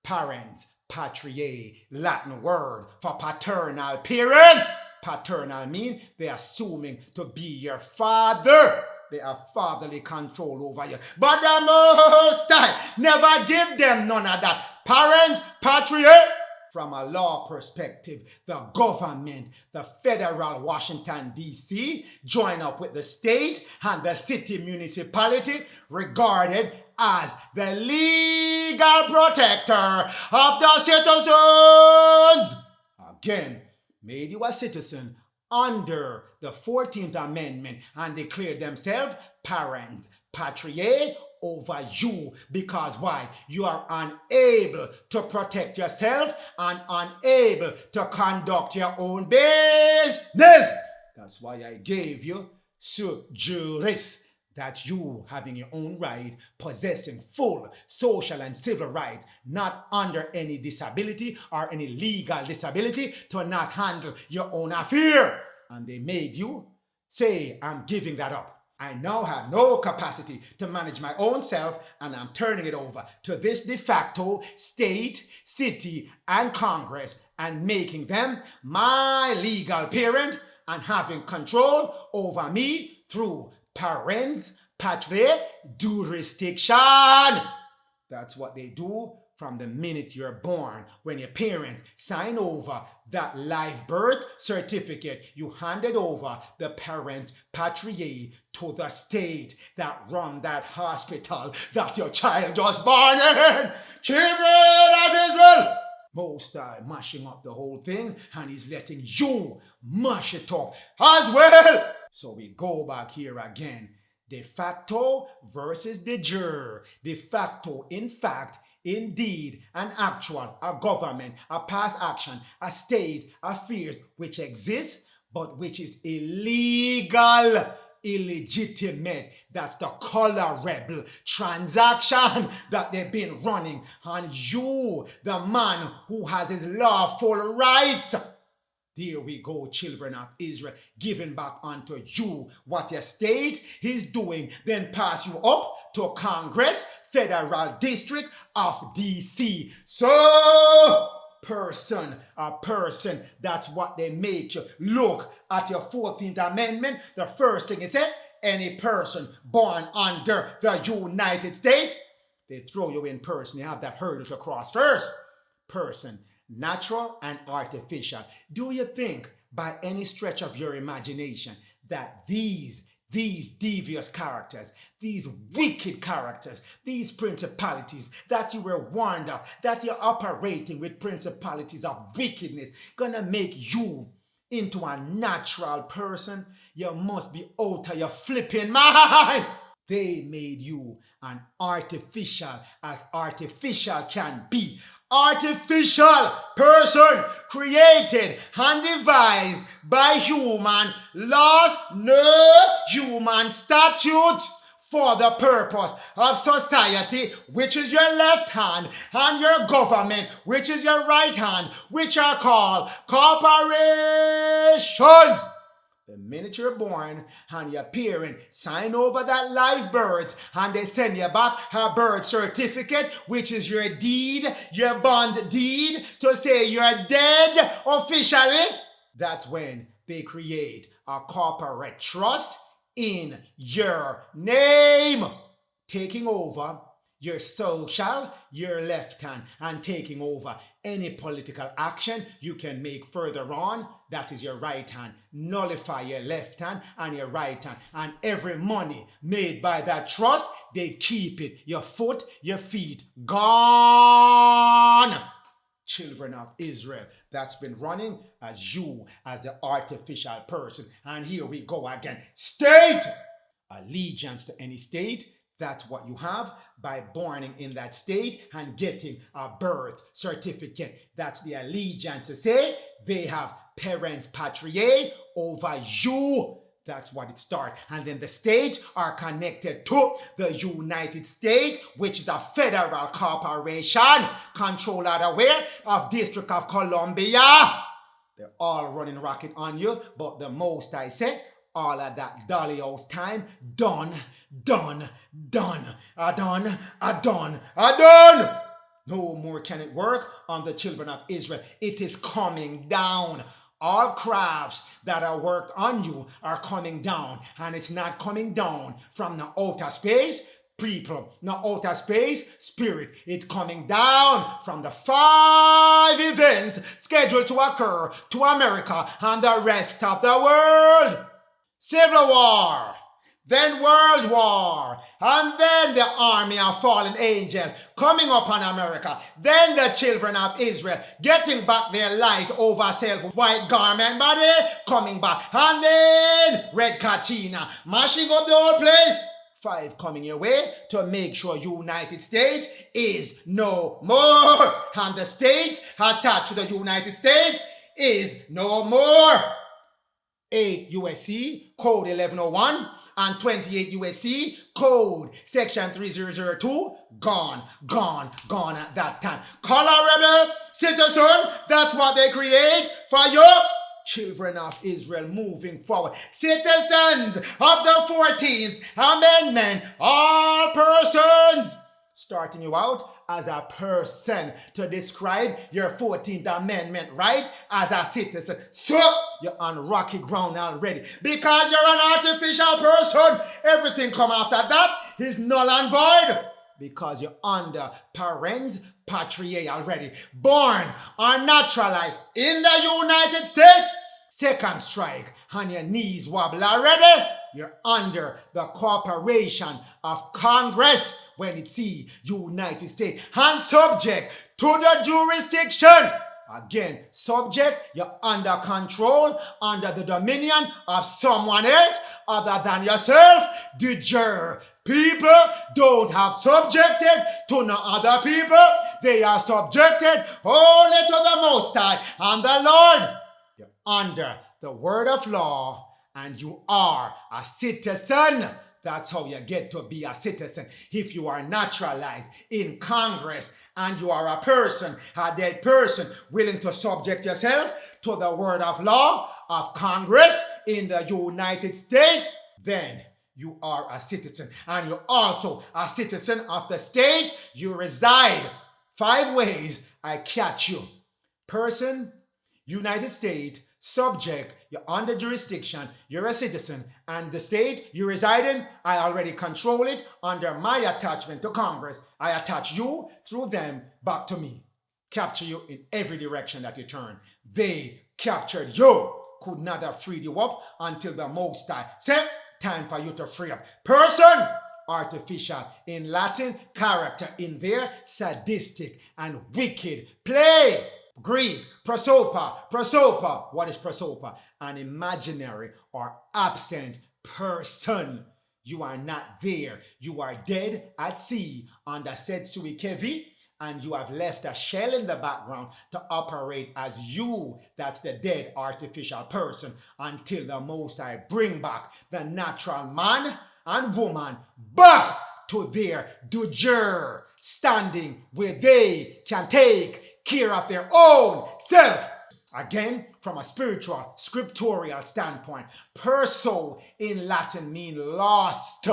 Parents, patriae, Latin word for paternal parent. Paternal mean they're assuming to be your father. They have fatherly control over you. But the Most High never give them none of that. Parents, patriae. From a law perspective, the government, the federal Washington, D.C., join up with the state and the city municipality regarded as the legal protector of the citizens. Again, made you a citizen under the 14th Amendment and declared themselves parents, patriae, over you. Because why? You are unable to protect yourself and unable to conduct your own business. That's why I gave you sui juris, that you having your own right, possessing full social and civil rights, not under any disability or any legal disability to not handle your own affair. And they made you say, I'm giving that up. I now have no capacity to manage my own self, and I'm turning it over to this de facto state, city, and Congress, and making them my legal parent and having control over me through parent, patriae, jurisdiction. That's what they do from the minute you're born. When your parents sign over that live birth certificate, you handed over the parent patriae to the state that run that hospital that your child just born in. Children of Israel! Most High mashing up the whole thing, and he's letting you mash it up as well. So we go back here again. De facto versus de jure. De facto, in fact, indeed, an actual, a government, a past action, a state, affairs which exists but which is illegal, illegitimate. That's the colorable transaction that they've been running on you, the man who has his lawful right. There we go, children of Israel, giving back unto you what your state is doing, then pass you up to Congress, Federal District of D.C. So, a person, that's what they make you. Look at your 14th Amendment. The first thing it said, any person born under the United States, they throw you in person. You have that hurdle to cross first. Person. Natural and artificial. Do you think by any stretch of your imagination that these devious characters, these wicked characters, these principalities that you were warned of, that you're operating with principalities of wickedness, gonna make you into a natural person? You must be out of your flipping mind. They made you an artificial as artificial can be. Artificial person created and devised by human laws, no human statute, for the purpose of society, which is your left hand, and your government, which is your right hand, which are called corporations. The minute you're born and your parent sign over that live birth and they send you back a birth certificate, which is your deed, your bond deed, to say you're dead officially, that's when they create a corporate trust in your name, taking over your social, your left hand, and taking over any political action you can make further on. That is your right hand. Nullify your left hand and your right hand. And every money made by that trust, they keep it. Your foot, your feet, gone. Children of Israel, that's been running as you, as the artificial person. And here we go again. State! Allegiance to any state. That's what you have by borning in that state and getting a birth certificate. That's the allegiance to say they have parents patriae over you. That's what it starts. And then the states are connected to the United States, which is a federal corporation controlled out of where? Of District of Columbia. They're all running rocket on you, but the most I say, all of that dolly house time, done. No more can it work on the children of Israel. It is coming down. All crafts that are worked on you are coming down, and it's not coming down from the outer space people, no outer space spirit. It's coming down from the 5 events scheduled to occur to America and the rest of the world. Civil War, then World War, and then the army of fallen angels coming upon America, then the children of Israel getting back their light over self-white garment body, coming back, and then Red Katrina mashing up the whole place. 5 coming your way to make sure United States is no more, and the states attached to the United States is no more. 8 USC Code 1101 and 28 USC Code Section 3002 gone at that time. Colorable citizen, that's what they create for you. Children of Israel moving forward. Citizens of the 14th Amendment, all persons. Starting you out as a person to describe your 14th Amendment right as a citizen. So you're on rocky ground already because you're an artificial person. Everything come after that is null and void because you're under parens patriae already. Born or naturalized in the United States. Second strike and your knees wobble already. You're under the cooperation of Congress when it see United States and subject to the jurisdiction. Again, subject, you're under control, under the dominion of someone else other than yourself. De jure. People don't have subjected to no other people. They are subjected only to the Most High and the Lord. You're under the word of law and you are a citizen. That's how you get to be a citizen. If you are naturalized in Congress and you are a person, a dead person, willing to subject yourself to the word of law of Congress in the United States, then you are a citizen. And you're also a citizen of the state you reside. 5 ways I catch you. Person, United States, subject, you're under jurisdiction, you're a citizen, and the state you reside in, I already control it under my attachment to Congress. I attach you through them back to me. Capture you in every direction that you turn. They captured you, could not have freed you up until the Most High said, time for you to free up. Person, artificial in Latin, character in there, sadistic and wicked. Play. Greek, prosopa. What is prosopa? An imaginary or absent person. You are not there. You are dead at sea under Setsui Kevi, and you have left a shell in the background to operate as you. That's the dead artificial person until the Most High bring back the natural man and woman back to their de jure standing where they can take care of their own self. Again, from a spiritual, scriptural standpoint, perso in Latin means lost.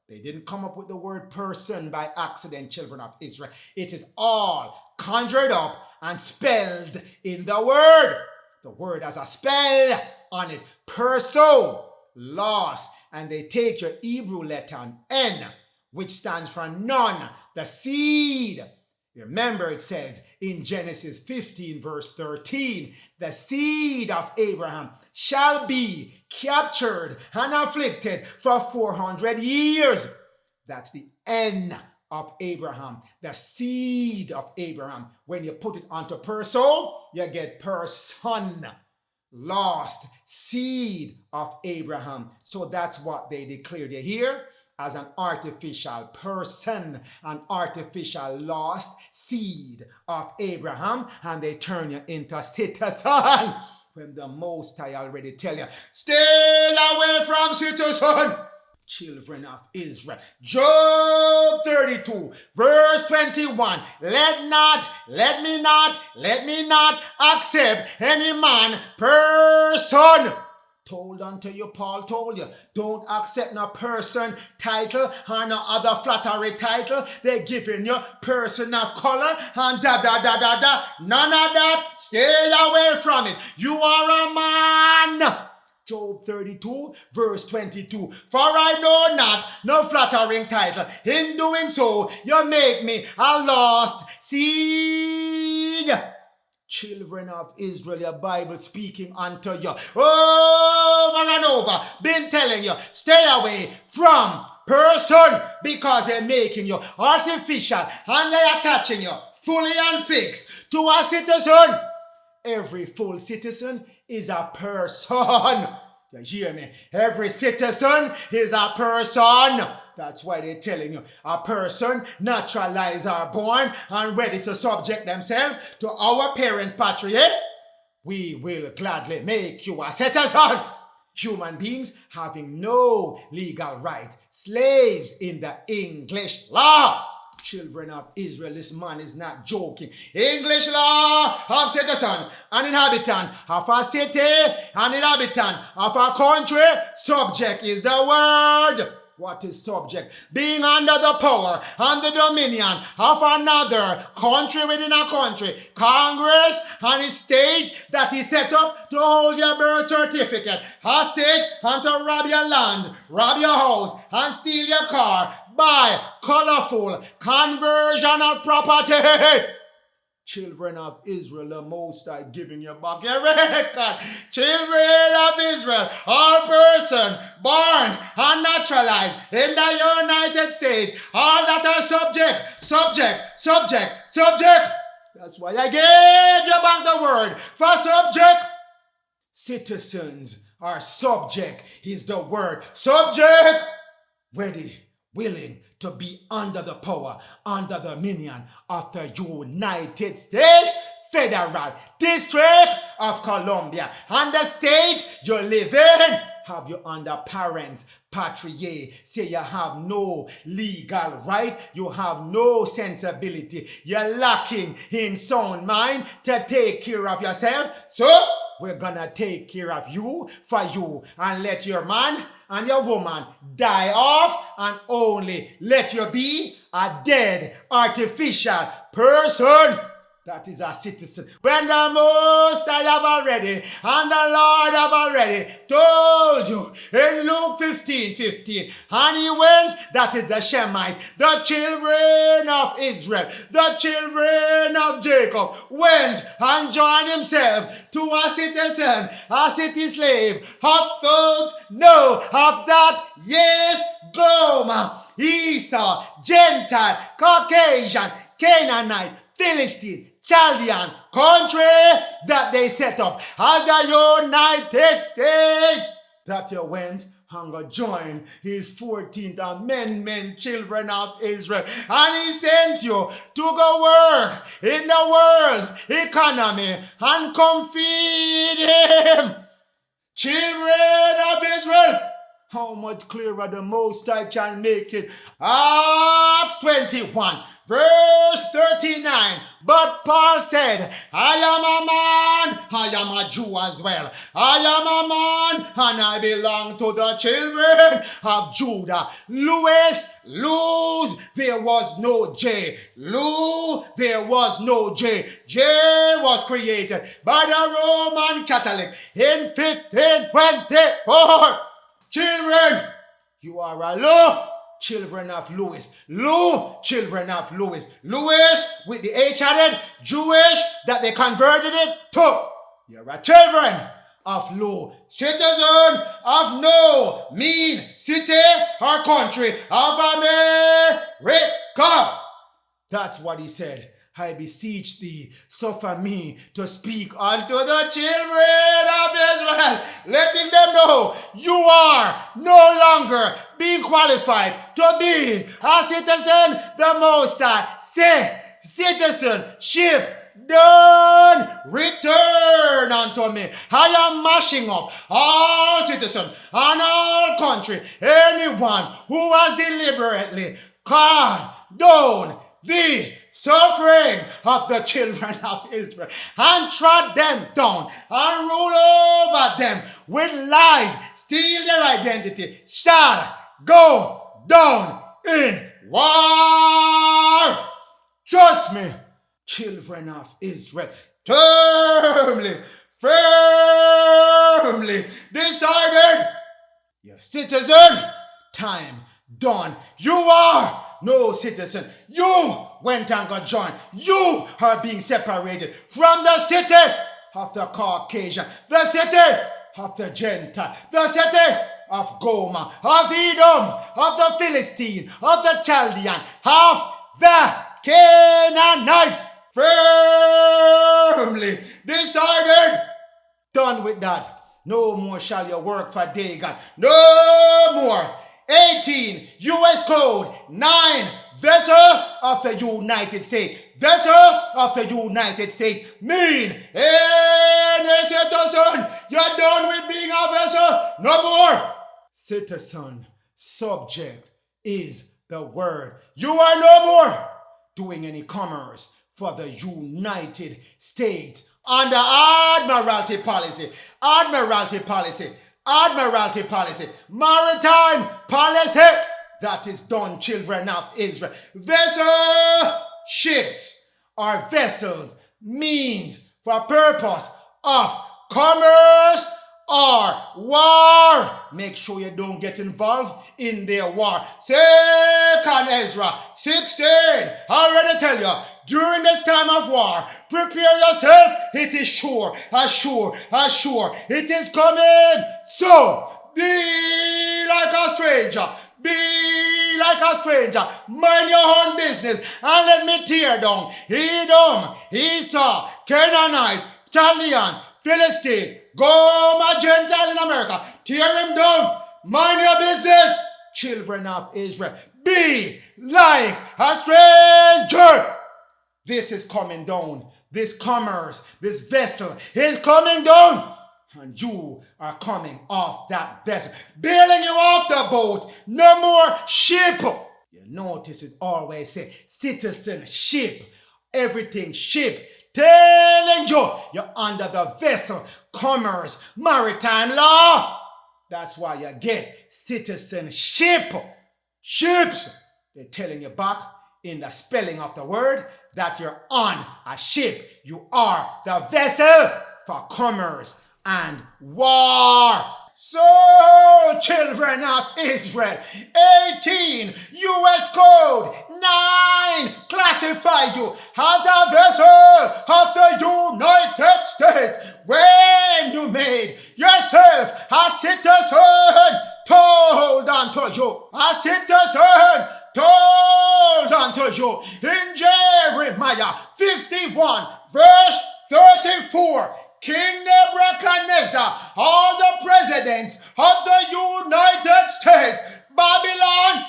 They didn't come up with the word person by accident, children of Israel. It is all conjured up and spelled in the word. The word has a spell on it. Perso, lost. And they take your Hebrew letter N, which stands for none, the seed. Remember, it says in Genesis 15 verse 13, the seed of Abraham shall be captured and afflicted for 400 years. That's the N of Abraham, the seed of Abraham. When you put it onto perso, you get person, lost, seed of Abraham. So that's what they declared here. As an artificial person, an artificial lost seed of Abraham, and they turn you into citizen. When the Most High already tell you, stay away from citizen, children of Israel. Job 32, verse 21. Let me not accept any man, person told unto you, Paul told you, don't accept no person title and no other flattery title. They're giving you person of color and da. None of that. Stay away from it. You are a man. Job 32 verse 22. For I know not no flattering title. In doing so, you make me a lost seed. Children of Israel, your Bible speaking unto you over and over, been telling you, stay away from person because they're making you artificial and they're attaching you fully and fixed to a citizen. Every full citizen is a person. You hear me? Every citizen is a person. That's why they're telling you a person naturalized or born and ready to subject themselves to our parents' patria. We will gladly make you a citizen. Human beings having no legal right. Slaves in the English law. Children of Israel, this man is not joking. English law of citizen and inhabitant of a city and inhabitant of a country. Subject is the word. What is subject? Being under the power and the dominion of another country within a country. Congress and its state that is set up to hold your birth certificate hostage and to rob your land, rob your house and steal your car by colorful conversion of property. Children of Israel, the Most High giving you back your record. Children of Israel, all person born and naturalized in the United States, all that are subject. That's why I gave you back the word for subject. Citizens are subject is the word. Subject, ready, willing to be under the power, under the dominion of the United States Federal District of Columbia. And the state you live in, have you under parents, patria. Say you have no legal right, you have no sensibility. You're lacking in sound mind to take care of yourself. So, we're gonna take care of you for you and let your man and your woman die off and only let you be a dead artificial person. That is a citizen. When the Most High have already and the Lord have already told you in Luke 15:15, and he went, that is the Shemite, the children of Israel, the children of Jacob, went and joined himself to a citizen, a city slave, of those, no, of that, yes, Goma, Esau, Gentile, Caucasian, Canaanite, Philistine, Chaldean country that they set up as the United States, that you went and join his 14th Amendment, children of Israel, and he sent you to go work in the world economy and come feed him. Children of Israel, how much clearer the Most High can make it? Acts 21 verse 39. But Paul said, I am a man, I am a Jew as well. I am a man and I belong to the children of Judah. Lose, there was no J. There was no J. J was created by the Roman Catholic in 1524. Children, you are a Lou. Children of Louis. Children of Louis. Louis with the H added, Jewish that they converted it to. You're a children of Lou. Citizen of no mean city or country of America. That's what he said. I beseech thee, suffer me to speak unto the children of Israel, letting them know you are no longer being qualified to be a citizen. The Most High say, citizenship done, return unto me. I am mashing up all citizens and all country, anyone who has deliberately called down the suffering of the children of Israel, and trod them down, and rule over them with lies, steal their identity, shall go down in war. Trust me, children of Israel, firmly decided. Your citizen, time done. You are no citizen. You went and got joined. You are being separated from the city of the Caucasian, the city of the Gentile, the city of Gomer, of Edom, of the Philistine, of the Chaldean, of the Canaanite. Firmly decided. Done with that. No more shall you work for Dagon. No more. 18 U.S. Code 9 vessel of the United States. Vessel of the United States mean any citizen. You're done with being a vessel. No more. Citizen, subject is the word. You are no more doing any commerce for the United States under admiralty policy, maritime policy. That is done, children of Israel. Vessel, ships, or vessels means for purpose of commerce or war. Make sure you don't get involved in their war. 2nd Ezra 16. I already tell you, during this time of war, prepare yourself. It is sure. It is coming. So, be like a stranger. Mind your own business and let me tear down Edom, Esau, Canaanite, Chaldean, Philistine, Gomer, Gentile in America. Tear him down. Mind your business. Children of Israel, be like a stranger. This is coming down. This commerce, this vessel is coming down. And you are coming off that vessel. Bailing you off the boat. No more ship. You notice it always say citizenship. Everything ship. Telling you you're under the vessel. Commerce, maritime law. That's why you get citizenship. Ships. They're telling you back in the spelling of the word that you're on a ship. You are the vessel for commerce and war. So, children of Israel, 18 U.S. Code 9 classify you as a vessel of the United States when you made yourself a citizen told unto you. A citizen told unto you in Jeremiah 51 verse 34. King Nebuchadnezzar, all the presidents of the United States, Babylon,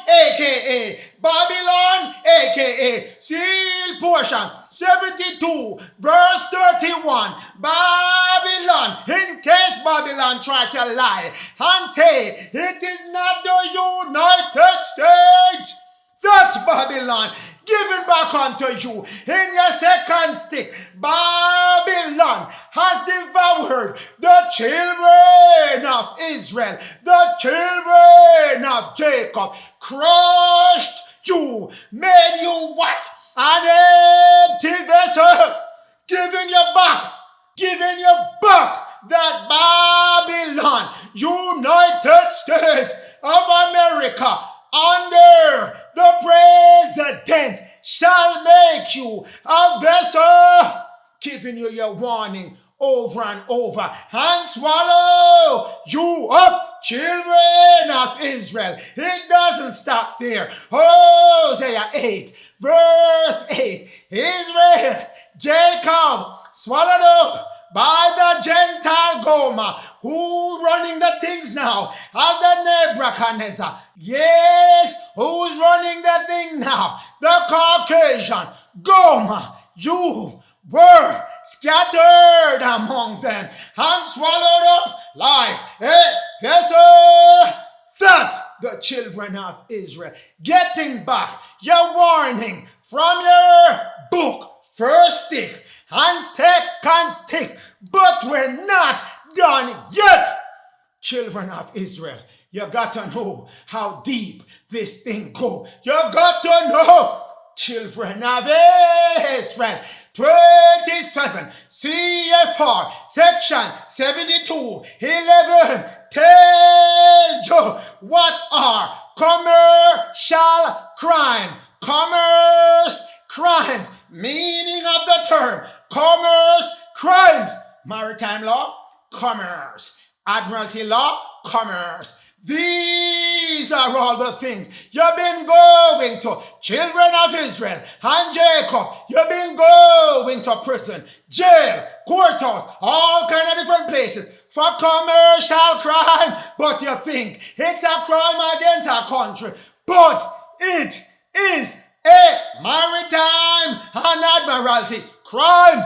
aka seal portion 72 verse 31, Babylon, in case Babylon try to lie and say it is not the United States, that's Babylon. Given back unto you in your second stick. Babylon has devoured the children of Israel, the children of Jacob, crushed you, made you what? An empty vessel, giving you back that Babylon, United States of America, under the president shall make you a vessel, giving you your warning over and over, and swallow you up, children of Israel. It doesn't stop there. Hosea 8 verse 8, Israel, Jacob, swallowed up by the Gentile Gomer, who running the things now, as the Nebuchadnezzar. Yes, who's running the thing now? The Caucasian Gomer. You were scattered among them and swallowed up like a vessel. That's the children of Israel getting back your warning from your book. First stick and second stick, but we're not done yet. Children of Israel, you got to know how deep this thing go. You got to know, children of Israel, 27 CFR section 72:11 tells you what are commercial crime. Commerce crimes, meaning of the term, commerce crimes. Maritime law, commerce. Admiralty law, commerce. These are all the things you've been going to. Children of Israel and Jacob, you've been going to prison, jail, courthouse, all kind of different places for commercial crime. But you think it's a crime against our country. But it is a maritime and admiralty crime.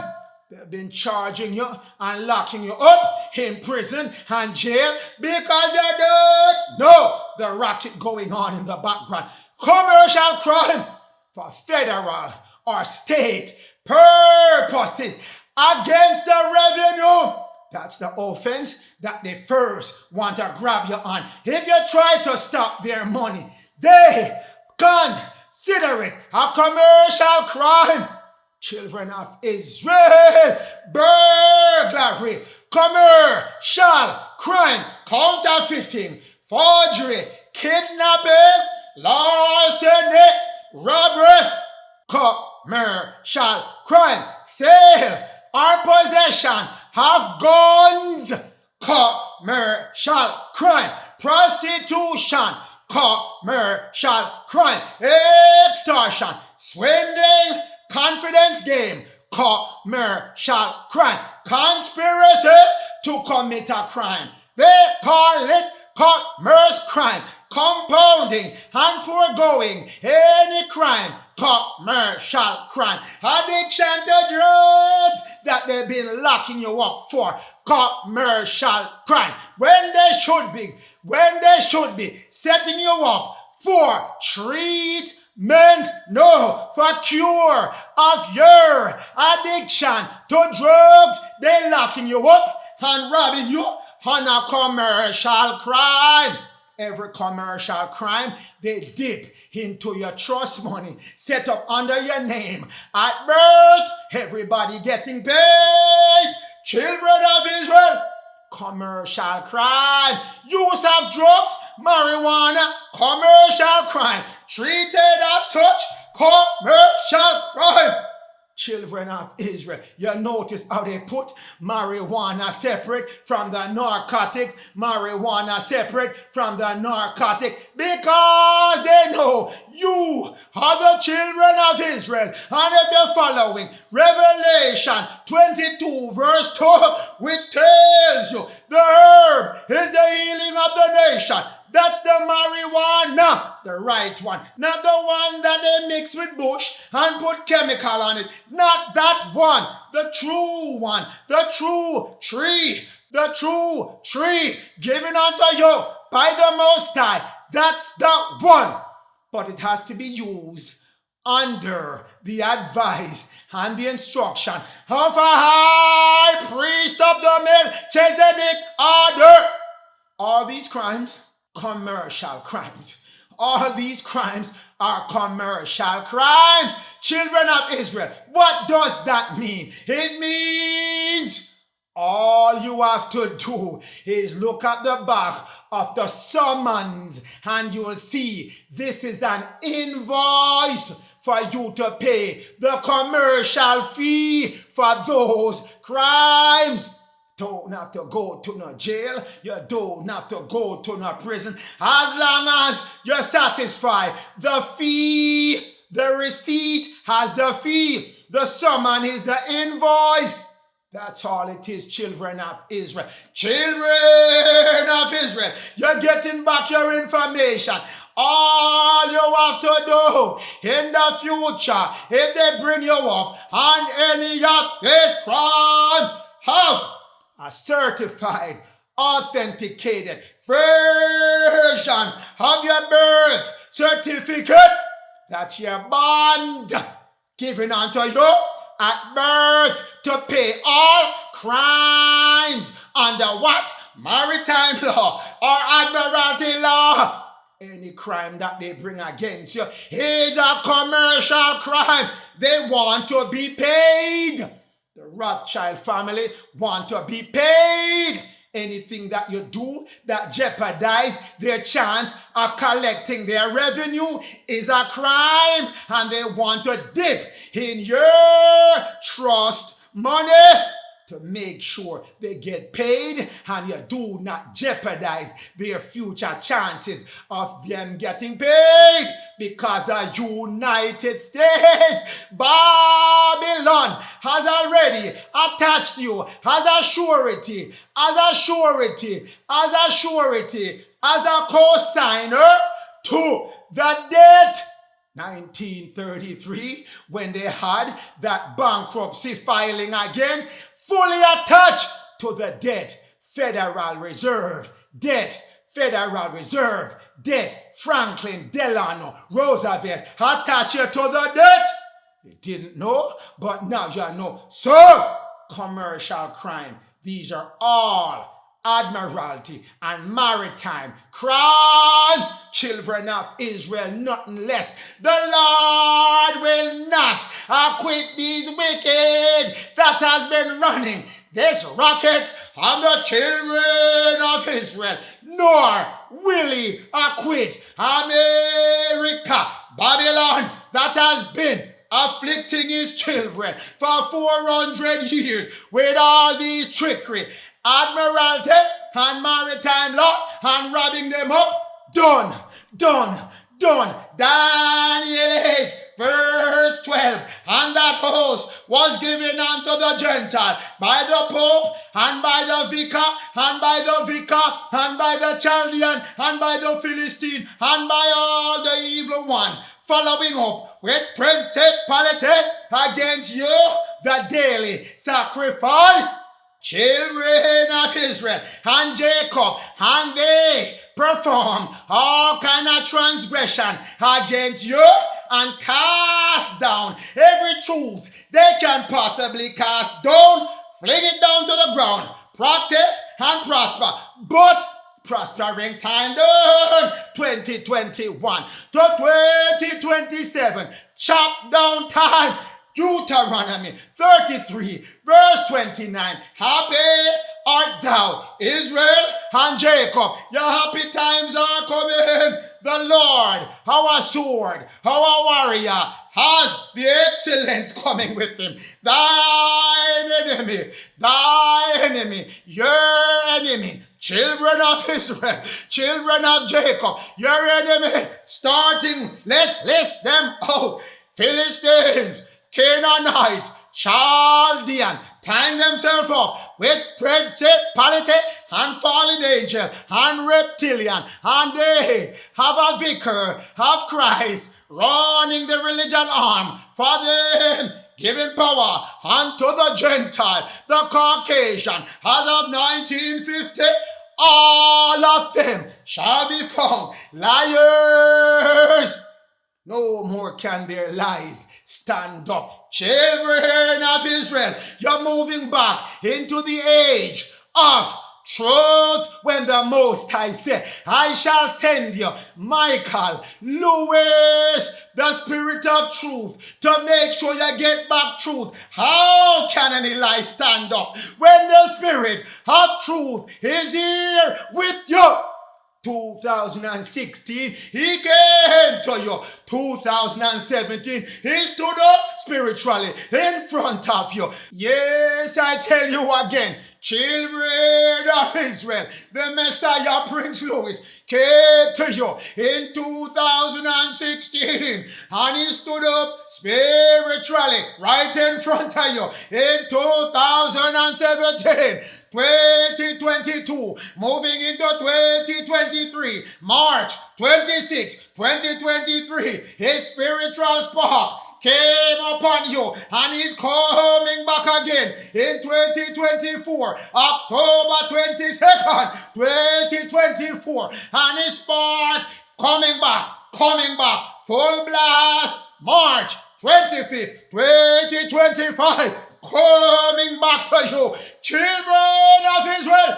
They've been charging you and locking you up in prison and jail because you don't know the racket going on in the background. Commercial crime for federal or state purposes against the revenue. That's the offense that they first want to grab you on. If you try to stop their money, they consider it a commercial crime. Children of Israel, burglary, commercial crime, counterfeiting, forgery, kidnapping, larceny, robbery, commercial crime, sale or possession of guns, commercial crime, prostitution, commercial crime, extortion, swindling, confidence game, commercial crime, conspiracy to commit a crime. They call it commerce crime, compounding and foregoing any crime, commercial crime, addiction to drugs that they've been locking you up for, commercial crime, when they should be setting you up for treatment, no, for cure of your addiction to drugs. They're locking you up and robbing you on a commercial crime. Every commercial crime, they dip into your trust money set up under your name. At birth, everybody getting paid. Children of Israel, commercial crime. Use of drugs, marijuana, commercial crime. Treated as such, commercial crime. Children of Israel, you notice how they put marijuana separate from the narcotics, marijuana separate from the narcotic, because they know you are the children of Israel. And if you're following Revelation 22 verse 2, which tells you the herb is the healing of the nation. That's the marijuana, the right one. Not the one that they mix with bush and put chemical on it. Not that one. The true one. The true tree. The true tree given unto you by the Most High. That's the one. But it has to be used under the advice and the instruction of a high priest of the Melchizedek order. All these crimes, commercial crimes. All these crimes are commercial crimes. Children of Israel, what does that mean? It means all you have to do is look at the back of the summons and you will see this is an invoice for you to pay the commercial fee for those crimes. Don't have to go to no jail. You don't have to go to no prison. As long as you satisfy the fee, the receipt has the fee. The summon is the invoice. That's all it is, children of Israel. Children of Israel, you're getting back your information. All you have to do in the future, if they bring you up on any of these crimes, have a certified, authenticated version of your birth certificate. That's your bond. given unto you at birth to pay all crimes under what? Maritime law or admiralty law. Any crime that they bring against you is a commercial crime. They want to be paid. The Rothschild family want to be paid. Anything that you do that jeopardize their chance of collecting their revenue is a crime, and they want to dip in your trust money to make sure they get paid, and you do not jeopardize their future chances of them getting paid, because the United States, Babylon, has already attached you as a surety, as a co-signer to the debt. 1933, when they had that bankruptcy filing again, fully attached to the debt. Federal Reserve, debt. Franklin Delano Roosevelt attached you to the debt. You didn't know, but now you know. So, commercial crime, these are all admiralty and maritime crimes. Children of Israel, nothing less. The Lord will not acquit these wicked that has been running this rocket on the children of Israel, nor will he acquit America, Babylon, that has been afflicting his children for 400 years with all these trickery, admiralty and maritime law, and robbing them up. Done. Daniel 8, verse 12. And that host was given unto the Gentile by the Pope, and by the Vicar, and by the Chaldean, and by the Philistine, and by all the evil one, following up with principality against you, the daily sacrifice. Children of Israel and Jacob, and they perform all kind of transgression against you, and cast down every truth they can possibly cast down, fling it down to the ground, practice and prosper, but prospering time done. 2021 to 2027, chop down time. Deuteronomy 33, verse 29. Happy art thou, Israel and Jacob. Your happy times are coming. The Lord, our sword, our warrior, has the excellence coming with him. Thy enemy, your enemy, children of Israel, children of Jacob, your enemy, starting, let's list them out. Philistines, Canaanite, Chaldean, tying themselves up with principality and fallen angel and reptilian, and they have a vicar of Christ running the religion arm for them, giving power unto the Gentile, the Caucasian, as of 1950. All of them shall be found liars. No more can their lies stand up. Children of Israel, you're moving back into the age of truth, when the Most High said, I shall send you Michael, Lewis, the Spirit of truth, to make sure you get back truth. How can any lie stand up when the Spirit of truth is here with you? 2016, he came to you. 2017, he stood up spiritually in front of you. Yes, I tell you again, children of Israel, the Messiah, Prince Louis, came to you in 2016, and he stood up spiritually right in front of you in 2017. 2022, moving into 2023, March 26, 2023, his spiritual spark came upon you, and he's coming back again in 2024, October 22nd, 2024, and his spark coming back, full blast, March 25th, 2025, coming back to you, children of Israel.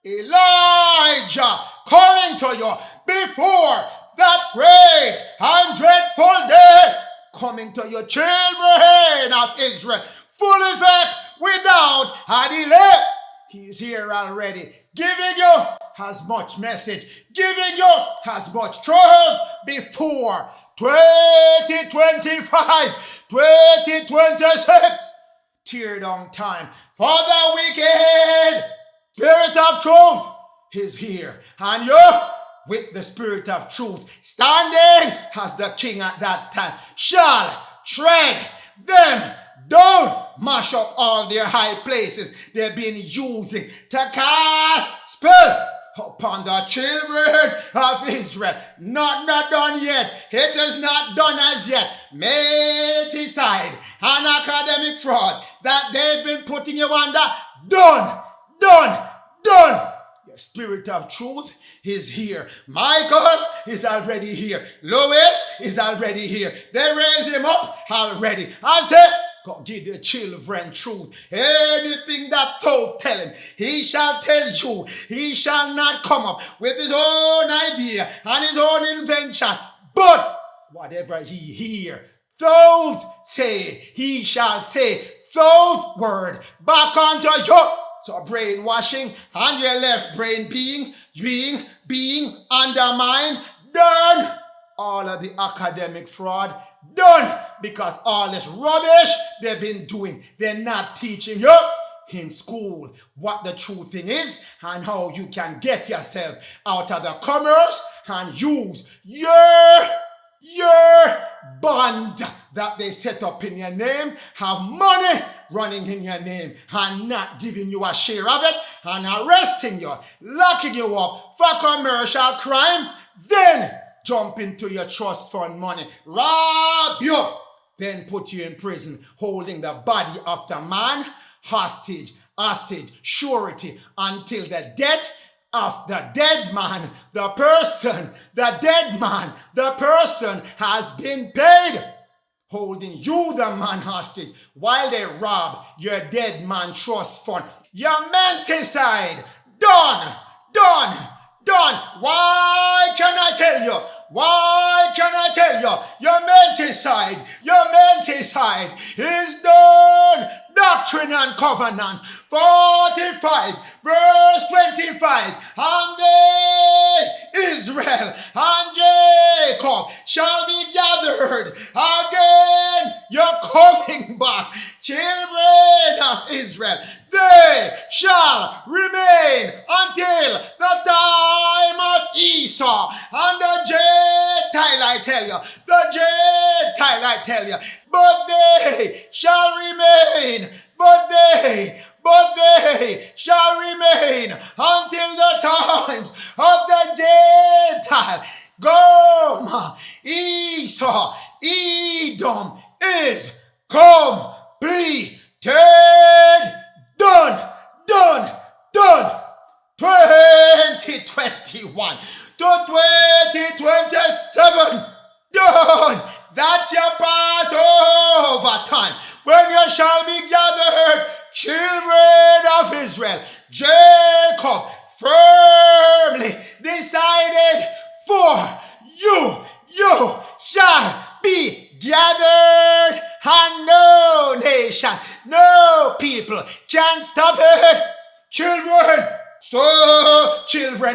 Elijah coming to you before that great and dreadful day, coming to you, children of Israel, full effect, without a delay. He's here already, giving you as much message, giving you as much truth before 2025, 2026. Tear down time for the wicked. Spirit of truth is here, and you, with the spirit of truth, standing as the king at that time, shall tread them down, mash up all their high places they've been using to cast spell upon the children of Israel. Not done yet. It is not done as yet. Maritime and academic fraud that they've been putting you under, done. The spirit of truth is here. Michael is already here. Lois is already here. They raise him up already. I said, God give the children truth. Anything that told tell him, he shall tell you. He shall not come up with his own idea and his own invention. But whatever he hear, don't say, he shall say, thought word back unto you. So brainwashing and your left brain being undermined, done. All of the academic fraud, done. Because all this rubbish they've been doing, they're not teaching you in school what the true thing is and how you can get yourself out of the commerce and use your bond that they set up in your name, have money running in your name and not giving you a share of it and arresting you, locking you up for commercial crime, then jump into your trust fund money, rob you, then put you in prison, holding the body of the man hostage, surety, until the death of the dead man, the person has been paid, holding you, the man, hostage, while they rob your dead man trust fund. Your menticide, done. Why can I tell you? Your menticide is done. Doctrine and Covenant 45 verse 25. And they, Israel and Jacob, shall be gathered again. You're coming back, children of Israel. They shall remain until the time of Esau and the Gentile, I tell you. But they shall remain. But they shall remain until the times of the Gentile. Gomer, Esau, Edom is completed. Done. 2021 to 2027. Done. That's your Passover time, when you shall be gathered, children of Israel. Jacob firmly decided for you. You shall be gathered, and no nation, no people can stop it. Children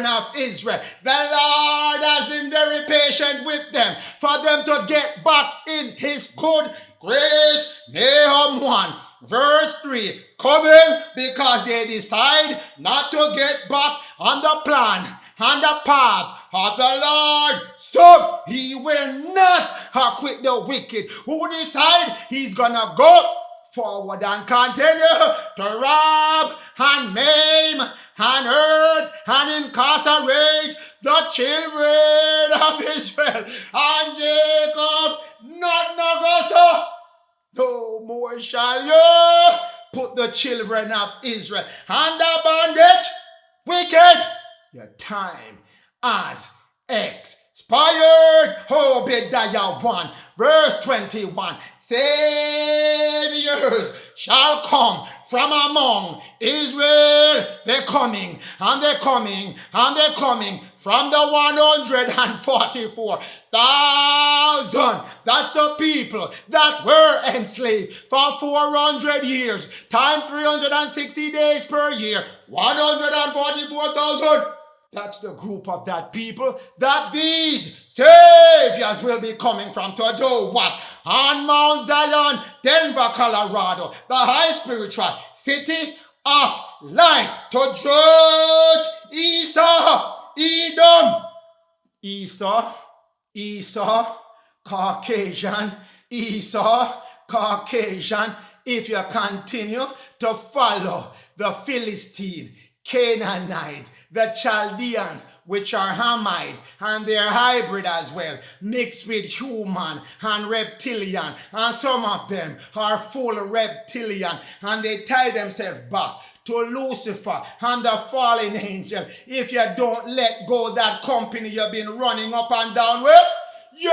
of Israel, the Lord has been very patient with them for them to get back in his good grace. Nahum 1 verse 3, coming because they decide not to get back on the plan and the path of the Lord. So he will not acquit the wicked who decide he's gonna go forward and continue to rob and maim and hurt and incarcerate the children of Israel. And Jacob not so. No more shall you put the children of Israel under bondage. Wicked, your time has expired. Obadiah 1 verse 21. Saviors shall come from among Israel. They're coming, and they're coming, and they're coming from the 144,000. That's the people that were enslaved for 400 years, time 360 days per year, 144,000. That's the group of that people that these saviors will be coming from to do what? On Mount Zion, Denver, Colorado, the high spiritual city of light, to judge Esau, Edom, Esau, Caucasian, Esau, Caucasian. If you continue to follow the Philistine, Canaanite, the Chaldeans, which are Hamites, and they're hybrid as well, mixed with human and reptilian, and some of them are full reptilian, and they tie themselves back to Lucifer and the fallen angel. If you don't let go that company you've been running up and down with, you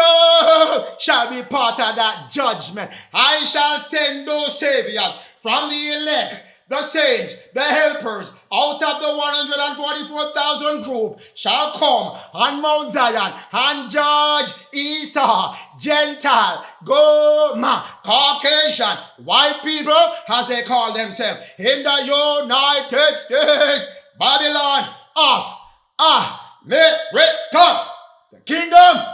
shall be part of that judgment. I shall send those saviors from the elect, the saints, the helpers, out of the 144,000 group shall come on Mount Zion and judge Esau, Gentile, Goma, Caucasian, white people, as they call themselves, in the United States, Babylon of America. The kingdom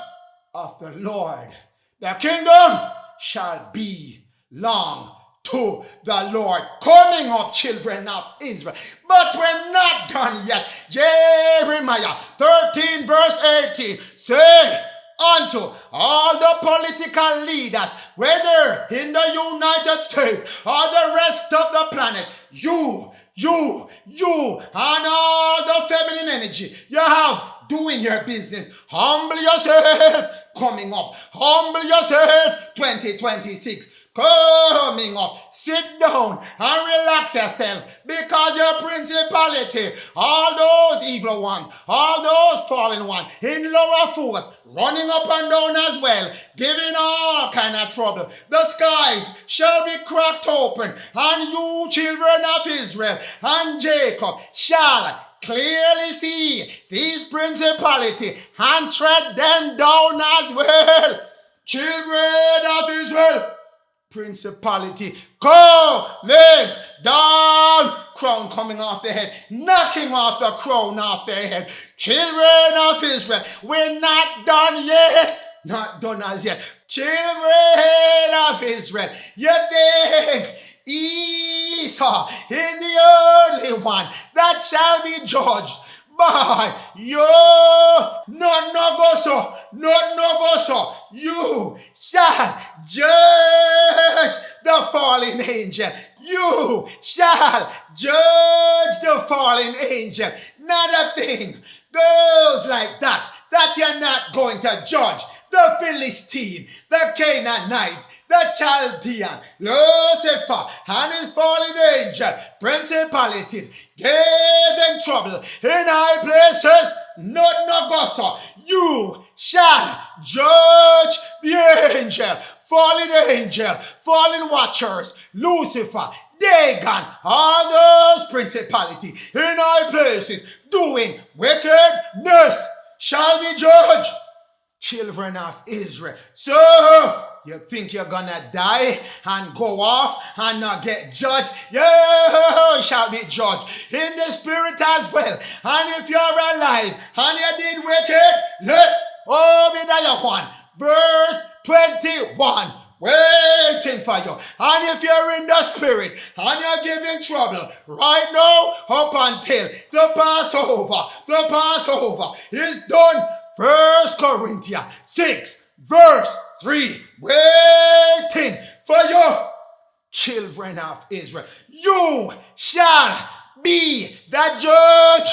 of the Lord, the kingdom shall be long to the Lord. Coming up, children of Israel. But we're not done yet. Jeremiah 13 verse 18. Say unto all the political leaders, whether in the United States or the rest of the planet, you, and all the feminine energy you have doing your business, humble yourself. Coming up, humble yourself. 2026 coming up. Sit down and relax yourself, because your principality, all those evil ones, all those fallen ones in lower fourth, running up and down as well, giving all kind of trouble. The skies shall be cracked open, and you, children of Israel and Jacob, shall clearly see these principality and tread them down as well. Children of Israel, principality coming down, crown coming off their head, knocking off the crown off their head. Children of Israel, we're not done yet. Not done as yet. Children of Israel, you think Esau is the only one that shall be judged by you? Not no go so. You shall judge the fallen angel. You shall judge the fallen angel. Not a thing goes like that you're not going to judge. The Philistine, the Canaanite, the Chaldean, Lucifer, and his fallen angel, principalities, gave them trouble in high places. Not no gossip. You shall judge the angel, fallen watchers, Lucifer, Dagon, all those principalities in high places doing wickedness shall be judged. Children of Israel. So, you think you're gonna die and go off and not get judged? You shall be judged in the spirit as well. And if you're alive and you did wicked, let Obadiah 1 verse 21 waiting for you. And if you're in the spirit and you're giving trouble right now up until the Passover is done. 1 Corinthians 6 verse 3 waiting for you. Children of Israel, you shall be the judge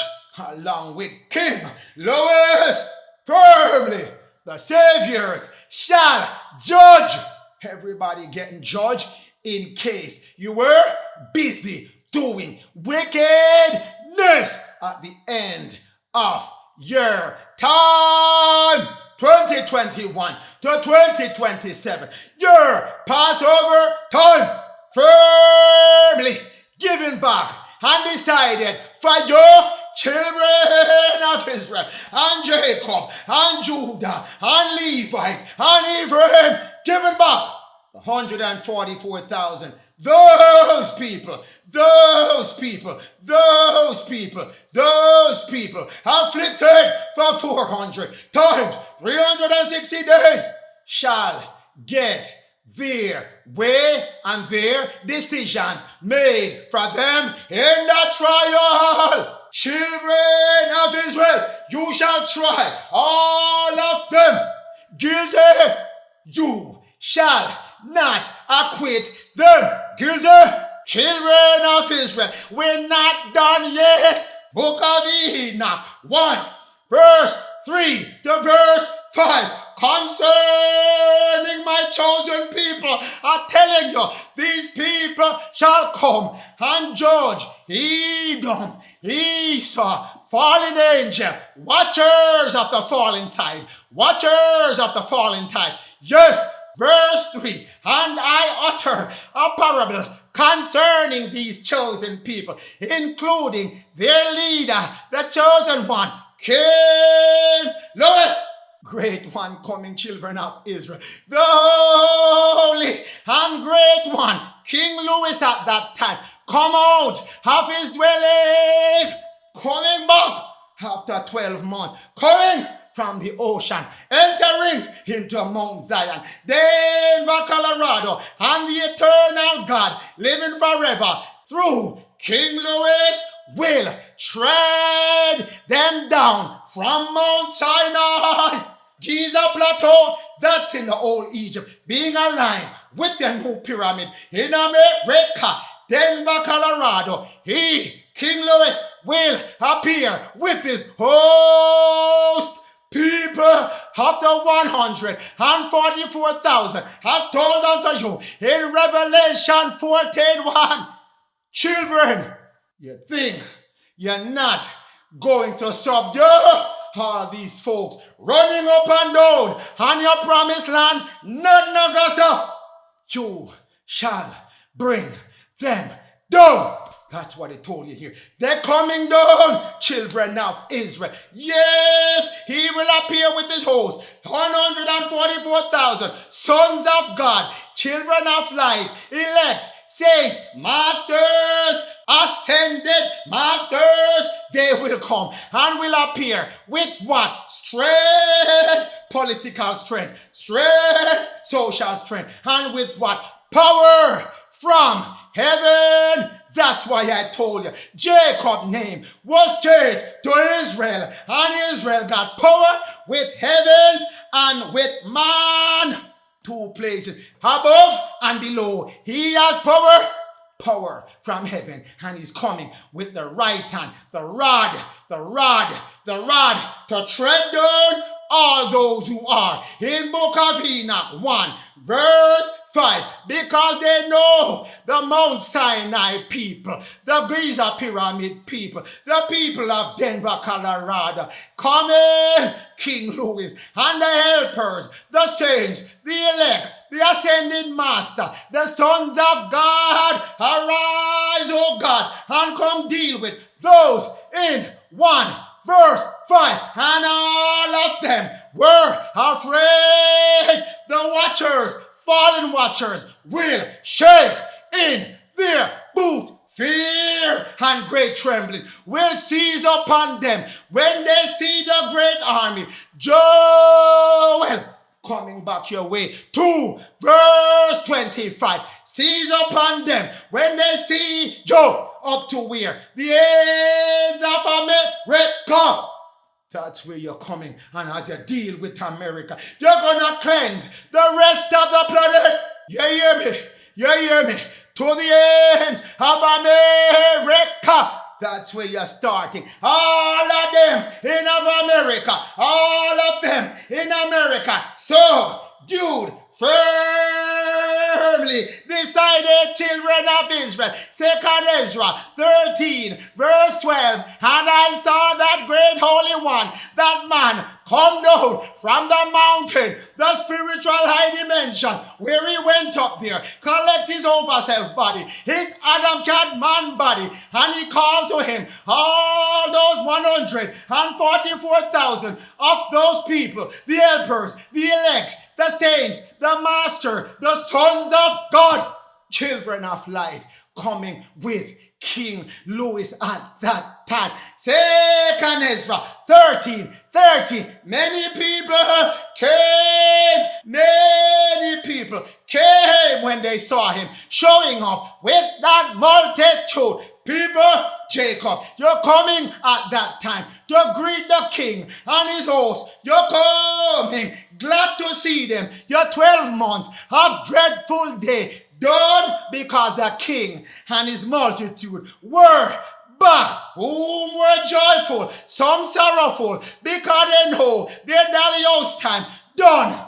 along with King Lois. Firmly the saviors shall judge. Everybody getting judged in case you were busy doing wickedness at the end of your time. 2021 to 2027. Your Passover time, firmly giving back and decided for your children of Israel and Jacob and Judah and Levite and Ephraim, giving back 144,000. Those people afflicted for 400 times 360 days shall get their way and their decisions made for them in the trial. Children of Israel, you shall try all of them guilty. You shall not acquit them guilty. Children of Israel, we're not done yet. Book of Enoch 1 verse 3 to verse 5. Concerning my chosen people, I'm telling you, these people shall come and judge Edom, Esau, fallen angel, watchers of the fallen tide, watchers of the fallen tide. Yes, verse 3, and I utter a parable concerning these chosen people, including their leader, the chosen one, King Louis. Great one coming, children of Israel. The holy and great one, King Louis at that time, come out of his dwelling, coming back after 12 months, coming from the ocean, entering into Mount Zion, Denver, Colorado, and the eternal God living forever through King Louis will tread them down from Mount Sinai, Giza Plateau, that's in the old Egypt, being aligned with the new pyramid in America, Denver, Colorado. He, King Louis, will appear with his host people after 144,000 has told unto you in Revelation 14:1. Children, you think you're not going to subdue all these folks running up and down on your promised land? No, sir. You shall bring them down. That's what it told you here. They're coming down, children of Israel. Yes, he will appear with his host. 144,000 sons of God, children of light, elect, saints, masters, ascended masters. They will come and will appear with what? Strength, political strength, strength, social strength, and with what? Power from heaven. That's why I told you, Jacob's name was changed to Israel, and Israel got power with heavens and with man. Two places, above and below. He has power from heaven, and he's coming with the right hand, the rod, to tread down all those who are in Book of Enoch 1 verse 5, because they know the Mount Sinai people, the Giza Pyramid people, the people of Denver, Colorado, coming, King Louis, and the helpers, the saints, the elect, the ascended master, the sons of God, arise, O God, and come deal with those in 1 verse 5, and all of them were afraid. The watchers, fallen watchers, will shake in their boots. Fear and great trembling will seize upon them when they see the great army. Joel, coming back your way, 2 verse 25. Seize upon them when they see Joe up to where? The ends of America. That's where you're coming. And as you deal with America, you're going to cleanse the rest of the planet. You hear me? You hear me? To the ends of America. That's where you're starting. All of them in America. All of them in America. So, dude, firmly decided children of Israel. 2 Ezra 13, verse 12. And I saw that great Holy One, that man, come down from the mountain, the spiritual high dimension, where he went up there, collect his overself body, his Adam KADMON body, and he called to him all those 144,000 of those people, the helpers, the elect, the saints, the master, the sons of God, children of light, coming with King Louis at that time. 2 Ezra 13. Many people came when they saw him showing up with that multitude. People, Jacob, you're coming at that time to greet the king and his host. You're coming, glad to see them. Your 12 months of dreadful day done, because the king and his multitude were back, whom were joyful, some sorrowful, because they know their Dalios time done.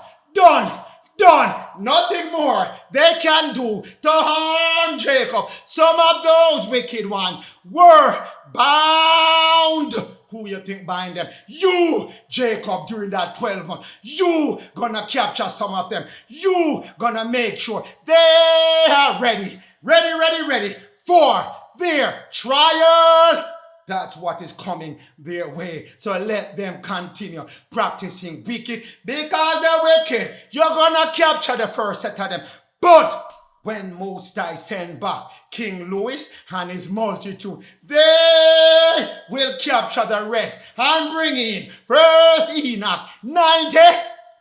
Nothing more they can do to harm Jacob. Some of those wicked ones were bound. Who you think bind them? You, Jacob, during that 12 months. You gonna capture some of them. You gonna make sure they are ready for their trial. That's what is coming their way. So let them continue practicing wicked, because they're wicked. You're gonna capture the first set of them. But when Most High send back King Louis and his multitude, they will capture the rest and bring in First Enoch 90.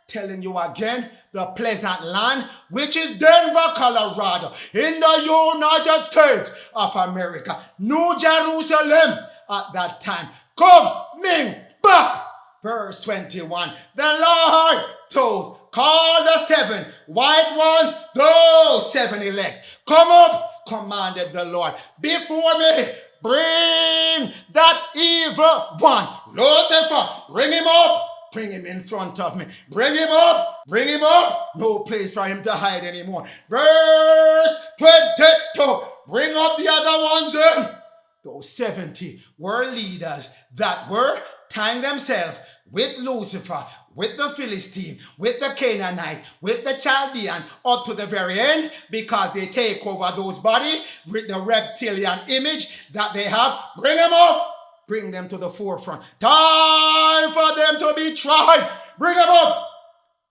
Telling you again, the pleasant land, which is Denver, Colorado, in the United States of America, New Jerusalem at that time, coming back. Verse 21, the Lord told, call the 7 white ones, those 7 elect. Come up, commanded the Lord, before me. Bring that evil one, Lucifer, bring him up. Bring him in front of me. Bring him up. No place for him to hide anymore. Verse 22. Bring up the other ones in. Those 70 were leaders that were tying themselves with Lucifer, with the Philistine, with the Canaanite, with the Chaldean, up to the very end, because they take over those bodies with the reptilian image that they have. Bring them up. Bring them to the forefront. Time for them to be tried. Bring them up.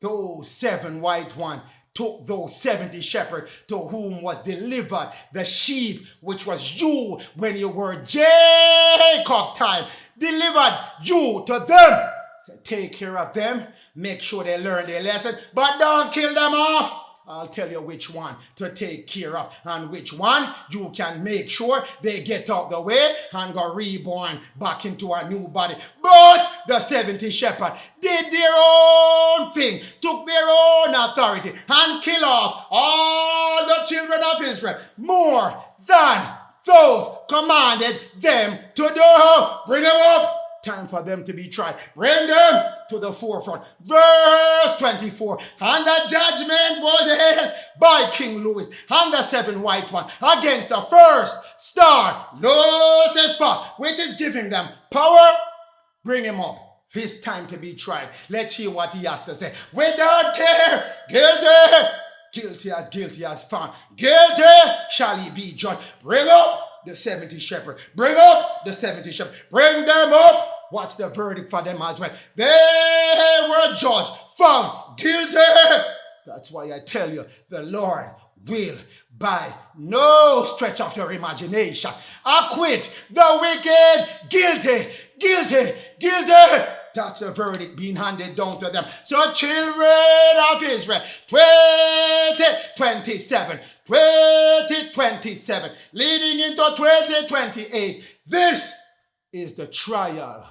Those 7 white ones took those 70 shepherds to whom was delivered the sheep, which was you when you were Jacob time. Delivered you to them. So take care of them. Make sure they learn their lesson. But don't kill them off. I'll tell you which one to take care of and which one you can make sure they get out the way and go reborn back into a new body. But the 70 shepherds did their own thing, took their own authority and kill off all the children of Israel more than those commanded them to do. Bring them up. Time for them to be tried. Bring them to the forefront. Verse 24. And the judgment was held by King Louis and the 7 white ones against the first star, Lucifer, which is giving them power. Bring him up. His time to be tried. Let's hear what he has to say. Without care, guilty as found. Guilty shall he be judged. Bring up the 70 shepherds. Bring up the 70 shepherds. Bring them up. What's the verdict for them as well? They were judged, found guilty. That's why I tell you, the Lord will, by no stretch of your imagination, acquit the wicked. Guilty. That's the verdict being handed down to them. So children of Israel, 2027, leading into 2028. This is the trial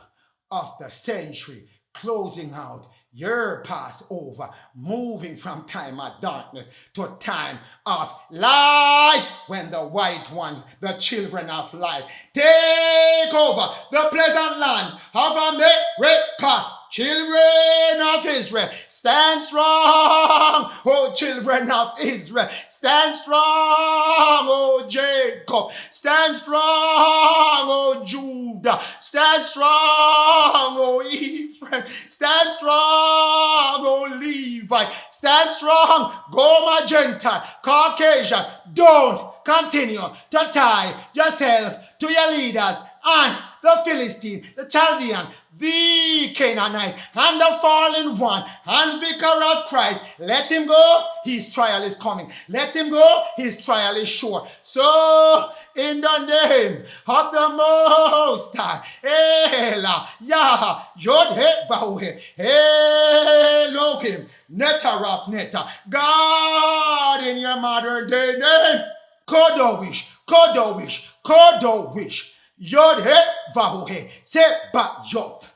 of the century, closing out your Passover, moving from time of darkness to time of light, when the white ones, the children of light, take over the pleasant land of America. Children of Israel, stand strong. O children of Israel. Stand strong, O Jacob. Stand strong, O Judah. Stand strong, O Ephraim. Stand strong, O Levi. Stand strong, Goma Gentile, Caucasian. Don't continue to tie yourself to your leaders and the Philistine, the Chaldean, the Canaanite, and the fallen one, and vicar of Christ. Let him go, his trial is coming. Let him go, his trial is sure. So, in the name of the Most High, Ela, Yah, Yod, He, Vahu, Elohim, Netaraf, Neta, God in your modern day name, Kodowish, Kodowish, Kodowish. Yod he vahu he seba yod.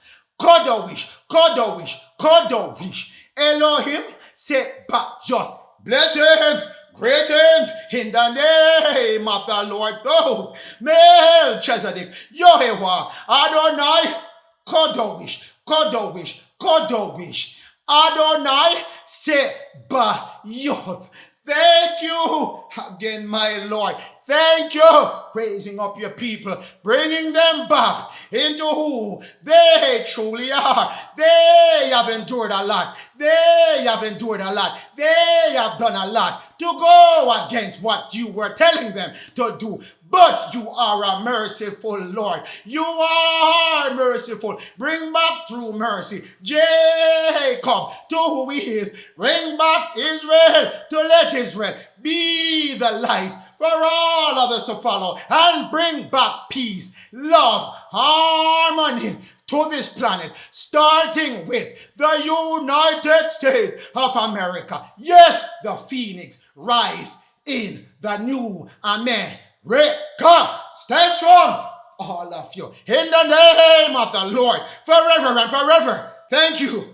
Kodowish, Kodowish, Kodowish. Elohim seba yod. Blessings, greetings in the name of the Lord God. Melchizedek, Yehovah, Adonai, Kodowish, Kodowish, Kodowish. Adonai seba yod. Thank you again, my Lord. Thank you, raising up your people, bringing them back into who they truly are. They have endured a lot. They have endured a lot. They have done a lot to go against what you were telling them to do. But you are a merciful Lord. You are merciful. Bring back through mercy Jacob to who he is. Bring back Israel to let Israel be the light for all others to follow, and bring back peace, love, harmony to this planet, starting with the United States of America. Yes, the phoenix rise in the new America. Stand strong, all of you, in the name of the Lord, forever and forever. Thank you.